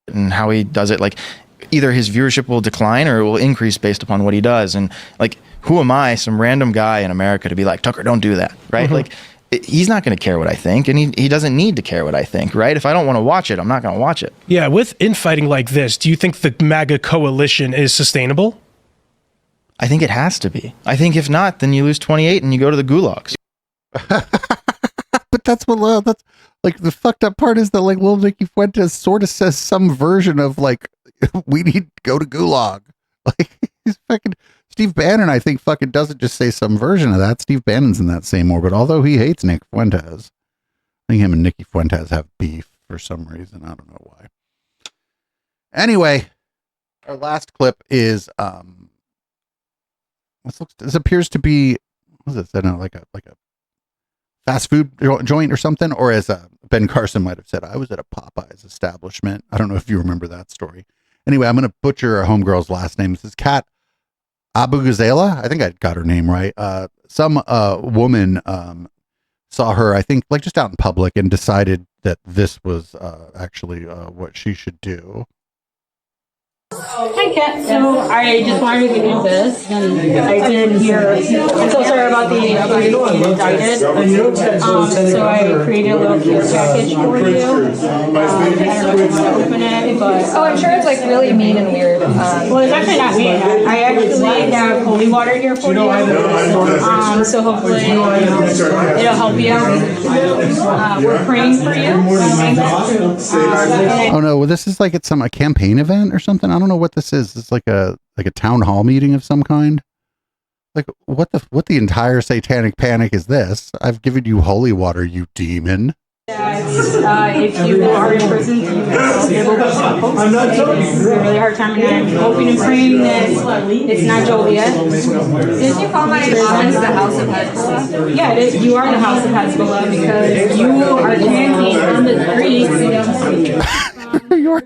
And how he does it, like, either his viewership will decline or it will increase based upon what he does. And like, who am I, some random guy in America, to be like, Tucker, don't do that, right? Mm-hmm. Like, he's not going to care what I think, and he doesn't need to care what I think, right? If I don't want to watch it, I'm not going to watch it. Yeah, with infighting like this, do you think the MAGA coalition is sustainable? I think it has to be. I think if not, then you lose 28 and you go to the gulags. But that's like the fucked up part is that like little Nicky Fuentes sort of says some version of like, we need to go to gulag. Like, he's fucking Steve Bannon, I think, fucking doesn't just say some version of that. Steve Bannon's in that same orbit, although he hates Nick Fuentes. I think him and Nicky Fuentes have beef for some reason. I don't know why. Anyway, our last clip is this appears to be, what is this? I don't know, like a fast food joint or something, or as Ben Carson might have said, I was at a Popeyes establishment. I don't know if you remember that story. Anyway, I'm going to butcher a homegirl's last name. This is Kat Abugazela. I think I got her name right. Some woman saw her, I think, like just out in public and decided that this was actually what she should do. Hi, Kat. So I just wanted to give you this, and I did hear. I'm so sorry about the being indicted. So I created a little care package for you. I don't know if you want to open it, but I'm sure it's like really mean and weird. well, it's actually not mean. I actually have holy water here for you. So hopefully, it'll help you. We're praying for you. Oh no, well, this is like it's a campaign event or something. I don't know what this is. It's like a town hall meeting of some kind. Like what the entire satanic panic is this? I've given you holy water, you demon. If you are in prison, you will be able to it's a really hard time, and I'm hoping and praying that it's not Joliet. Did you call my office the House of Hezbollah? Yeah, you are the House of Hezbollah because you are chanting on the streets.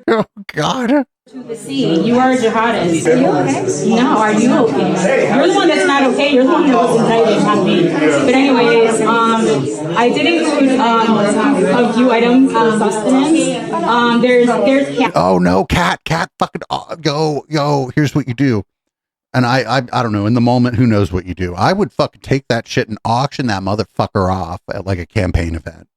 Oh God. To the sea. You are a jihadist. Are you okay? No, are you okay? You're the one that's not okay. You're the one that was indicted, not me. But anyways, I did include a few items of sustenance. There's cat. Oh no, cat, fucking go. Here's what you do. And I don't know. In the moment, who knows what you do? I would fucking take that shit and auction that motherfucker off at like a campaign event.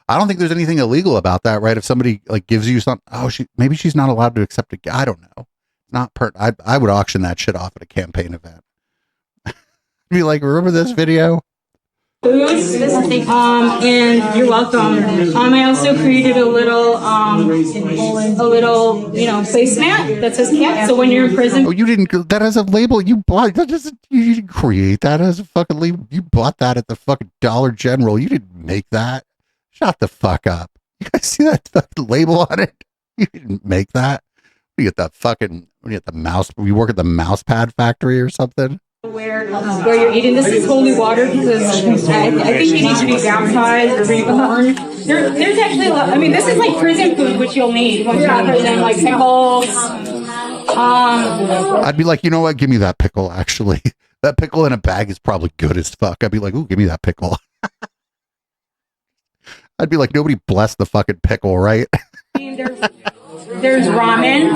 I don't think there's anything illegal about that, right? If somebody like gives you something, maybe she's not allowed to accept it. I don't know. Not I would auction that shit off at a campaign event. Be like, remember this video? And you're welcome. I also created a little placemat that says cat. So when you're in prison, you didn't. That has a label. You bought that. You didn't create that as a fucking label. You bought that at the fucking Dollar General. You didn't make that. Shut the fuck up. You guys see that fucking label on it? You didn't make that. You get the mouse. You work at the mouse pad factory or something. Where you're eating this holy water because I think you need to be baptized or reborn. There's actually a lot. I mean, this is like prison food, which you'll need once you're in prison, like pickles. I'd be like, you know what? Give me that pickle. Actually, that pickle in a bag is probably good as fuck. I'd be like, ooh, give me that pickle. I'd be like, nobody bless the fucking pickle, right? There's ramen,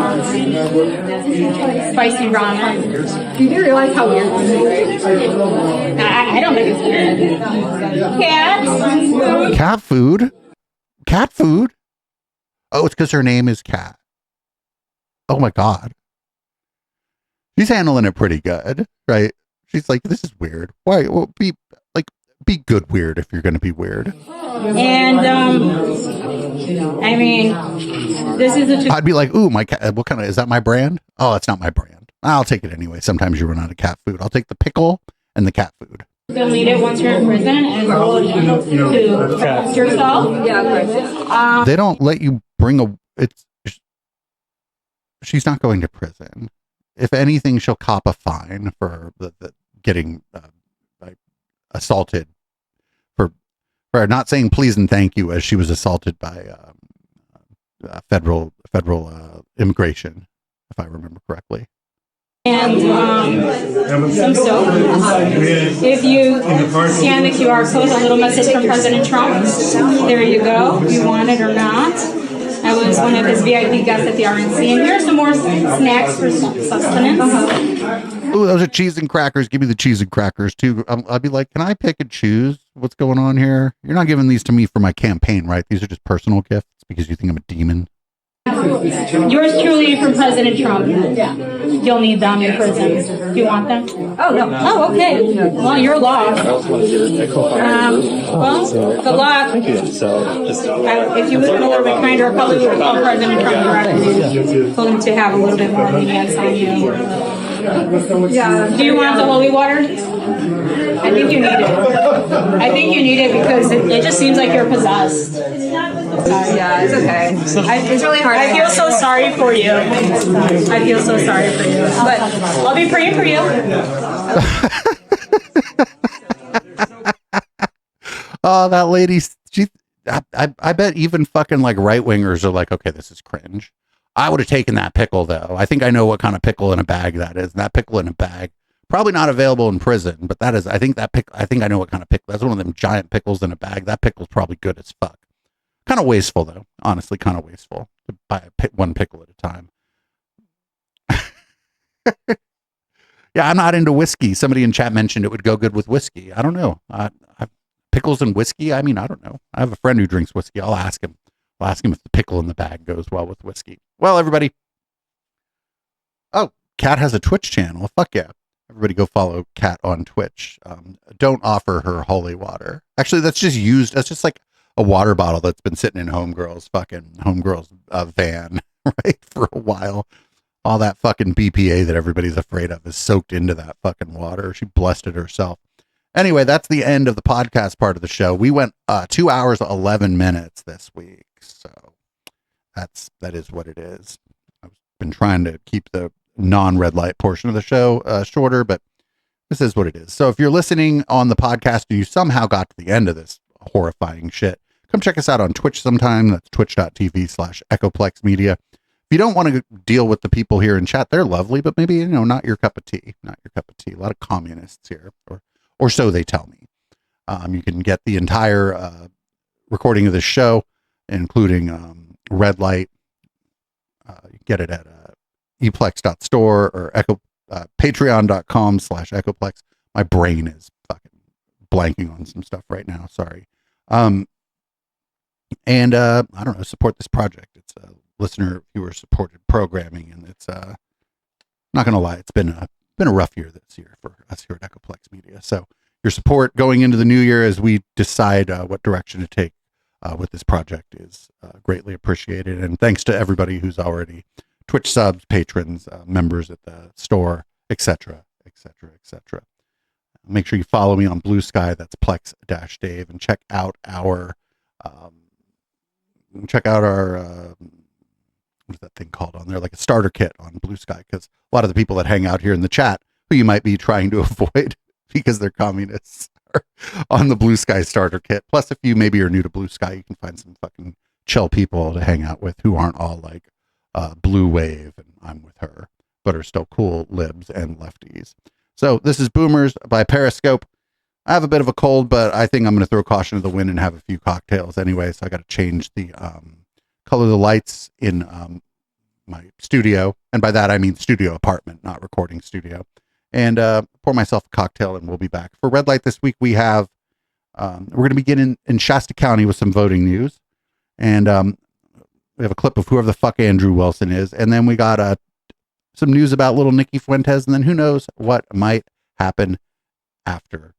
spicy ramen. You do realize how weird this is? I don't think it's weird. Cats. Cat food? Cat food? Oh, it's because her name is Cat. Oh my God. She's handling it pretty good, right? She's like, this is weird. Why? Well, be good weird if you're going to be weird. And, I mean, this is a... I'd be like, ooh, my cat, what kind of, is that my brand? Oh, it's not my brand. I'll take it anyway. Sometimes you run out of cat food. I'll take the pickle and the cat food. You'll need it once you're in prison and to protect yourself. Yeah. They don't let you bring she's not going to prison. If anything, she'll cop a fine for the getting assaulted for not saying please and thank you as she was assaulted by federal immigration, if I remember correctly. And some soap. If you scan the QR code, a little message from President Trump. There you go. If you want it or not. I was one of his VIP guests at the RNC. And here's some more snacks for sustenance. Oh, those are cheese and crackers. Give me the cheese and crackers too. I'll be like, can I pick and choose what's going on here? You're not giving these to me for my campaign, right? These are just personal gifts because you think I'm a demon. Yours truly from President Trump. Yeah. You'll need them in prison. Do you want them? Oh, no. Oh, okay. Well, you're lost. Well, good luck. Thank you. If you was a little bit kinder, I probably would have called President Trump directly. Told him to have a little bit more lenience on you. Do you want the holy water? I think you need it. I think you need it because it just seems like you're possessed. Yeah, it's okay. It's really hard. I feel so sorry for you. I feel so sorry for you. But I'll be praying for you. Oh, that lady. I bet even fucking like right wingers are like, okay, this is cringe. I would have taken that pickle though. I think I know what kind of pickle in a bag that is. And that pickle in a bag, probably not available in prison, but that is, I think I know what kind of pickle. That's one of them giant pickles in a bag. That pickle's probably good as fuck. Kind of wasteful though. Honestly, kind of wasteful to buy one pickle at a time. Yeah, I'm not into whiskey. Somebody in chat mentioned it would go good with whiskey. I don't know. Pickles and whiskey? I mean, I don't know. I have a friend who drinks whiskey. I'll ask him. I'll ask him if the pickle in the bag goes well with whiskey. Well, everybody. Oh, Kat has a Twitch channel. Fuck yeah. Everybody go follow Kat on Twitch. Don't offer her holy water. Actually, that's just used. That's just like a water bottle that's been sitting in Homegirl's van, right? For a while. All that fucking BPA that everybody's afraid of is soaked into that fucking water. She blessed it herself. Anyway, that's the end of the podcast part of the show. We went 2 hours, 11 minutes this week. So that is what it is. I've been trying to keep the non-red light portion of the show shorter, but this is what it is. So if you're listening on the podcast and you somehow got to the end of this horrifying shit, come check us out on Twitch sometime. That's twitch.tv/Echoplex Media. If you don't want to deal with the people here in chat, they're lovely, but maybe, not your cup of tea. Not your cup of tea. A lot of communists here, or so they tell me. You can get the entire recording of this show, including red light. You get it at eplex.store or patreon.com/Echoplex. My brain is fucking blanking on some stuff right now. Sorry. And I don't know, support this project. It's a listener viewer supported programming, and it's not gonna lie, it's been a rough year this year for us here at Echoplex Media. So your support going into the new year as we decide what direction to take with this project is greatly appreciated. And thanks to everybody who's already Twitch subs, patrons, members at the store, etc., etc., etc. Make sure you follow me on Blue Sky. That's Plex-Dave, and check out our what is that thing called on there? Like a starter kit on Blue Sky, because a lot of the people that hang out here in the chat, who you might be trying to avoid because they're communists, are on the Blue Sky starter kit. Plus, if you maybe are new to Blue Sky, you can find some fucking chill people to hang out with who aren't all like Blue Wave and I'm with her, but are still cool libs and lefties. So this is Boomers by Periscope. I have a bit of a cold, but I think I'm going to throw caution to the wind and have a few cocktails anyway. So I got to change the color of the lights in my studio. And by that, I mean studio apartment, not recording studio. And pour myself a cocktail and we'll be back. For Red Light this week, we have, we're going to begin in Shasta County with some voting news. And we have a clip of whoever the fuck Andrew Wilson is. And then we got some news about little Nikki Fuentes. And then who knows what might happen after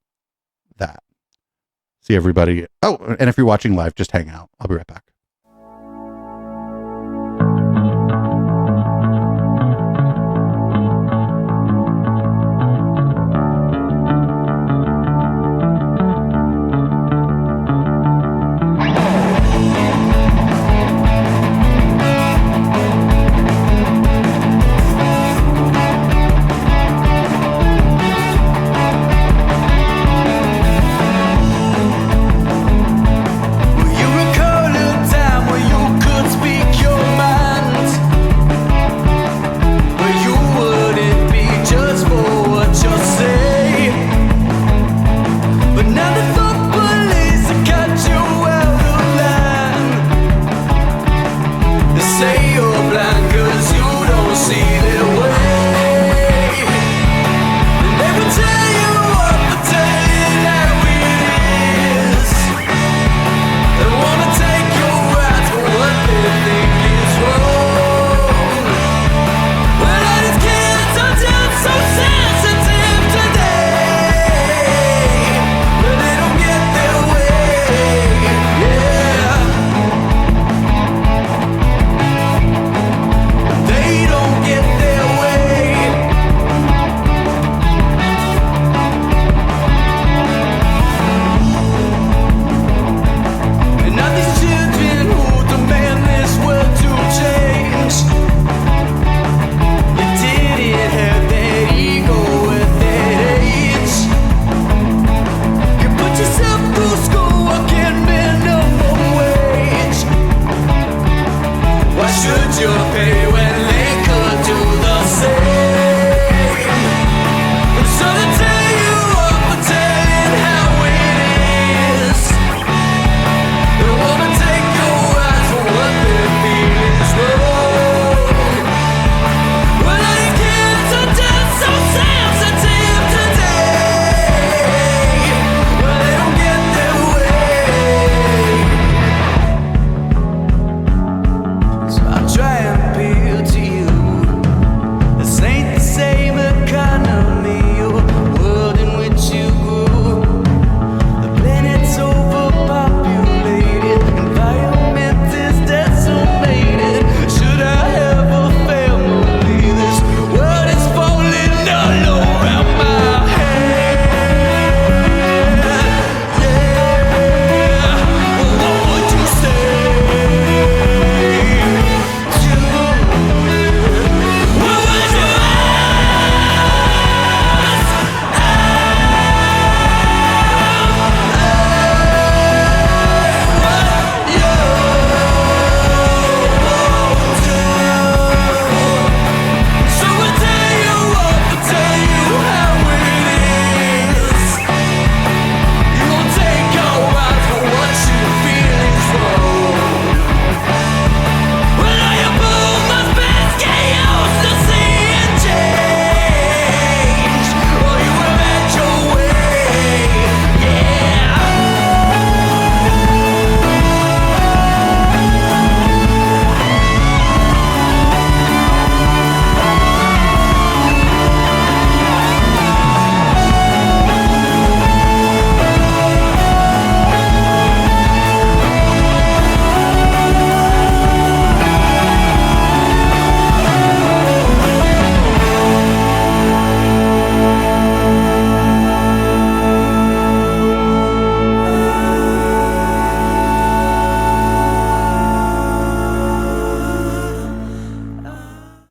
that. See everybody. Oh, and if you're watching live, just hang out. I'll be right back.